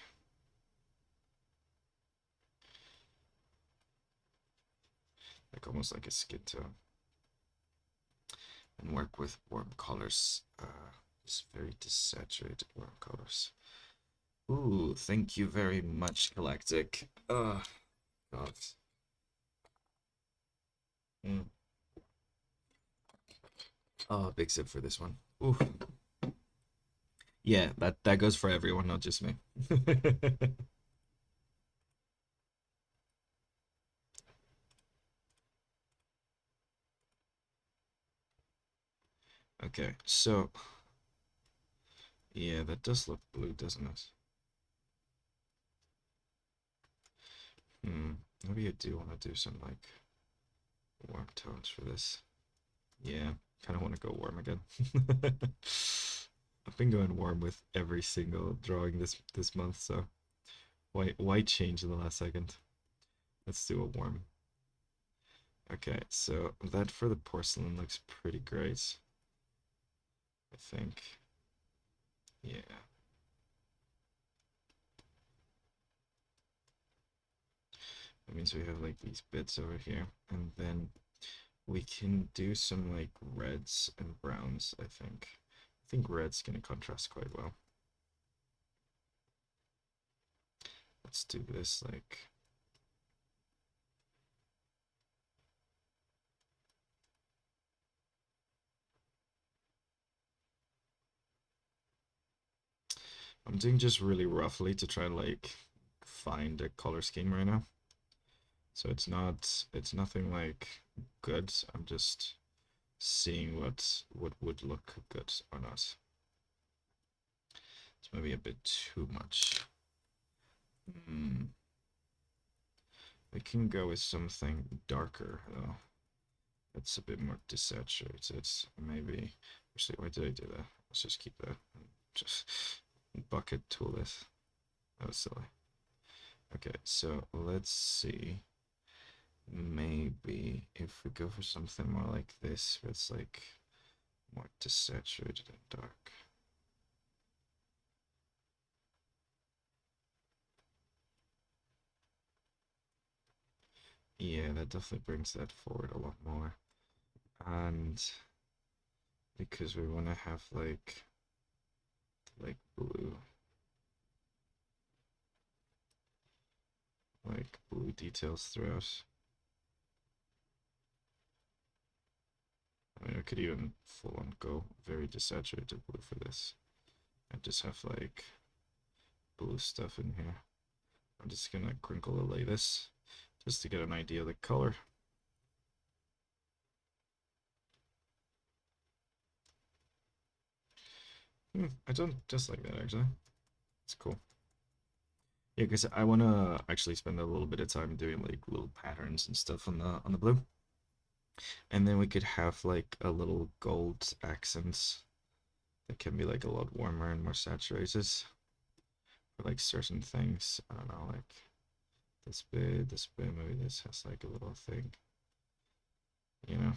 Like almost like a skin tone. And work with warm colors. Just very desaturated warm colors. Ooh, thank you very much, Galactic. God. Oh, big sip for this one. Ooh. Yeah, that goes for everyone, not just me. Okay, so yeah, that does look blue, doesn't it? Maybe I do want to do some like warm tones for this. Yeah, kind of want to go warm again. I've been going warm with every single drawing this month, so why change in the last second? Let's do a warm. Okay, so that for the porcelain looks pretty great. I think. Yeah. That means we have like these bits over here, and then we can do some like reds and browns, I think. I think red's gonna contrast quite well. Let's do this like I'm doing just really roughly to try to like find a color scheme right now. So it's nothing like good. I'm just seeing what would look good or not. It's maybe a bit too much. I can go with something darker though. It's a bit more desaturated. Maybe. Actually, why did I do that? Let's just keep that. Just bucket tool this. That was silly. Okay, so let's see. Maybe if we go for something more like this, where it's like more desaturated and dark. Yeah, that definitely brings that forward a lot more. And because we want to have like blue, like blue details throughout. I mean, I could even full on go very desaturated blue for this. I just have like blue stuff in here. I'm just gonna crinkle allay this just to get an idea of the color. I don't dislike that actually. It's cool. Yeah, because I want to actually spend a little bit of time doing like little patterns and stuff on the blue, and then we could have like a little gold accents that can be like a lot warmer and more saturated for like certain things. I don't know, like this bit, maybe this has like a little thing, you know.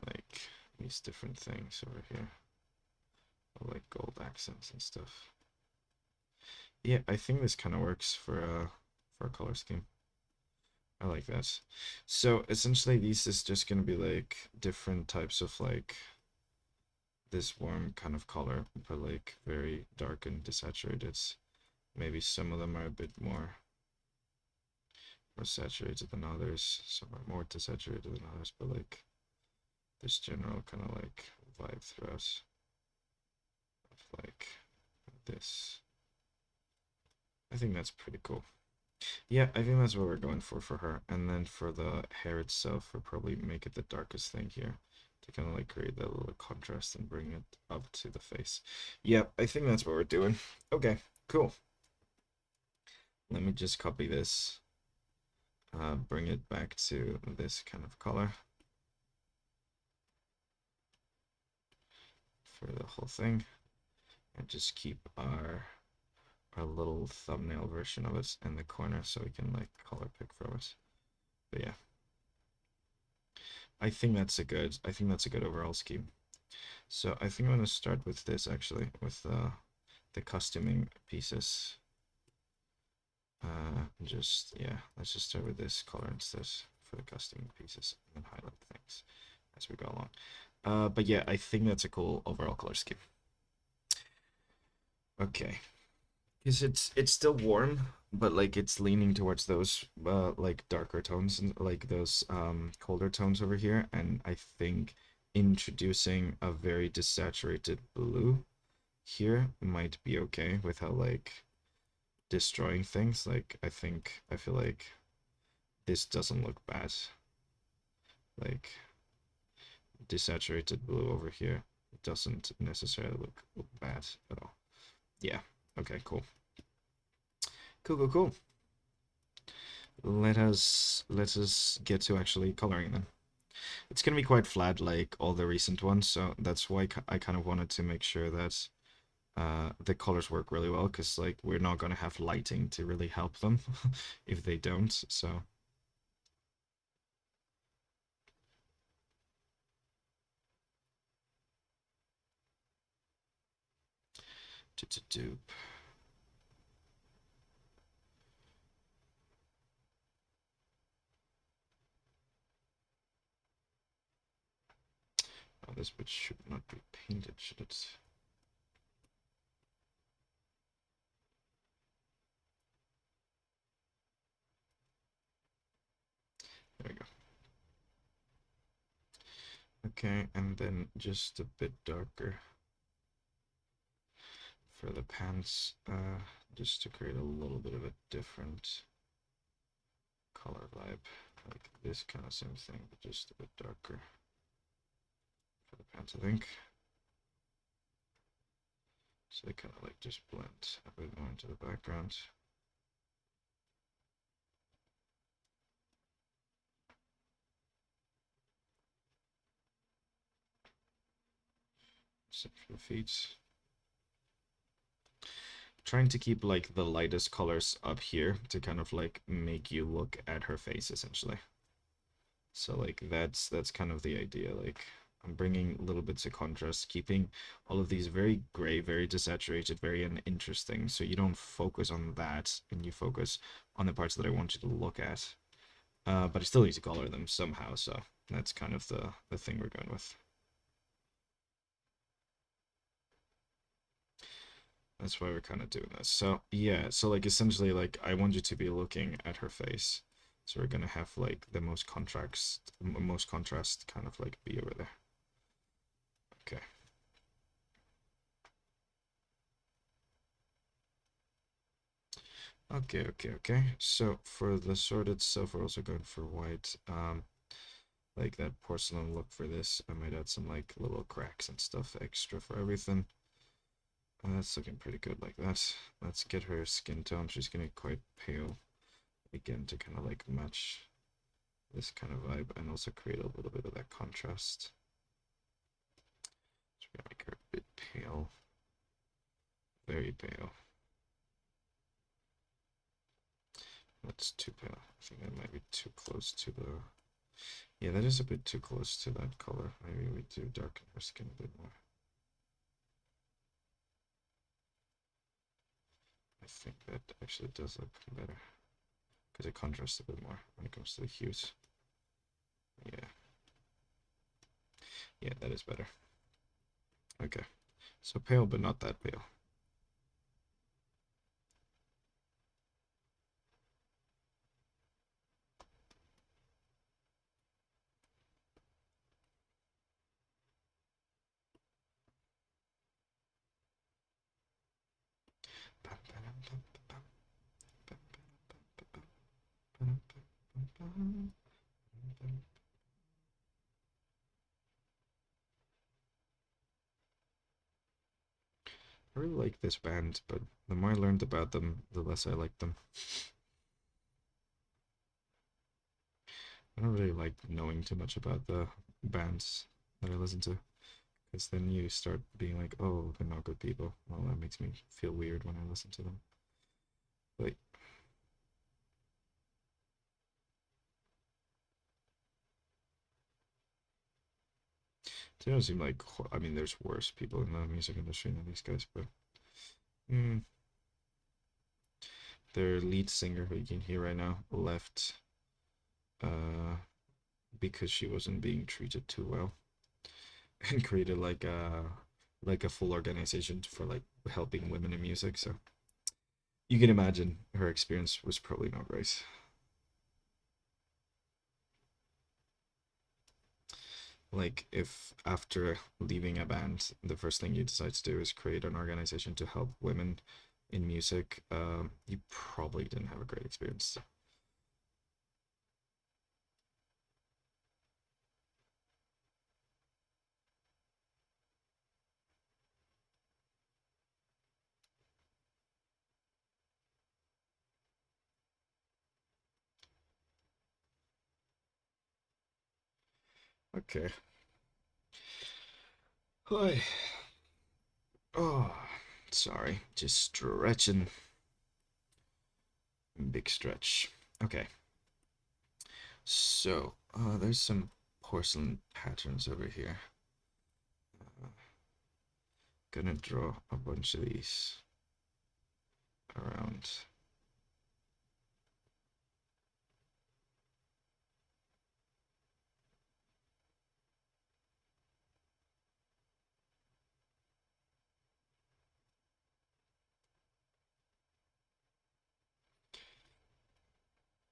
like these different things over here, like gold accents and stuff. Yeah, I think this kind of works for a color scheme. I like that. So essentially, these is just gonna be like different types of like this warm kind of color, but like very dark and desaturated. Maybe some of them are a bit more saturated than others. Some are more desaturated than others, but like this general kind of like vibe throughout of like this. I think that's pretty cool. Yeah, I think that's what we're going for her. And then for the hair itself, we'll probably make it the darkest thing here to kind of like create that little contrast and bring it up to the face. Yeah, I think that's what we're doing. Okay, cool. Let me just copy this, bring it back to this kind of color for the whole thing, and just keep our little thumbnail version of it in the corner so we can like color pick from it. But yeah, I think that's a good overall scheme. So I think I'm gonna start with this actually, with the costuming pieces. Yeah, let's just start with this color instead for the costuming pieces, and then highlight things as we go along. But yeah, I think that's a cool overall color scheme. Okay, because it's still warm, but like it's leaning towards those like darker tones and like those colder tones over here, and I think introducing a very desaturated blue here might be okay with how like destroying things. Like I feel like this doesn't look bad. Like desaturated blue over here doesn't necessarily look bad at all. Yeah. Okay, cool. Cool. Let us get to actually coloring then. It's gonna be quite flat like all the recent ones, so that's why I kind of wanted to make sure that the colors work really well, because like we're not gonna have lighting to really help them if they don't. So do. Oh, this bit should not be painted, should it? There we go. Okay, and then just a bit darker for the pants, just to create a little bit of a different color vibe. Like this kind of same thing, but just a bit darker for the pants, I think. So they kind of like just blend a bit more into the background. Except for the feet. Trying to keep like the lightest colors up here to kind of like make you look at her face essentially. So like that's kind of the idea. Like I'm bringing little bits of contrast, keeping all of these very gray, very desaturated, very uninteresting. So you don't focus on that, and you focus on the parts that I want you to look at. But I still need to color them somehow. So that's kind of the thing we're going with. That's why we're kind of doing this. So yeah, so like essentially like I want you to be looking at her face. So we're gonna have like the most contrast kind of like be over there. Okay. Okay. So for the sword itself, we're also going for white. Like that porcelain look for this. I might add some like little cracks and stuff extra for everything. That's looking pretty good like that. Let's get her skin tone. She's gonna be quite pale. Again, to kind of like match this kind of vibe and also create a little bit of that contrast. So we're gonna make her a bit pale. Very pale. That's too pale. I think that might be too close to the Yeah, that is a bit too close to that color. Maybe we do darken our skin a bit more. I think that actually does look better because it contrasts a bit more when it comes to the hues. Yeah, yeah, that is better. Okay, so pale, but not that pale. I really like this band, but the more I learned about them, the less I liked them. I don't really like knowing too much about the bands that I listen to, because then you start being like, oh, they're not good people. Well, that makes me feel weird when I listen to them. But they don't seem like, I mean, there's worse people in the music industry than these guys, but mm, their lead singer, who you can hear right now, left uh, because she wasn't being treated too well, and created like a full organization for like helping women in music. So you can imagine her experience was probably not great. Like if after leaving a band, the first thing you decide to do is create an organization to help women in music, you probably didn't have a great experience. Okay. Hi. Oh, sorry. Just stretching. Big stretch. Okay. So, there's some porcelain patterns over here. Uh, Gonna draw a bunch of these around.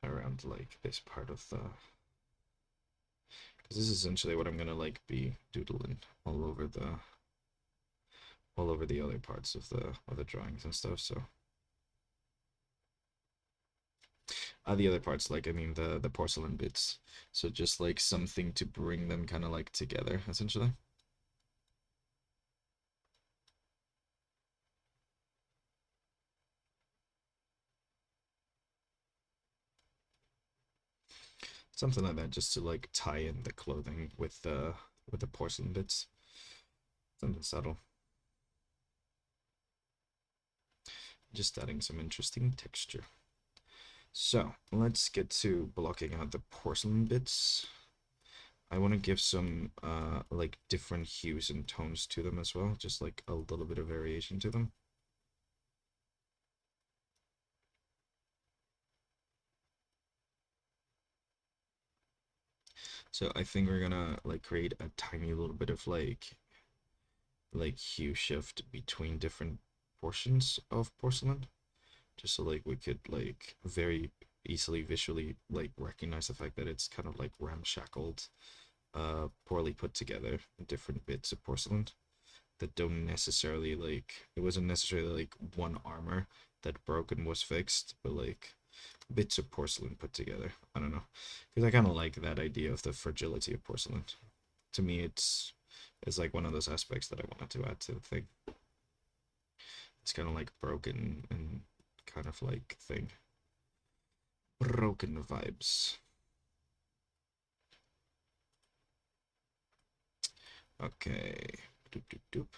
Around like this part of the, because this is essentially what I'm gonna like be doodling all over the other parts of the drawings and stuff. So the other parts, like I mean the porcelain bits. So just like something to bring them kind of like together, essentially. Something like that, just to like tie in the clothing with the porcelain bits. Something subtle. Just adding some interesting texture. So let's get to blocking out the porcelain bits. I want to give some like different hues and tones to them as well, just like a little bit of variation to them. So I think we're gonna like create a tiny little bit of like hue shift between different portions of porcelain, just so like we could like very easily visually like recognize the fact that it's kind of like ramshackled, poorly put together different bits of porcelain that don't necessarily like, it wasn't necessarily like one armor that broke and was fixed, but like bits of porcelain put together. I don't know, because I kind of like that idea of the fragility of porcelain. To me, it's like one of those aspects that I wanted to add to the thing. It's kind of like broken and kind of like thing. Broken vibes. Okay. Doop, doop, doop.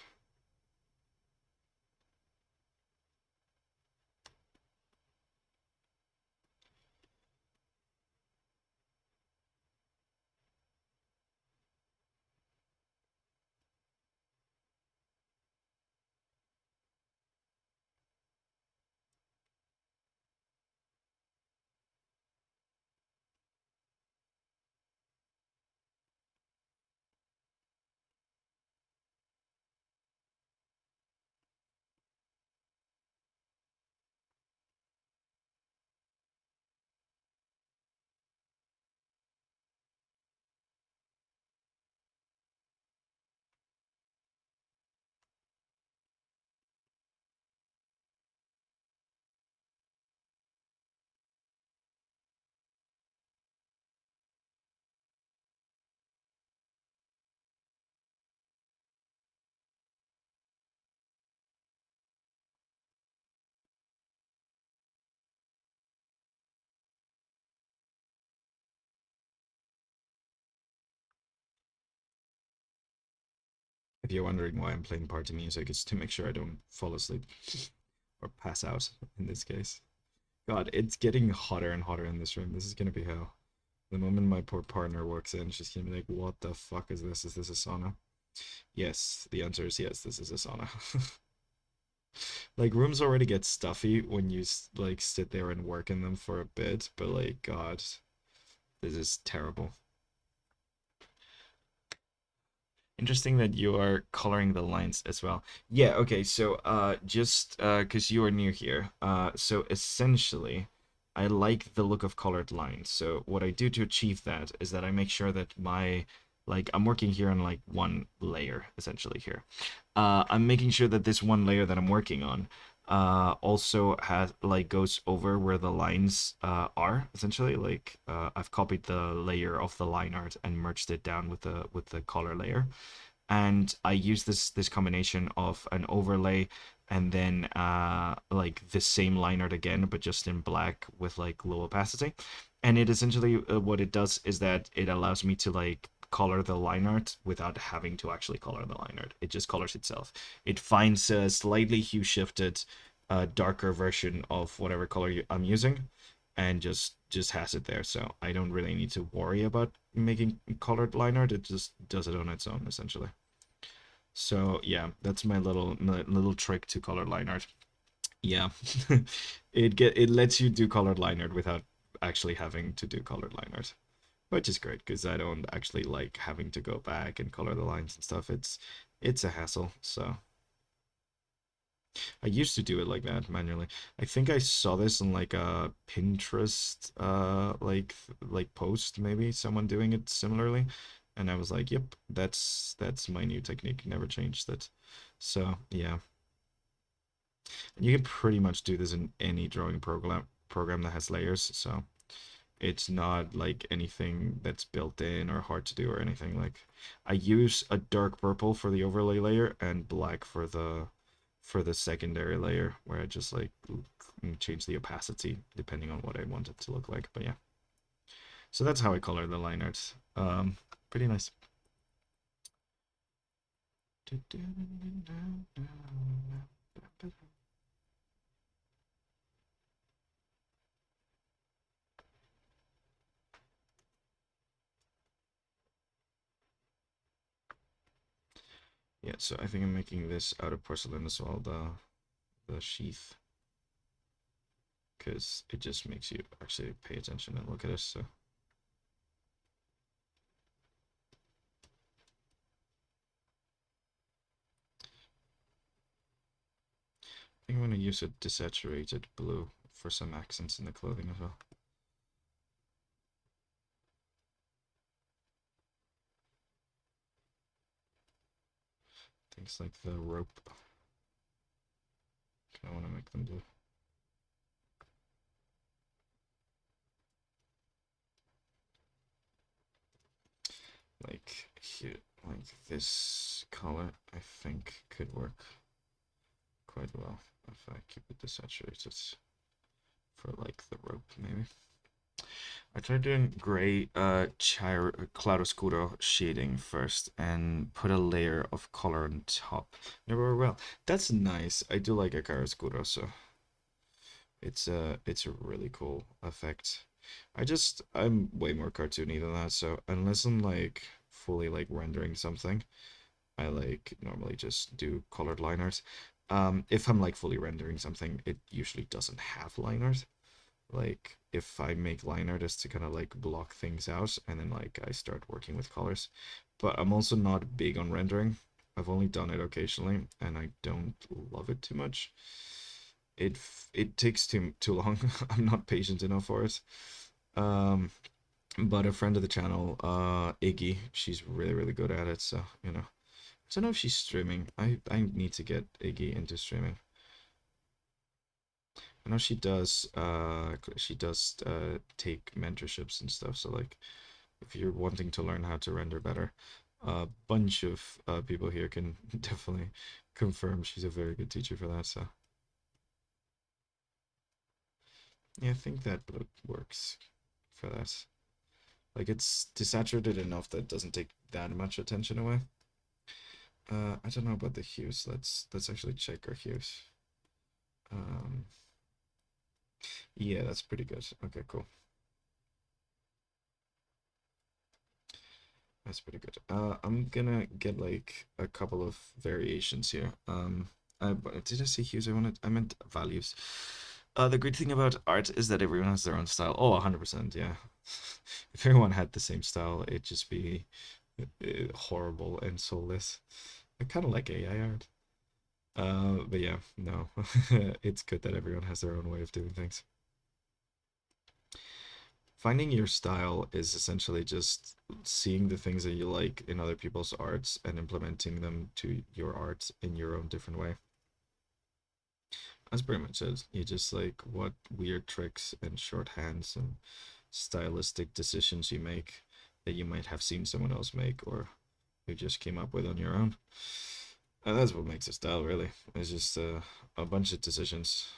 you're wondering why I'm playing party music, it's to make sure I don't fall asleep or pass out in this case. God, it's getting hotter and hotter in this room. This is gonna be hell. The moment my poor partner walks in, she's gonna be like, "What the fuck is this? Is this a sauna?" Yes, the answer is yes. This is a sauna. Like rooms already get stuffy when you like sit there and work in them for a bit, but like, God, this is terrible. Interesting that you are coloring the lines as well. Yeah, okay, so just because you are near here, so essentially I like the look of colored lines. So what I do to achieve that is that I make sure that my like I'm working here on like one layer essentially here. I'm making sure that this one layer that I'm working on also has like goes over where the lines are essentially like I've copied the layer of the line art and merged it down with the color layer, and I use this combination of an overlay and then like the same line art again, but just in black with like low opacity. And it essentially what it does is that it allows me to like color the line art without having to actually color the line art. It just colors itself. It finds a slightly hue shifted, darker version of whatever color I'm using, and just has it there. So I don't really need to worry about making colored line art. It just does it on its own essentially. So yeah, that's my little trick to colored line art. Yeah, it lets you do colored line art without actually having to do colored line art, which is great because I don't actually like having to go back and color the lines and stuff. It's a hassle. So I used to do it like that manually. I think I saw this in like a Pinterest like post, maybe someone doing it similarly, and I was like, "Yep, that's my new technique. Never changed it." So, yeah. And you can pretty much do this in any drawing program that has layers, so it's not like anything that's built in or hard to do or anything. Like I use a dark purple for the overlay layer and black for the secondary layer where I just like change the opacity depending on what I want it to look like. But yeah, so that's how I color the line art. Pretty nice. Yeah, so I think I'm making this out of porcelain as well, the sheath, because it just makes you actually pay attention and look at it. So I think I'm gonna use a desaturated blue for some accents in the clothing as well. Things like the rope. I want to make them blue. Like here, like this color, I think could work quite well if I keep it desaturated for like the rope maybe. I tried doing gray chiaroscuro shading first and put a layer of color on top. Never worked well. That's nice. I do like a chiaroscuro, so it's a really cool effect. I'm way more cartoony than that, so unless I'm like fully like rendering something, I like normally just do colored line art. If I'm like fully rendering something, it usually doesn't have line art. Like if I make line art is to kind of like block things out and then like I start working with colors. But I'm also not big on rendering. I've only done it occasionally and I don't love it too much. It takes too long. I'm not patient enough for it. Um, but a friend of the channel, Iggy, she's really good at it. So I don't know if she's streaming. I need to get Iggy into streaming. I know she does take mentorships and stuff. So like if you're wanting to learn how to render better, a bunch of people here can definitely confirm she's a very good teacher for that. So yeah, I think that works for that. Like it's desaturated enough that it doesn't take that much attention away. I don't know about the hues. Let's actually check our hues. Um, yeah, that's pretty good. Okay, cool. That's pretty good. I'm gonna get like a couple of variations here. Did I say hues? I meant values. The great thing about art is that everyone has their own style. Oh, 100%, yeah. If everyone had the same style, it'd just be horrible and soulless. I kind of like AI art. But yeah, no. It's good that everyone has their own way of doing things. Finding your style is essentially just seeing the things that you like in other people's arts and implementing them to your art in your own different way. That's pretty much it. You just like what weird tricks and shorthands and stylistic decisions you make that you might have seen someone else make or you just came up with on your own. And that's what makes a style, really. It's just a bunch of decisions.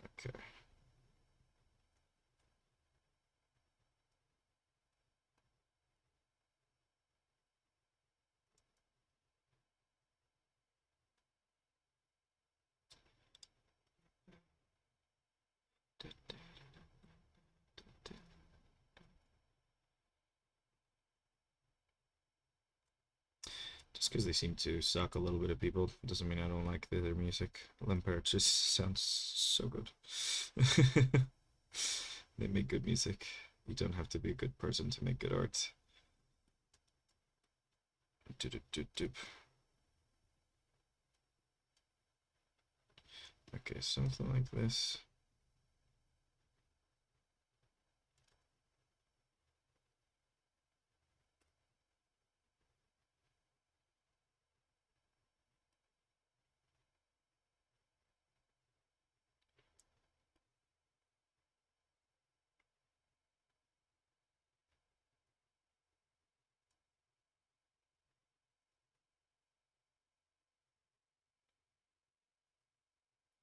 Okay. Just because they seem to suck a little bit of people doesn't mean I don't like their music. Lampert just sounds so good. They make good music. You don't have to be a good person to make good art. Okay, something like this.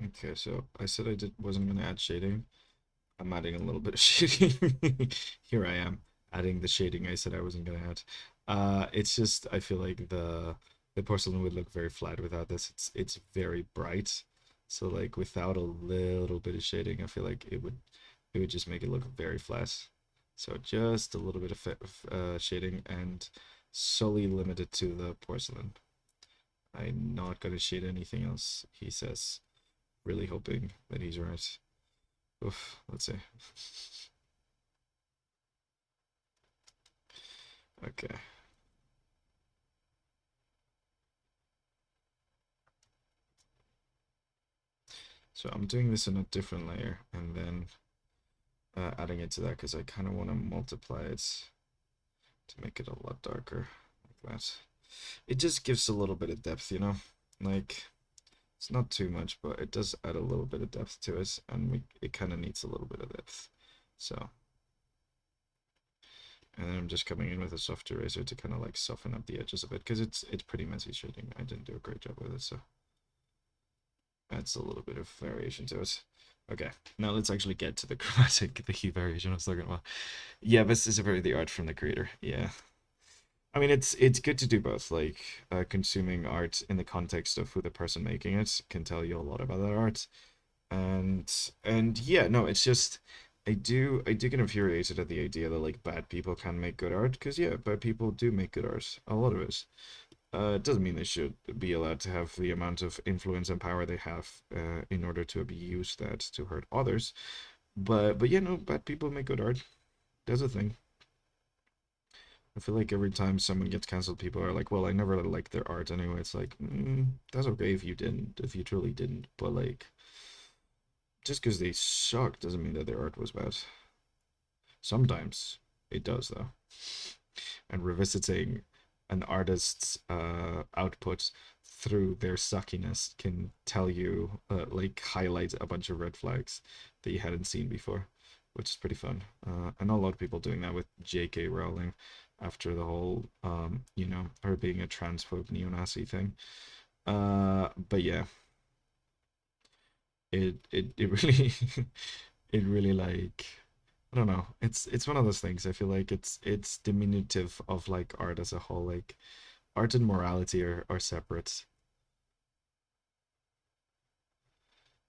Okay, so I said wasn't gonna add shading. I'm adding a little bit of shading. Here I am adding the shading I said I wasn't gonna add. It's just I feel like the porcelain would look very flat without this. It's very bright, so like without a little bit of shading, I feel like it would just make it look very flat. So just a little bit of shading and solely limited to the porcelain. I'm not gonna shade anything else. He says, really hoping that he's right. Oof, let's see. Okay. So I'm doing this in a different layer and then adding it to that because I kind of want to multiply it to make it a lot darker like that. It just gives a little bit of depth, you know? Like, it's not too much, but it does add a little bit of depth to it and it kind of needs a little bit of depth. So, and then I'm just coming in with a soft eraser to kind of like soften up the edges a bit because it's pretty messy shading. I didn't do a great job with it, so adds a little bit of variation to it. Okay, now let's actually get to the chromatic, the hue variation I was talking about. Yeah, this is a very the art from the creator. Yeah, I mean it's good to do both. Like consuming art in the context of who the person making it can tell you a lot about that art. And yeah, no, it's just I do get infuriated at the idea that like bad people can make good art because yeah, bad people do make good art. A lot of it. It doesn't mean they should be allowed to have the amount of influence and power they have in order to abuse that to hurt others. But yeah, no, bad people make good art. That's a thing. I feel like every time someone gets canceled, people are like, "Well, I never liked their art anyway." It's like, that's okay if you didn't, if you truly didn't. But like, just because they suck doesn't mean that their art was bad. Sometimes it does, though. And revisiting an artist's output through their suckiness can tell you, like, highlight a bunch of red flags that you hadn't seen before, which is pretty fun. I know a lot of people doing that with J.K. Rowling after the whole, her being a transphobe neo-Nazi thing. But yeah, it really, it really like I don't know. It's one of those things. I feel like it's diminutive of like art as a whole. Like art and morality are separate.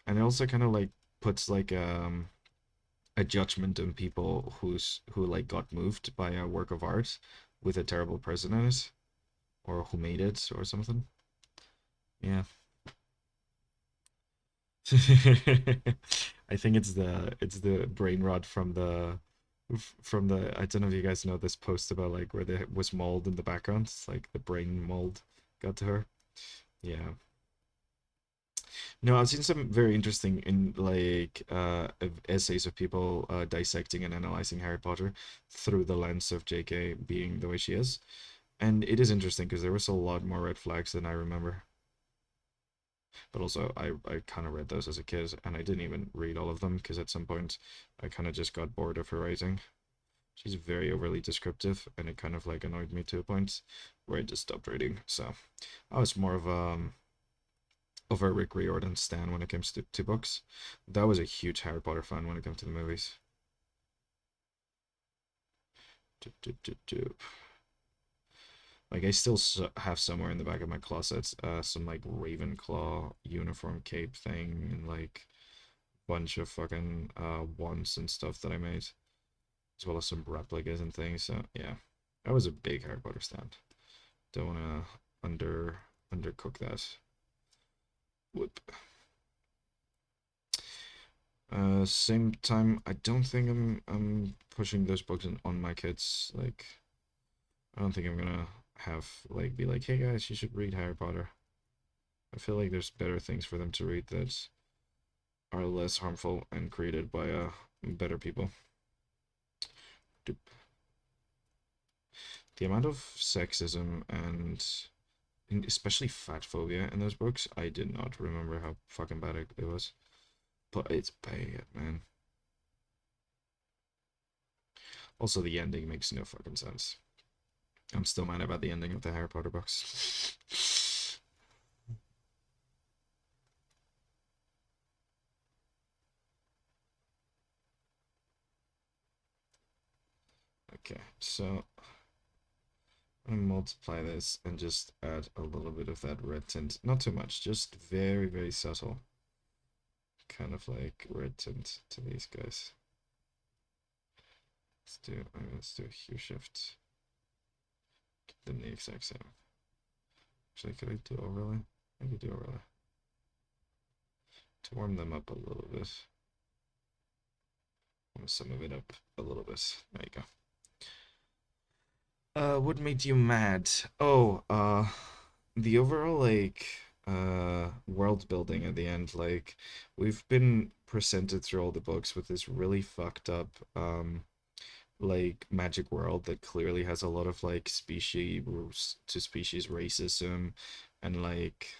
And it also kind of like puts like a judgment on people who like got moved by a work of art with a terrible person in it, or who made it or something. Yeah. I think it's the brain rot from the I don't know if you guys know this post about like where there was mold in the background. It's like the brain mold got to her. Yeah. No, I've seen some very interesting in like essays of people dissecting and analyzing Harry Potter through the lens of JK being the way she is. And it is interesting because there was a lot more red flags than I remember. But also, I kind of read those as a kid, and I didn't even read all of them because at some point I kind of just got bored of her writing. She's very overly descriptive, and it kind of like annoyed me to a point where I just stopped reading. So I was more of a Rick Riordan stan when it comes to books. That was a huge Harry Potter fan when it comes to the movies. Do, do, do, do. Like I still have somewhere in the back of my closet some like Ravenclaw uniform cape thing and like bunch of fucking wands and stuff that I made, as well as some replicas and things. So yeah, I was a big Harry Potter stan. Don't wanna undercook that. Whoop. Same time, I don't think I'm pushing those books on my kids. Like, I don't think I'm gonna have like be like, hey guys, you should read Harry Potter. I feel like there's better things for them to read that are less harmful and created by better people. The amount of sexism and especially fat phobia in those books, I did not remember how fucking bad it was. But it's bad, man. Also, the ending makes no fucking sense. I'm still mad about the ending of the Harry Potter books. Okay, so I'm gonna multiply this and just add a little bit of that red tint. Not too much, just very, very subtle. Kind of like red tint to these guys. Let's do a hue shift. Keep them the exact same. Actually, could I do overlay? I could do overlay. To warm them up a little bit. Warm some of it up a little bit. There you go. What made you mad? Oh, the overall like world building at the end. Like we've been presented through all the books with this really fucked up like magic world that clearly has a lot of like species to species racism and like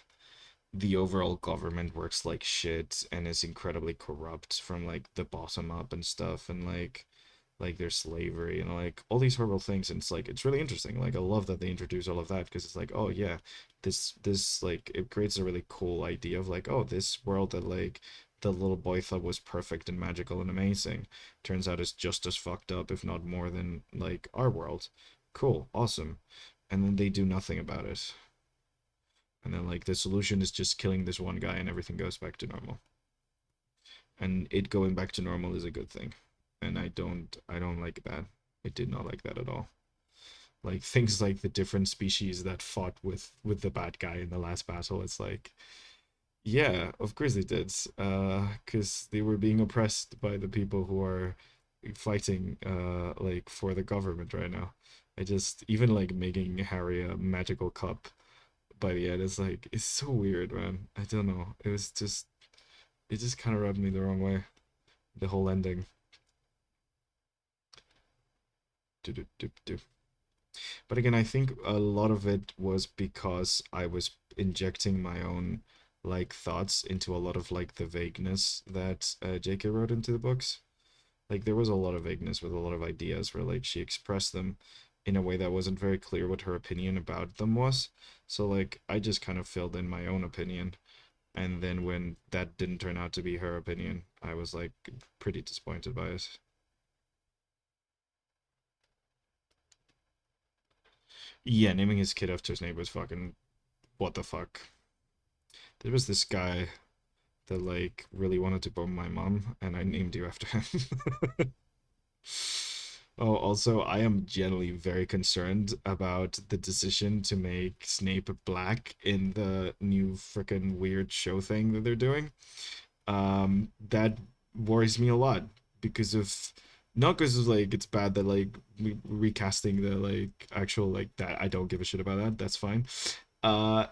the overall government works like shit and is incredibly corrupt from like the bottom up and stuff and like there's slavery and like all these horrible things and it's like it's really interesting. Like I love that they introduce all of that because it's like oh yeah, this like it creates a really cool idea of like oh this world that like the little boy thought was perfect and magical and amazing turns out is just as fucked up if not more than like our world. Cool, awesome. And then they do nothing about it. And then like the solution is just killing this one guy and everything goes back to normal. And it going back to normal is a good thing. And I don't like that. I did not like that at all. Like things like the different species that fought with the bad guy in the last battle, it's like yeah, of course they did. Because they were being oppressed by the people who are fighting like for the government right now. I just even like making Harry a magical cup by the end is like it's so weird, man. I don't know. It just kind of rubbed me the wrong way. The whole ending. Do, do, do, do. But again, I think a lot of it was because I was injecting my own like thoughts into a lot of like the vagueness that JK wrote into the books. Like there was a lot of vagueness with a lot of ideas where like she expressed them in a way that wasn't very clear what her opinion about them was. So like I just kind of filled in my own opinion. And then when that didn't turn out to be her opinion, I was like pretty disappointed by it. Yeah, naming his kid after his neighbor was fucking what the fuck. There was this guy that like really wanted to bomb my mom, and I named you after him. Oh, also, I am generally very concerned about the decision to make Snape black in the new freaking weird show thing that they're doing. That worries me a lot because of not because of like it's bad that like recasting the like actual like that I don't give a shit about that. That's fine.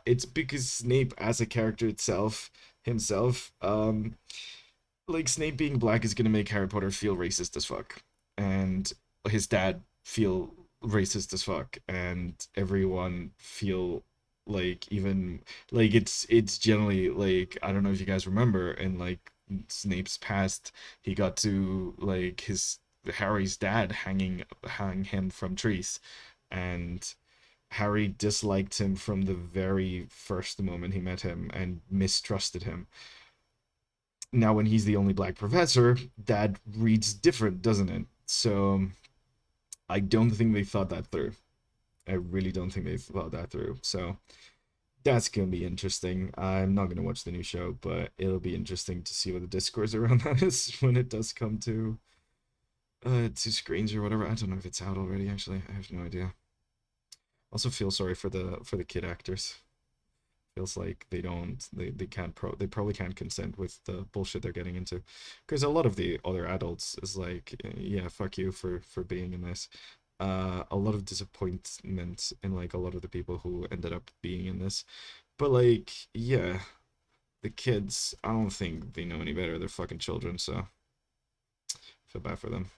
It's because Snape as a character itself himself like Snape being black is gonna make Harry Potter feel racist as fuck, and his dad feel racist as fuck, and everyone feel like even like it's generally like I don't know if you guys remember in like Snape's past, he got to like his Harry's dad hang him from trees, and Harry disliked him from the very first moment he met him and mistrusted him. Now, when he's the only black professor, that reads different, doesn't it? So I don't think they thought that through. I really don't think they thought that through. So that's gonna be interesting. I'm not gonna watch the new show, but it'll be interesting to see what the discourse around that is when it does come to screens or whatever. I don't know if it's out already. Actually, I have no idea. Also, feel sorry for the kid actors. Feels like they can't they probably can't consent with the bullshit they're getting into, because a lot of the other adults is like, yeah, fuck you for being in this. A lot of disappointment in like a lot of the people who ended up being in this, but like, yeah, the kids, I don't think they know any better. They're fucking children, so I feel bad for them.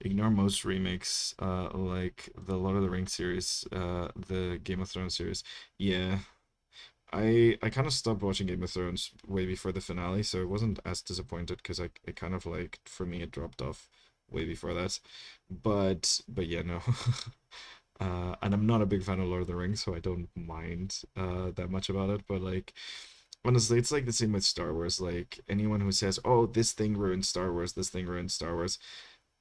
Ignore most remakes, like the Lord of the Rings series, the Game of Thrones series. Yeah, I kind of stopped watching Game of Thrones way before the finale, so I wasn't as disappointed because I kind of like for me it dropped off way before that. But yeah, no. And I'm not a big fan of Lord of the Rings, so I don't mind that much about it. But like honestly, it's like the same with Star Wars. Like anyone who says, "Oh, this thing ruined Star Wars, this thing ruined Star Wars,"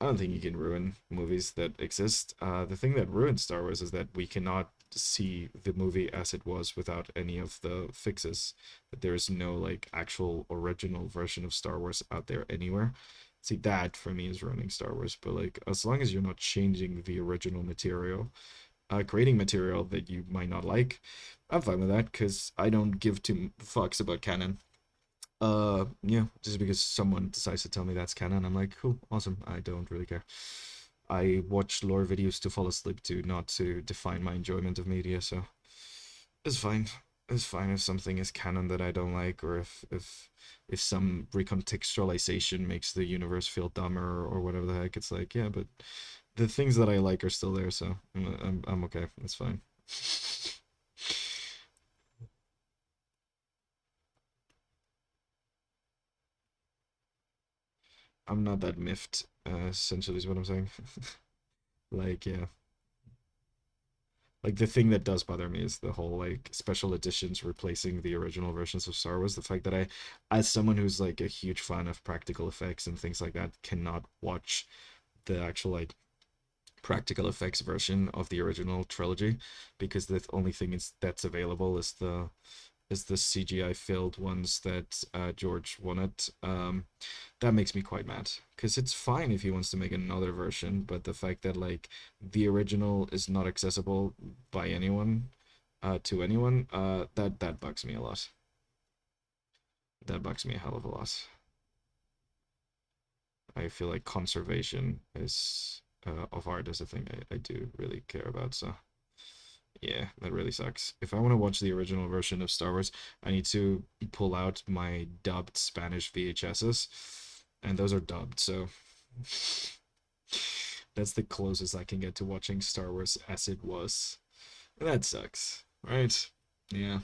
I don't think you can ruin movies that exist. The thing that ruins Star Wars is that we cannot see the movie as it was without any of the fixes. That there is no like actual original version of Star Wars out there anywhere. See, that for me is ruining Star Wars. But like, as long as you're not changing the original material, creating material that you might not like, I'm fine with that because I don't give two fucks about canon. Yeah, just because someone decides to tell me that's canon, I'm like, cool, awesome. I don't really care. I watch lore videos to fall asleep to, not to define my enjoyment of media, so it's fine. It's fine if something is canon that I don't like, or if some recontextualization makes the universe feel dumber or whatever the heck. It's like, yeah, but the things that I like are still there, so I'm okay. It's fine. I'm not that miffed. Essentially, is what I'm saying. Like, yeah. Like the thing that does bother me is the whole like special editions replacing the original versions of Star Wars. The fact that I, as someone who's like a huge fan of practical effects and things like that, cannot watch the actual like practical effects version of the original trilogy because the only thing is that's available is the CGI filled ones that George wanted. That makes me quite mad because it's fine if he wants to make another version, but the fact that like the original is not accessible by anyone, to anyone, that bugs me a lot. That bugs me a hell of a lot. I feel like conservation is of art is a thing I do really care about. So yeah, that really sucks. If I want to watch the original version of Star Wars, I need to pull out my dubbed Spanish VHSs, and those are dubbed, so that's the closest I can get to watching Star Wars as it was. And that sucks, right? Yeah.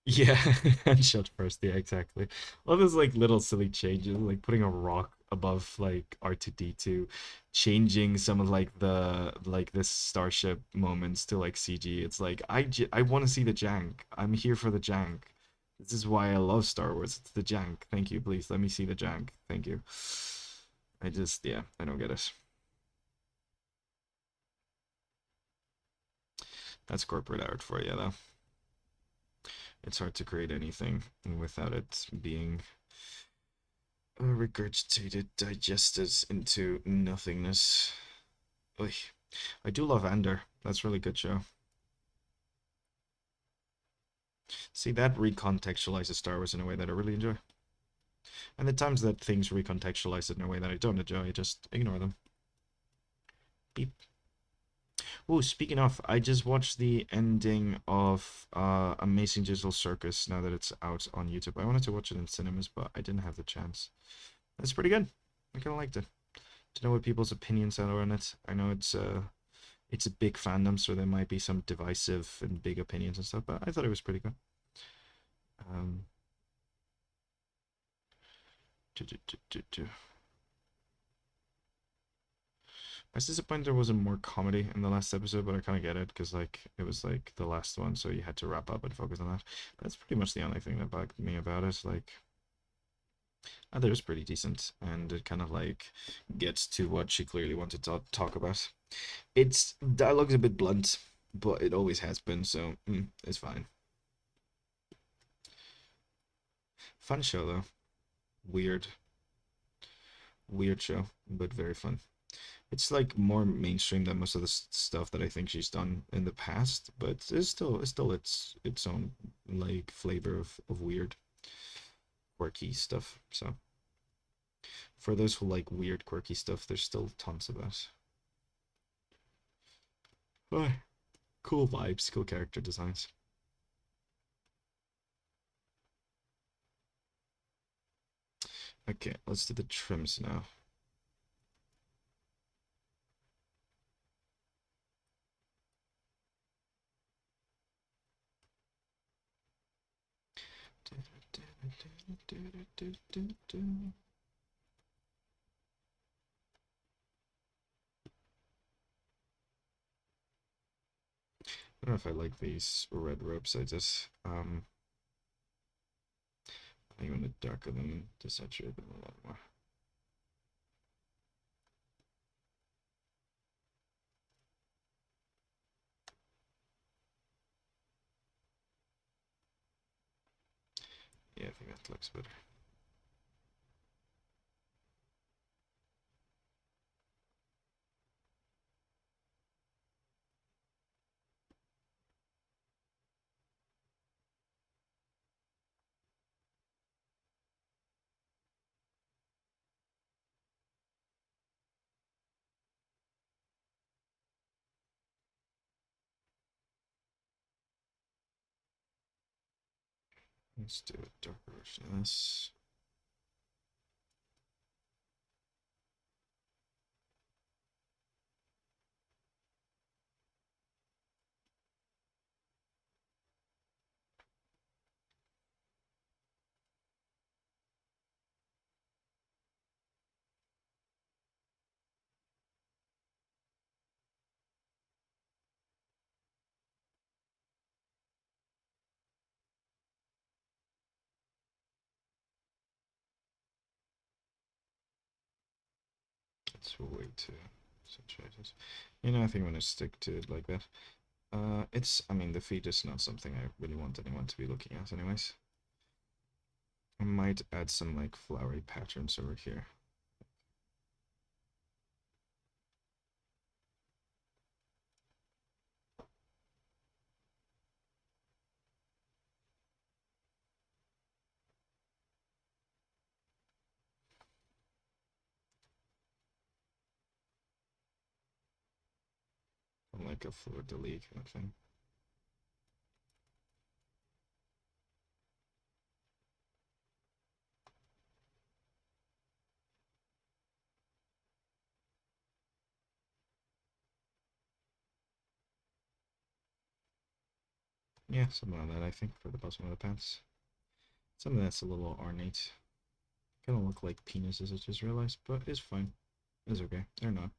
Yeah, and shot first. Yeah, exactly. All those like little silly changes, like putting a rock above like R2D2, changing some of like this starship moments to like CG. It's like I want to see the jank. I'm here for the jank. This is why I love Star Wars. It's the jank. Thank you. Please let me see the jank. Thank you. I just, yeah, I don't get it. That's corporate art for you, though. It's hard to create anything without it being regurgitated, digested into nothingness. Oy. I do love Ender. That's a really good show. See, that recontextualizes Star Wars in a way that I really enjoy. And the times that things recontextualize it in a way that I don't enjoy, I just ignore them. Beep. Oh, speaking of, I just watched the ending of Amazing Digital Circus now that it's out on YouTube. I wanted to watch it in cinemas, but I didn't have the chance. That's pretty good. I kind of liked it. To know what people's opinions are on it. I know it's a big fandom, so there might be some divisive and big opinions and stuff, but I thought it was pretty good. Um, do, do, do, do, do. I was disappointed there wasn't more comedy in the last episode, but I kind of get it because like it was like the last one, so you had to wrap up and focus on that. But that's pretty much the only thing that bugged me about it. Like, I thought it was pretty decent, and it kind of like gets to what she clearly wanted to talk about. Its dialogue's a bit blunt, but it always has been, so it's fine. Fun show though. Weird, weird show, but very fun. It's like more mainstream than most of the stuff that I think she's done in the past, but it's still its own like flavor of weird, quirky stuff. So for those who like weird, quirky stuff, there's still tons of that. Oh, cool vibes, cool character designs. Okay, let's do the trims now. I don't know if I like these red ropes. I want to darker them to saturate them a lot more. Yeah, I think that looks better. Let's do a darker version of this. It's way too saturated. You know, I think I'm gonna stick to it like that. I mean, the feet is not something I really want anyone to be looking at anyways. I might add some like flowery patterns over here. Like a fleur-de-lis kind of thing. Yeah, something like that, I think, for the bottom of the pants. Something that's a little ornate. Kind of look like penises, I just realized, but it's fine. It's okay. They're not.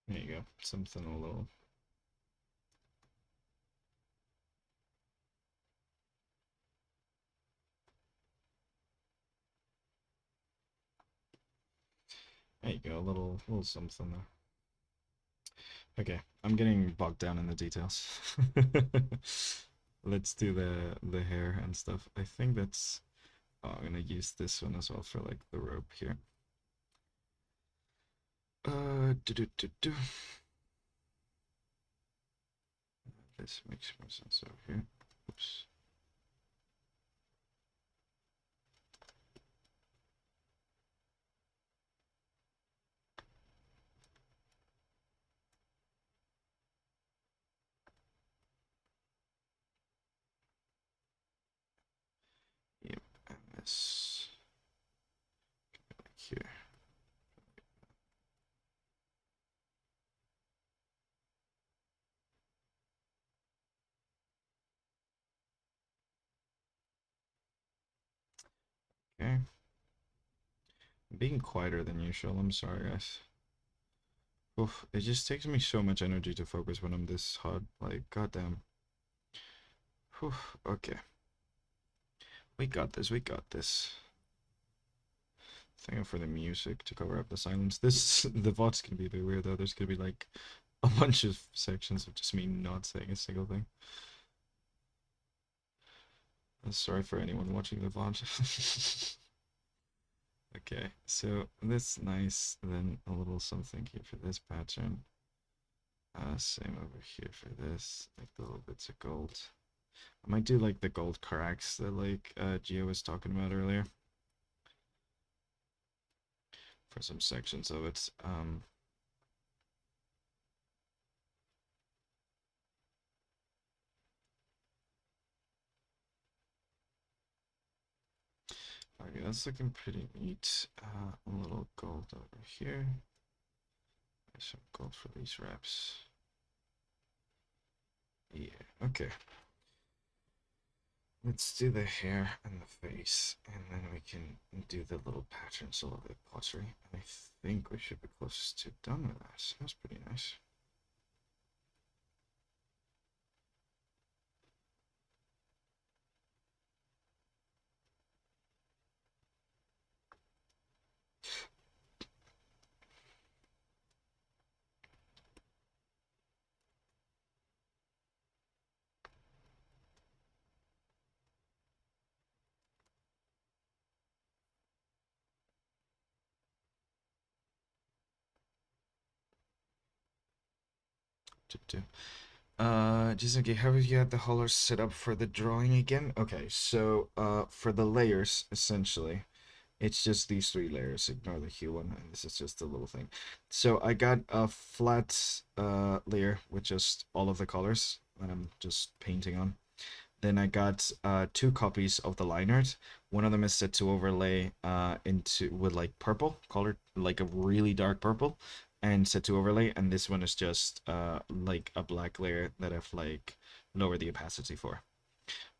There you go. Something a little. There you go. A little something there. Okay, I'm getting bogged down in the details. Let's do the hair and stuff. I think that's. Oh, I'm gonna use this one as well for like the rope here. Do do do do. This makes more sense over here. Oops. Yep, and this like here. Okay. I'm being quieter than usual. I'm sorry, guys. Oof, it just takes me so much energy to focus when I'm this hot. Like, goddamn. Oof, okay. We got this. We got this. Thank you for the music to cover up the silence. The VOD's gonna be a bit weird though. There's gonna be like a bunch of sections of just me not saying a single thing. Sorry for anyone watching the VOD. Okay, so this nice, then a little something here for this pattern. Same over here for this, like the little bits of gold. I might do like the gold cracks that like Gio was talking about earlier. For some sections of it. Okay, that's looking pretty neat. A little gold over here. Some gold for these wraps. Yeah, okay. Let's do the hair and the face, and then we can do the little patterns, a little bit of pottery. And I think we should be close to done with that. That's pretty nice. Just okay, how have you had the hollows set up for the drawing again? Okay, so for the layers, essentially, it's just these three layers. Ignore the hue one, and this is just a little thing. So I got a flat layer with just all of the colors that I'm just painting on. Then I got two copies of the line art. One of them is set to overlay into with like purple color, like a really dark purple, and set to overlay. And this one is just like a black layer that I've like lowered the opacity for.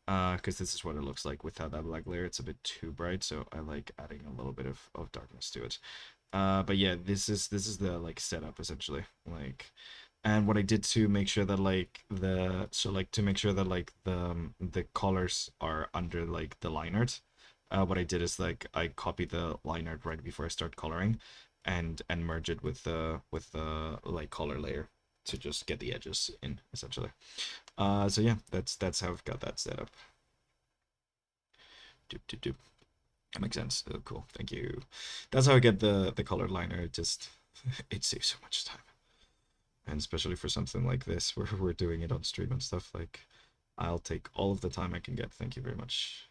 Because this is what it looks like without that black layer. It's a bit too bright, so I like adding a little bit of darkness to it. But yeah, this is the like setup essentially. Like, and what I did to make sure that like to make sure that like the colors are under like the line art. What I did is like I copied the line art right before I start coloring, and merge it with the like color layer to just get the edges in essentially. So yeah, that's how I've got that set up. Doop, doop, doop. That makes sense. Oh, cool. Thank you. That's how I get the color liner. It just it saves so much time, and especially for something like this where we're doing it on stream and stuff. Like, I'll take all of the time I can get. Thank you very much.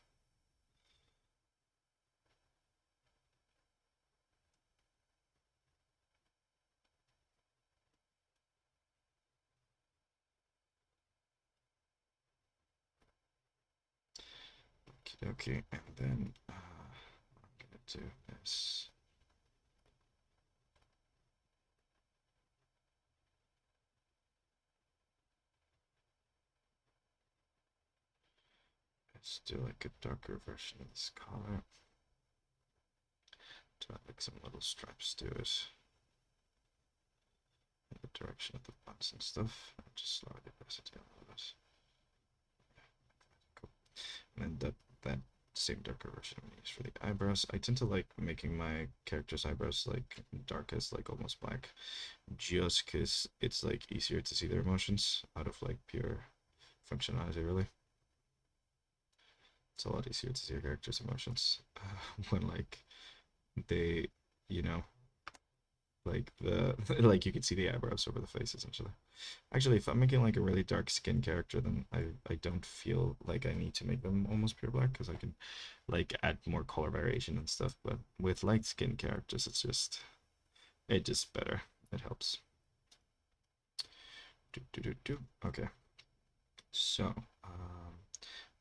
Okay, okay. And then I'm gonna do this. Let's do like a darker version of this color. To add like some little stripes to it. the direction of the buns and stuff. I'll just lower the opacity a little bit. Cool. And then that same darker version I'm gonna use for the eyebrows. I tend to like making my character's eyebrows like darkest, like almost black, just because it's like easier to see their emotions out of like pure functionality, really. It's a lot easier to see your character's emotions when like they, you know, like the like you can see the eyebrows over the face essentially. Actually, if I'm making like a really dark skin character, then I don't feel like I need to make them almost pure black because I can like add more color variation and stuff. But with light skin characters, it just better. It helps. Okay, so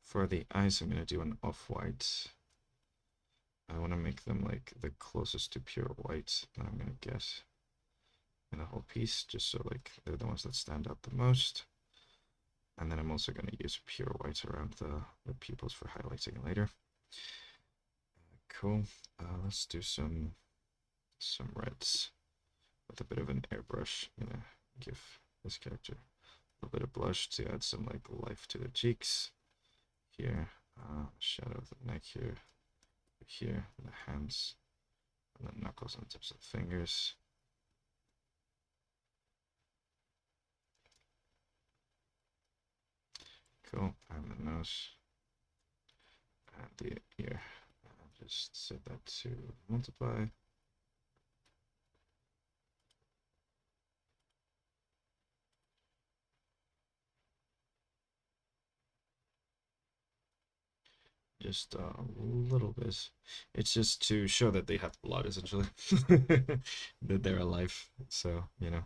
for the eyes, I'm gonna do an off-white. I want to make them like the closest to pure white that I'm gonna get in the whole piece, just so like they're the ones that stand out the most. And then I'm also going to use pure white around the pupils for highlighting later. Cool. Let's do some reds with a bit of an airbrush. I'm gonna give this character a little bit of blush to add some like life to the cheeks. Here, shadow of the neck here, the hands, and the knuckles on the tips of the fingers. Cool. And the nose and the ear. Just set that to multiply. Just a little bit. It's just to show that they have blood, essentially. That they're alive. So, you know.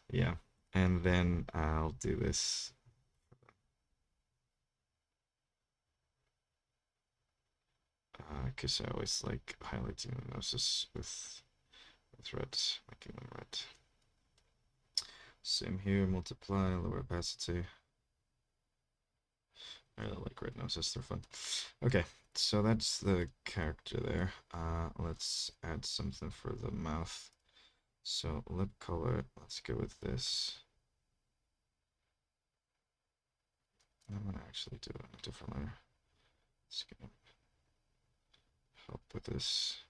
Yeah. And then I'll do this. Because I always like highlighting the noses with red, making them red. Same here, multiply, lower opacity. I really like red noses, they're fun. Okay, so that's the character there. Let's add something for the mouth. So lip color, let's go with this. I'm gonna actually do it on a different layer. It's gonna help with this.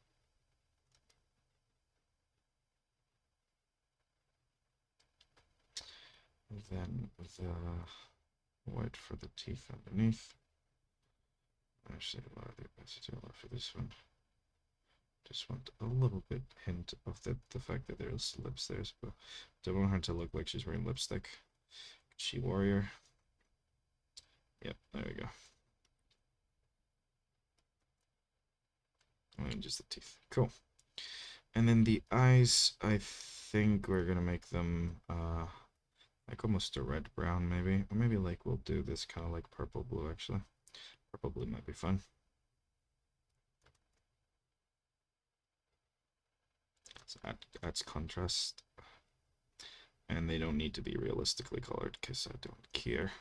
And then the white for the teeth underneath. Actually, lower the opacity a lot for this one. Just want a little bit hint of the fact that there's lips there, but don't want her to look like she's wearing lipstick. She warrior. Yep, there we go. And just the teeth. Cool. And then the eyes, I think we're gonna make them like almost a red brown maybe. Or maybe like we'll do this kind of like purple blue actually. Purple blue might be fun. Adds contrast. And they don't need to be realistically colored because I don't care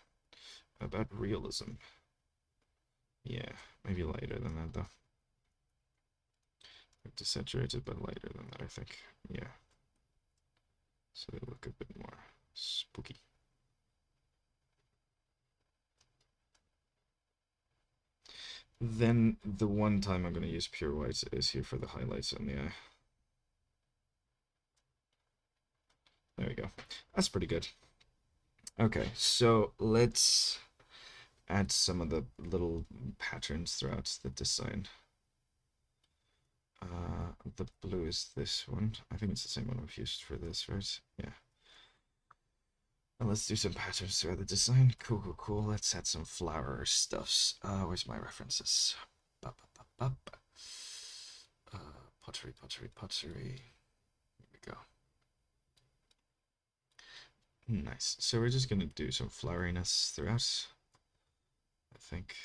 about realism. Yeah, maybe lighter than that though. Desaturated but lighter than that, I think. Yeah. So they look a bit more spooky. Then the one time I'm going to use pure white is here for the highlights on the eye. There we go. That's pretty good. Okay, so let's add some of the little patterns throughout the design. The blue is this one. I think it's the same one we've used for this, right? Yeah. And let's do some patterns throughout the design. Cool. Let's add some flower stuffs. Where's my references? Pottery. Here we go. Nice. So we're just gonna do some floweriness throughout, I think.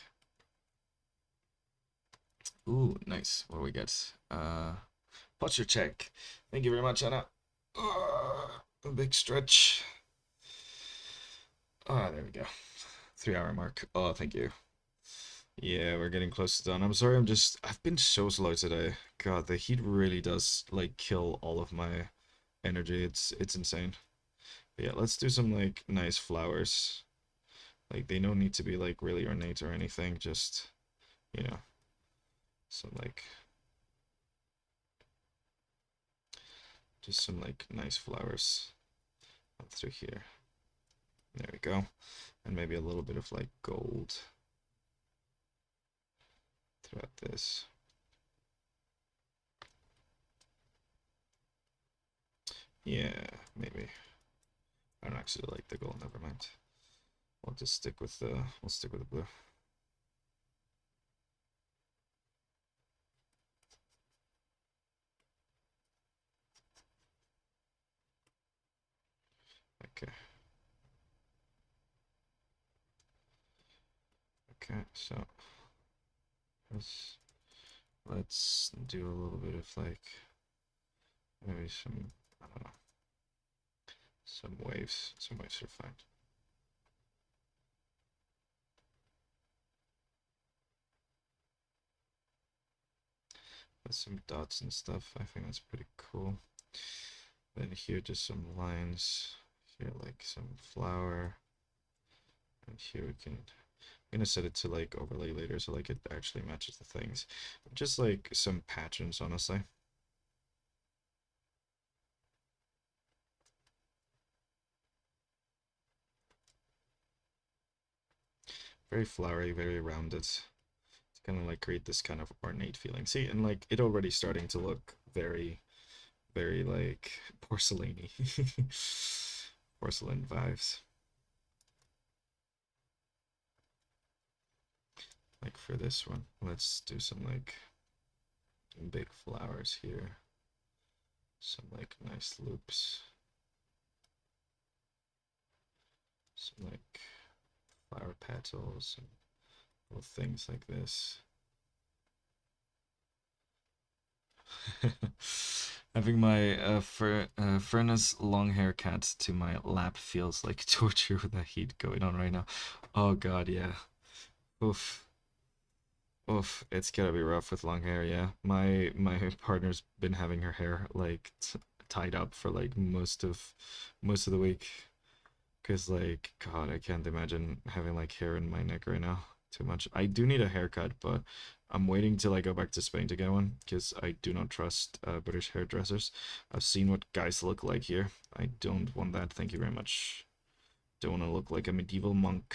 Ooh, nice. What do we get? Posture check. Thank you very much, Anna. A big stretch. There we go. 3 hour mark. Oh, thank you. Yeah, we're getting close to done. I'm sorry, I've been so slow today. God, the heat really does like kill all of my energy. It's insane. But yeah, let's do some like nice flowers. Like they don't need to be like really ornate or anything, just you know, some like just some like nice flowers up through here. There we go. And maybe a little bit of like gold throughout this. Yeah, maybe. I don't actually like the gold, never mind. We'll just stick with the blue. Okay. Okay, so let's do a little bit of like maybe some, I don't know, some waves. Some waves are fine. With some dots and stuff. I think that's pretty cool. Then here just some lines. Here like some flower. And here we can, I'm gonna set it to like overlay later so like it actually matches the things. Just like some patterns, honestly. Very flowery, very rounded. To kind of like create this kind of ornate feeling. See, and like it already starting to look very, very like porcelainy. Porcelain vibes. Like for this one, let's do some like big flowers here. Some like nice loops. Some like flower petals and little things like this. Having my furnace long hair cat to my lap feels like torture with the heat going on right now. Oh god, yeah. Oof. Oof. It's gotta be rough with long hair, yeah. My partner's been having her hair like tied up for like most of the week. Cause like god, I can't imagine having like hair in my neck right now. Too much. I do need a haircut, but I'm waiting till I go back to Spain to get one because I do not trust British hairdressers. I've seen what guys look like here. I don't want that. Thank you very much. Don't want to look like a medieval monk.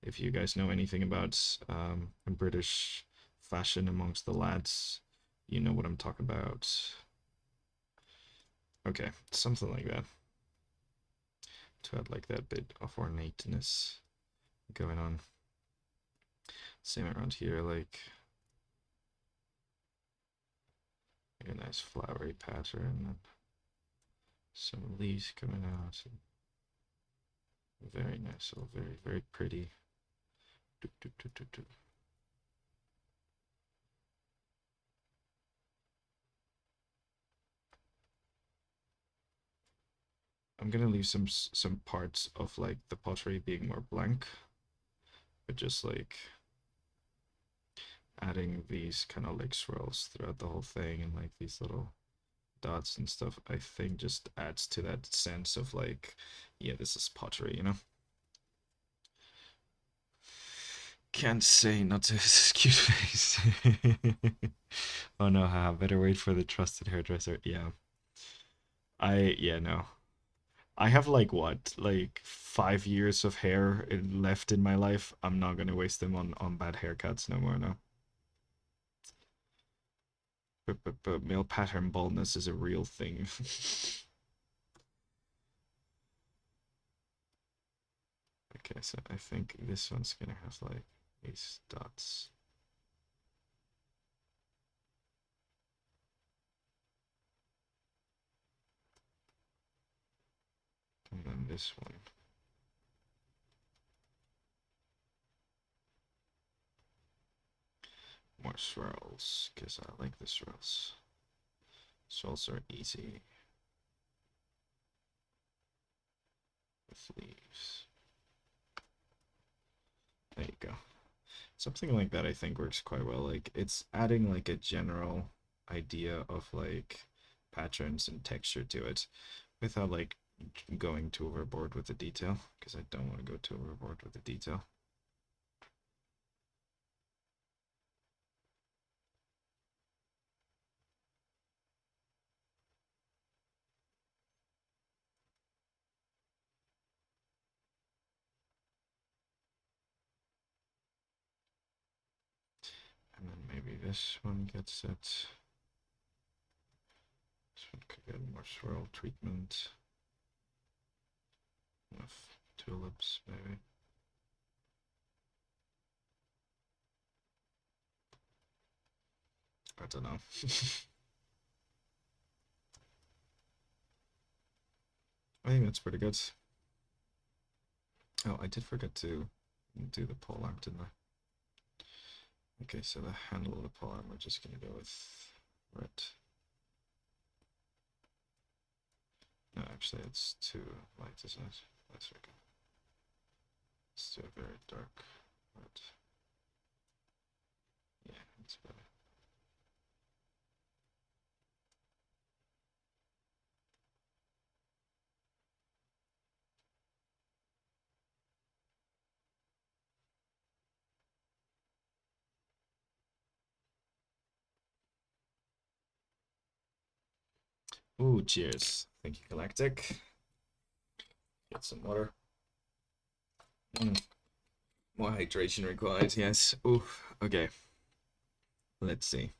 If you guys know anything about British fashion amongst the lads, you know what I'm talking about. Okay, something like that. To add like that bit of ornateness going on. Same around here, like a nice flowery pattern and some leaves coming out. Very nice, so very, very pretty. Do, do, do, do, do. I'm gonna leave some parts of like the pottery being more blank, but just like adding these kind of like swirls throughout the whole thing and like these little dots and stuff, I think just adds to that sense of like, yeah, this is pottery, you know? Can't say not to his cute face. Oh no, haha, better wait for the trusted hairdresser. Yeah. Yeah, no. I have like what, like 5 years of hair left in my life. I'm not gonna waste them on bad haircuts no more, no. But male pattern baldness is a real thing. Okay, so I think this one's gonna have like these dots. And then this one. More swirls, because I like the swirls. Swirls are easy with leaves. There you go. Something like that I think works quite well. Like it's adding like a general idea of like patterns and texture to it without like going too overboard with the detail, because I don't want to go too overboard with the detail. And then maybe this one gets it. This one could get more swirl treatment. With tulips, maybe. I don't know. I think that's pretty good. Oh, I did forget to do the pole arm, didn't I? Okay, so the handle of the pole arm, we're just gonna go with red. No, actually, it's too light, isn't it? That's okay. Let's do a very dark red. Yeah, it's better. Ooh, cheers. Thank you, Galactic. Get some water. More hydration required, yes. Ooh, okay. Let's see.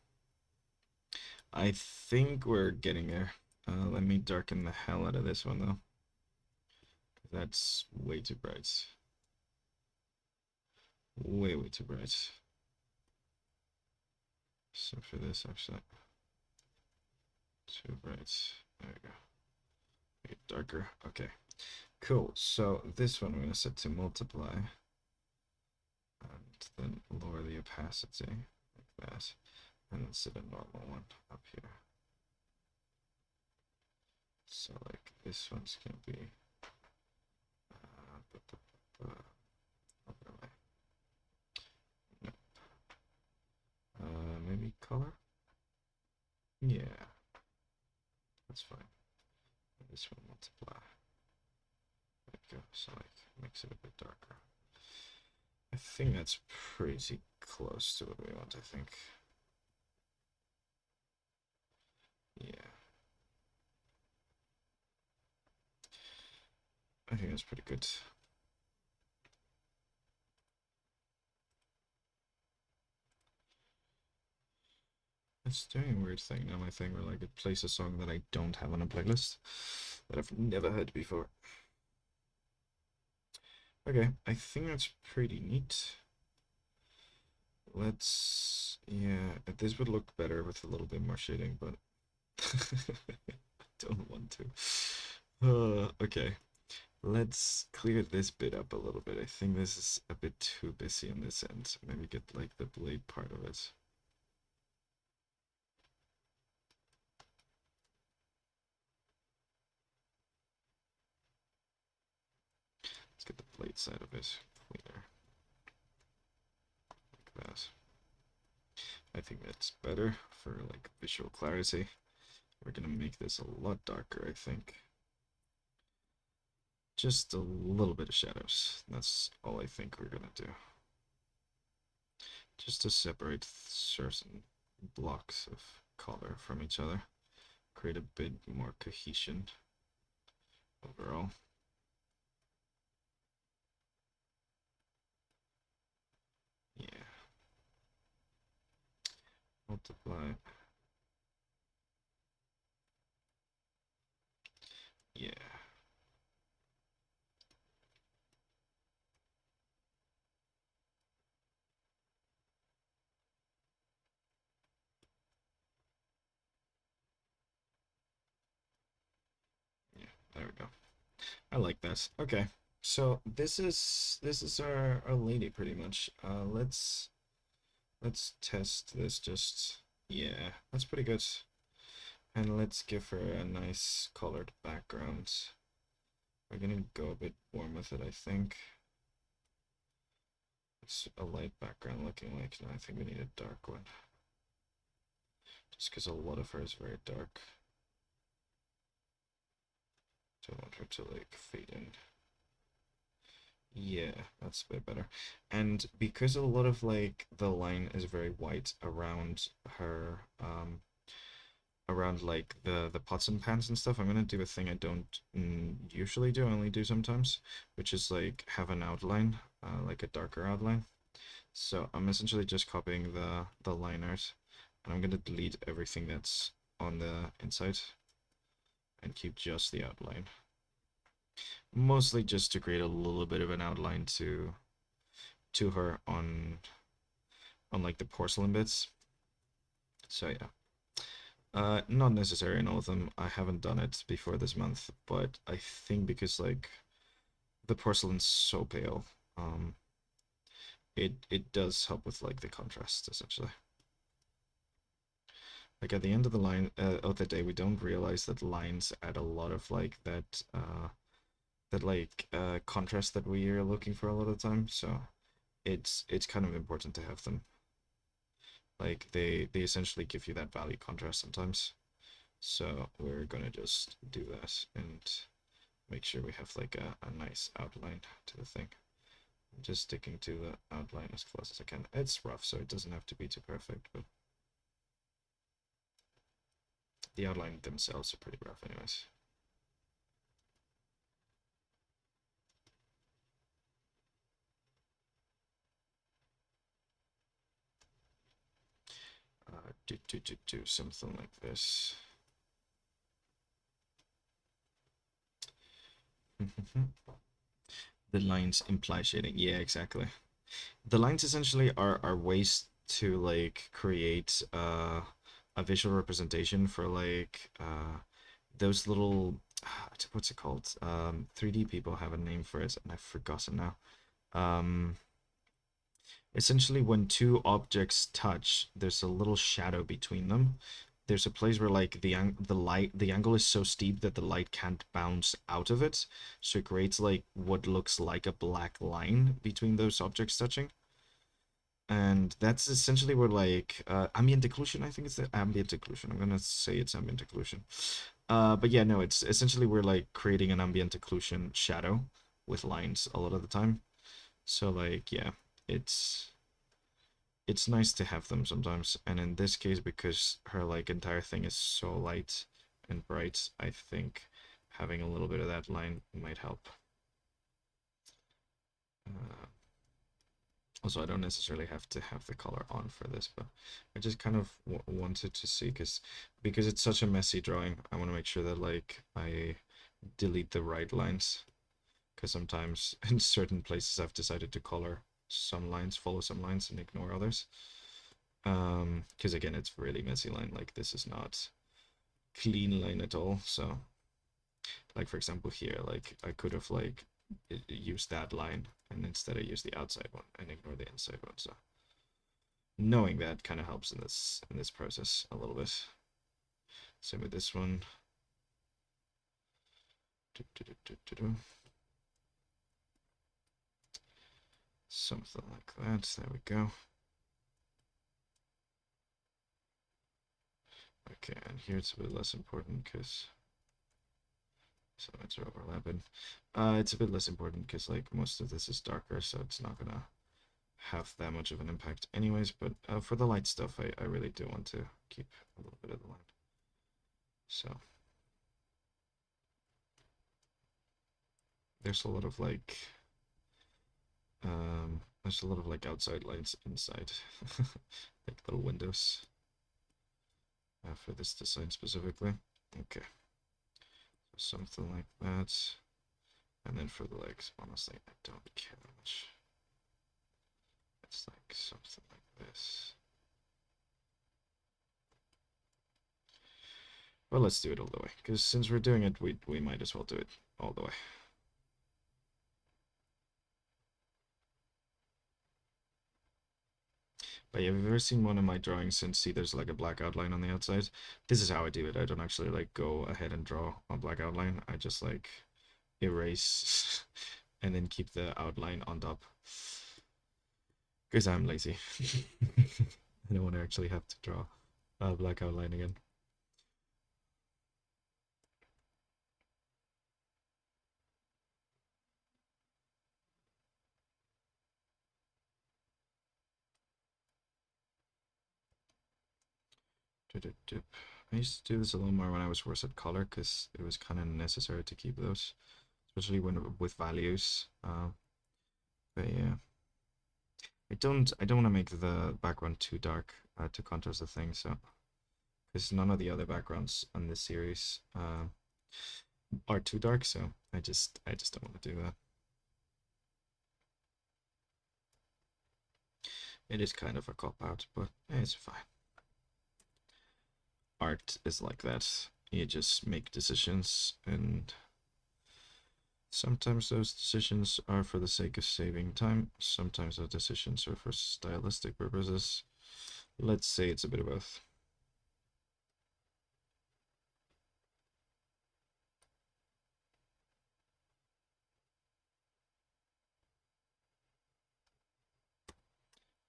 I think we're getting there. Let me darken the hell out of this one, though. That's way too bright. Way too bright. So for this, actually, too bright. There we go. Make it darker. Okay. Cool. So this one we're going to set to multiply. And then lower the opacity like that. And then set a normal one up here. So like this one's going to be overlay. Nope. Maybe color? Yeah. That's fine. This one multiply. There we go. So like makes it a bit darker. I think that's pretty close to what we want, I think. Yeah. I think that's pretty good. It's doing a weird thing now, my thing, where like it plays a song that I don't have on a playlist that I've never heard before. Okay, I think that's pretty neat. Let's, yeah, this would look better with a little bit more shading, but I don't want to. Okay, let's clear this bit up a little bit. I think this is a bit too busy on this end. Maybe get like the blade part of it. Let's get the blade side of it cleaner. Like that. I think that's better for like visual clarity. We're gonna make this a lot darker, I think. Just a little bit of shadows. That's all I think we're gonna do. Just to separate certain blocks of color from each other. Create a bit more cohesion overall. Yeah. Multiply. Yeah. Yeah, there we go. I like that. Okay. So this is our lady pretty much. Let's test this just, yeah, that's pretty good. And let's give her a nice colored background. We're gonna go a bit warm with it, I think. It's a light background looking like, no, I think we need a dark one. Just because a lot of her is very dark. Don't want her to like fade in. Yeah, that's a bit better. And because a lot of like the line is very white around her, around like the pots and pans and stuff, I'm gonna do a thing I don't usually do, I only do sometimes, which is like have an outline, like a darker outline. So I'm essentially just copying the line art, and I'm gonna delete everything that's on the inside and keep just the outline. Mostly just to create a little bit of an outline to her on like the porcelain bits. So yeah. Not necessary in all of them. I haven't done it before this month, but I think because like the porcelain's so pale, it does help with like the contrast essentially. Like at the end of the line of the day, we don't realize that lines add a lot of like that contrast that we are looking for a lot of the time. So it's kind of important to have them. Like they essentially give you that value contrast sometimes. So we're gonna just do that and make sure we have like a nice outline to the thing. I'm just sticking to the outline as close as I can. It's rough, so it doesn't have to be too perfect, but the outline themselves are pretty rough anyways. Do something like this. The lines imply shading. Yeah, exactly. The lines essentially are ways to like create a visual representation for like those little what's it called? 3D people have a name for it, and I've forgotten now. Um, Essentially, when two objects touch, there's a little shadow between them. There's a place where like the angle is so steep that the light can't bounce out of it, so it creates like what looks like a black line between those objects touching. And that's essentially where like ambient occlusion, I think it's the ambient occlusion. I'm gonna say it's ambient occlusion. But yeah, no, it's essentially we're like creating an ambient occlusion shadow with lines a lot of the time. So like yeah, it's it's nice to have them sometimes. And in this case, because her like entire thing is so light and bright, I think having a little bit of that line might help. Uh, Also, I don't necessarily have to have the color on for this, but I just kind of wanted to see because it's such a messy drawing. I want to make sure that like I delete the right lines, because sometimes in certain places I've decided to color some lines, follow some lines, and ignore others. Because again, it's really messy line. Like this is not clean line at all. So, like for example here, like I could have like used that line, and instead I use the outside one and ignore the inside one. So knowing that kind of helps in this process a little bit. Same with this one. Something like that. There we go. Okay, and here it's a bit less important because some of are overlapping. It's a bit less important because like most of this is darker, so it's not gonna have that much of an impact anyways. But for the light stuff, I really do want to keep a little bit of the light. So there's a lot of like there's a lot of like outside lights inside, like little windows for this design specifically. Okay, so something like that. And then for the legs, honestly, I don't care much. It's like something like this. Well, let's do it all the way, because since we're doing it, we might as well do it all the way. But yeah, if you've ever seen one of my drawings and see there's like a black outline on the outside, this is how I do it. I don't actually like go ahead and draw a black outline. I just like erase and then keep the outline on top. Because I'm lazy. I don't want to actually have to draw a black outline again. I used to do this a little more when I was worse at color because it was kind of necessary to keep those, especially when with values. But yeah, I don't want to make the background too dark to contrast the thing. So because none of the other backgrounds on this series are too dark, so I just don't want to do that. It is kind of a cop out, but it's fine. Art is like that. You just make decisions, and sometimes those decisions are for the sake of saving time. Sometimes those decisions are for stylistic purposes. Let's say it's a bit of both.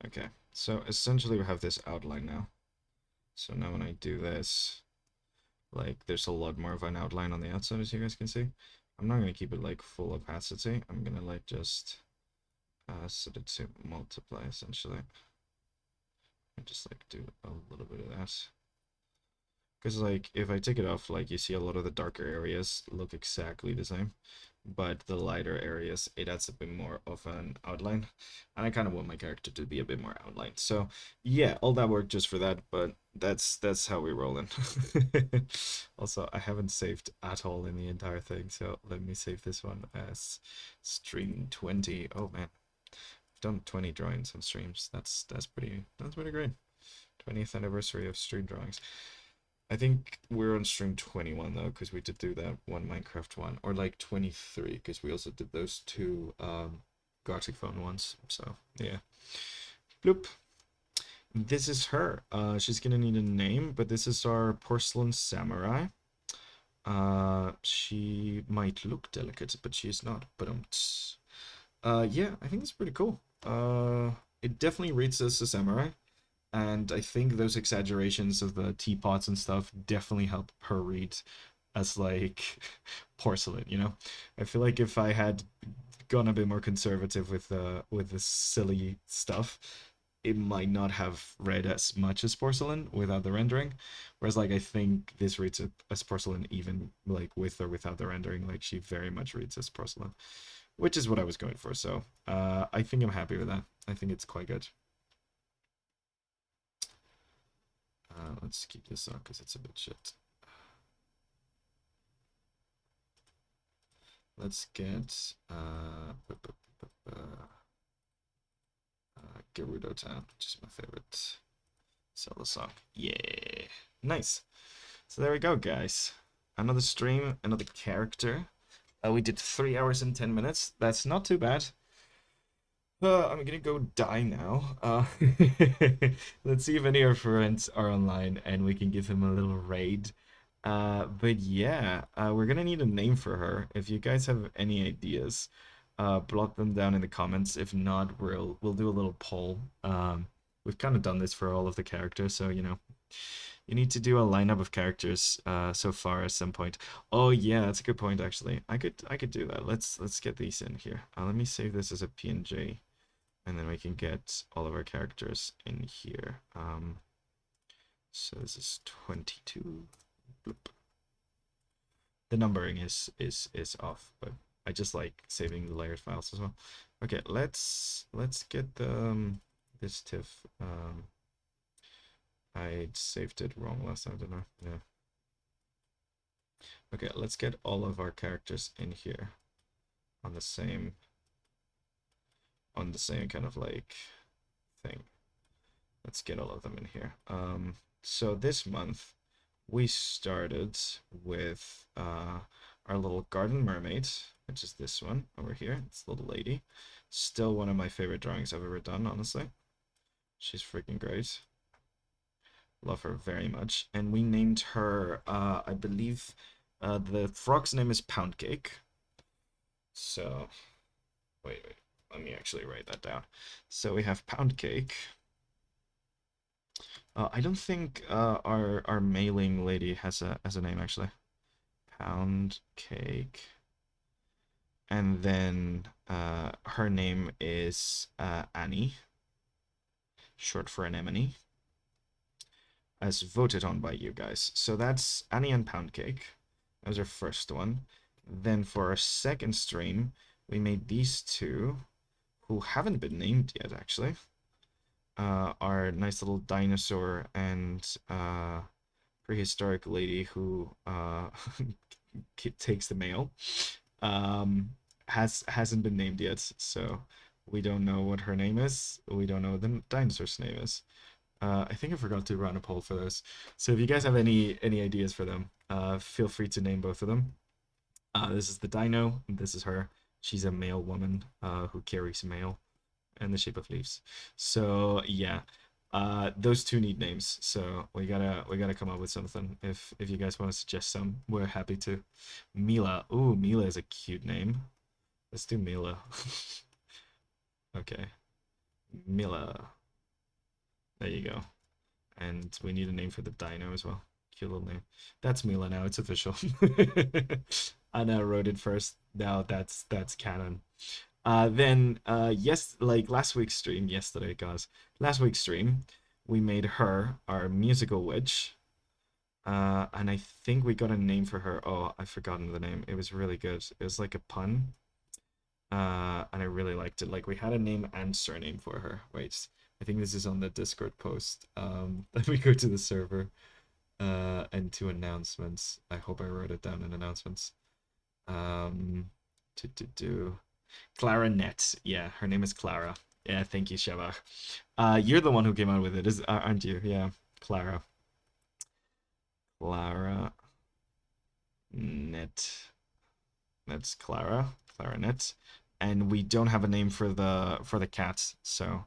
Okay, so essentially we have this outline now. So now when I do this, like there's a lot more of an outline on the outside, as you guys can see. I'm not gonna keep it like full opacity. I'm gonna like just set it to multiply essentially. And just like do a little bit of that. Because like if I take it off, like you see a lot of the darker areas look exactly the same, but the lighter areas, it adds a bit more of an outline, and I kind of want my character to be a bit more outlined. So yeah, all that work just for that, but that's how we roll in. Also, I haven't saved at all in the entire thing, so let me save this one as stream 20. Oh man, I've done 20 drawings on streams. That's pretty great. 20th anniversary of stream drawings. I think we're on stream 21 though, because we did do that one Minecraft one, or like 23, because we also did those two Gothic phone ones. So yeah, bloop. This is her. She's gonna need a name, but this is our porcelain samurai. She might look delicate, but she's not. But yeah, I think it's pretty cool. It definitely reads as a samurai. And I think those exaggerations of the teapots and stuff definitely help her read as like porcelain, you know? I feel like if I had gone a bit more conservative with the silly stuff, it might not have read as much as porcelain without the rendering. Whereas like I think this reads as porcelain even like with or without the rendering, like she very much reads as porcelain. Which is what I was going for, so I think I'm happy with that. I think it's quite good. Let's keep this on because it's a bit shit. Let's get Gerudo Town, which is my favorite Zelda song. Yeah, nice. So there we go, guys. Another stream, another character. We did 3 hours and 10 minutes. That's not too bad. I'm gonna go die now. Let's see if any of our friends are online and we can give him a little raid. But yeah, we're gonna need a name for her. If you guys have any ideas, block them down in the comments. If not, we'll do a little poll. We've kind of done this for all of the characters, so you know, you need to do a lineup of characters so far at some point. Oh yeah, that's a good point actually. I could do that. Let's get these in here. Let me save this as a PNG. And then we can get all of our characters in here. So this is 22. Bloop. The numbering is off, but I just like saving the layered files as well. Okay, let's get the this TIFF. I saved it wrong last time, didn't I? Yeah. Okay, let's get all of our characters in here on the same kind of like thing. Let's get all of them in here. So this month we started with our little garden mermaid, which is this one over here. It's little lady. Still one of my favorite drawings I've ever done, honestly. She's freaking great. Love her very much. And we named her, I believe, the frog's name is Pound Cake. So, wait, let me actually write that down. So we have Pound Cake. I don't think our mailing lady has a name actually. Pound Cake. And then her name is Annie, short for anemone. as voted on by you guys. So that's Annie and Pound Cake. That was our first one. Then for our second stream, we made these two, who haven't been named yet, actually. Our nice little dinosaur and prehistoric lady who takes the mail. Um, hasn't been named yet, so we don't know what her name is. We don't know what the dinosaur's name is. I think I forgot to run a poll for those. So if you guys have any ideas for them, feel free to name both of them. This is the dino, and this is her. She's a male woman who carries mail in the shape of leaves. So yeah, those two need names. So we gotta come up with something. If you guys want to suggest some, we're happy to. Mila. Ooh, Mila is a cute name. Let's do Mila. Okay, Mila. There you go. And we need a name for the dino as well. Cute little name. That's Mila now. It's official. I now wrote it first. Now that's canon. Then yes, like last week's stream, yesterday, guys. Last week's stream, we made her our musical witch. And I think we got a name for her. Oh, I've forgotten the name. It was really good. It was like a pun. And I really liked it. Like we had a name and surname for her. Wait, I think this is on the Discord post. Let me go to the server. And to announcements. I hope I wrote it down in announcements. To Clarinet. Yeah, her name is Clara. Yeah, thank you, Shabach. You're the one who came out with it, aren't you? Yeah, Clara. Clara Net. That's Clara. Clarinet. And we don't have a name for the cat, so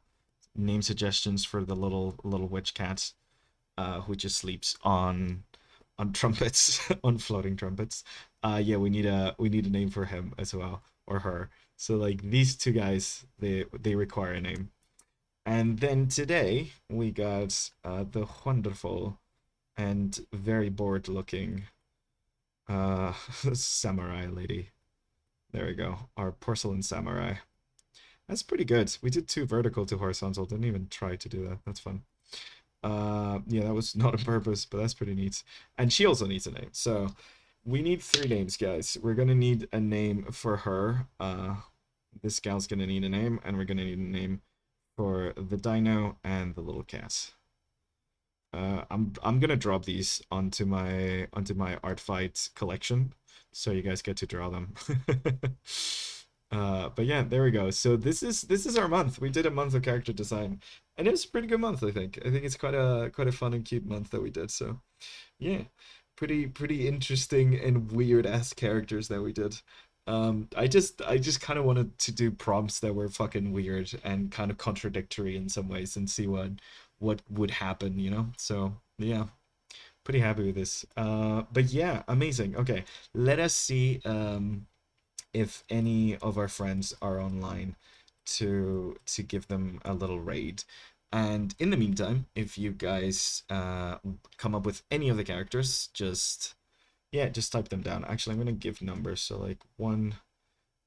name suggestions for the little witch cat, who just sleeps on trumpets, on floating trumpets. Yeah, we need a name for him as well, or her. So like these two guys, they require a name. And then today we got the wonderful and very bored looking samurai lady. There we go. Our porcelain samurai. That's pretty good. We did two vertical, two horizontal. Didn't even try to do that. That's fun. Yeah, that was not on purpose, but that's pretty neat. And she also needs a name. So we need three names, guys. We're gonna need a name for her. This gal's gonna need a name, and we're gonna need a name for the dino and the little cat. I'm gonna drop these onto my art fight collection, so you guys get to draw them. But yeah, there we go. So this is our month. We did a month of character design, and it was a pretty good month, I think. I think it's quite a fun and cute month that we did. So yeah, pretty interesting and weird ass characters that we did. I just kind of wanted to do prompts that were fucking weird and kind of contradictory in some ways and see what would happen, you know? So yeah, pretty happy with this. But yeah, amazing. Okay, let us see if any of our friends are online to give them a little raid. And in the meantime, if you guys come up with any of the characters, just type them down. Actually, I'm gonna give numbers, so like 1,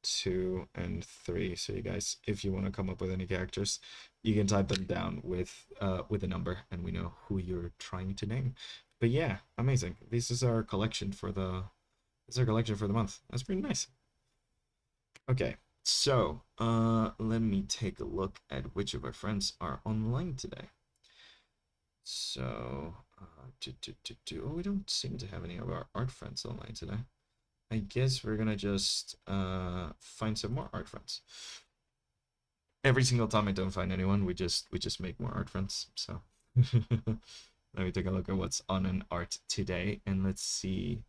2, and 3. So you guys, if you want to come up with any characters, you can type them down with a number, and we know who you're trying to name. But yeah, amazing. This is our collection for the month. That's pretty nice. Okay, so let me take a look at which of our friends are online today. So oh, we don't seem to have any of our art friends online today. I guess we're gonna just find some more art friends. Every single time I don't find anyone, we just make more art friends. So let me take a look at what's on an art today, and let's see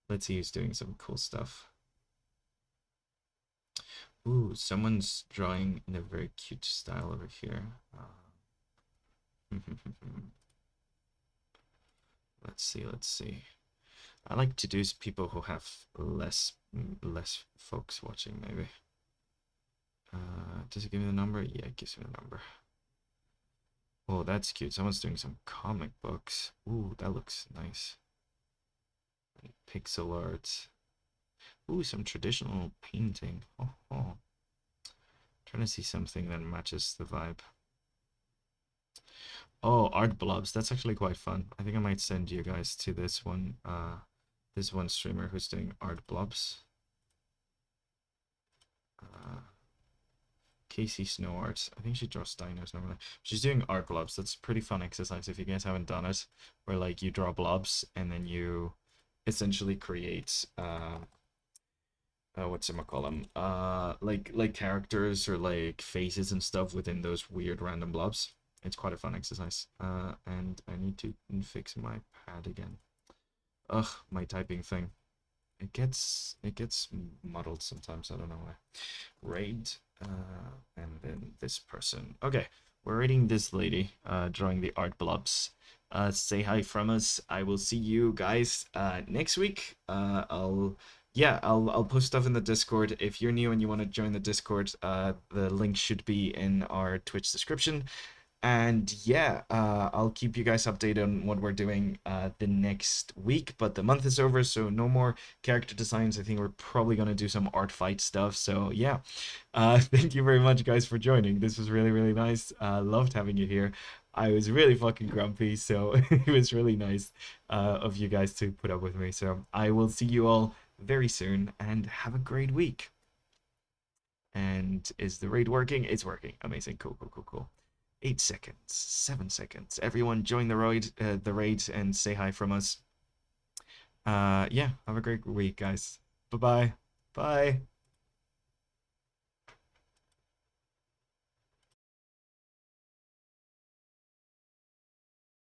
who's doing some cool stuff. Ooh, someone's drawing in a very cute style over here. Let's see. I like to do people who have less folks watching, maybe. Does it give me the number? Yeah, it gives me the number. Oh, that's cute. Someone's doing some comic books. Ooh, that looks nice. Pixel art. Ooh, some traditional painting. Oh. Trying to see something that matches the vibe. Oh, art blobs. That's actually quite fun. I think I might send you guys to this one streamer who's doing art blobs. Uh, Casey Snow Arts. I think she draws dinos normally. She's doing art blobs. That's pretty fun exercise if you guys haven't done it. Where like you draw blobs and then you essentially create what's it call them? Like characters or like faces and stuff within those weird random blobs. It's quite a fun exercise. And I need to fix my pad again. Ugh, my typing thing. It gets muddled sometimes. I don't know why. Raid, and then this person. Okay, we're raiding this lady, drawing the art blobs. Say hi from us. I will see you guys next week. I'll post stuff in the Discord. If you're new and you want to join the Discord, the link should be in our Twitch description. And yeah, I'll keep you guys updated on what we're doing the next week. But the month is over, so no more character designs. I think we're probably gonna do some art fight stuff. So yeah, thank you very much, guys, for joining. This was really, really nice. Loved having you here. I was really fucking grumpy, so it was really nice of you guys to put up with me. So I will see you all very soon, and have a great week. And is the raid working? It's working. Amazing. Cool, cool, cool, cool. 8 seconds, 7 seconds. Everyone join the raid, and say hi from us. Yeah, have a great week, guys. Bye-bye. Bye.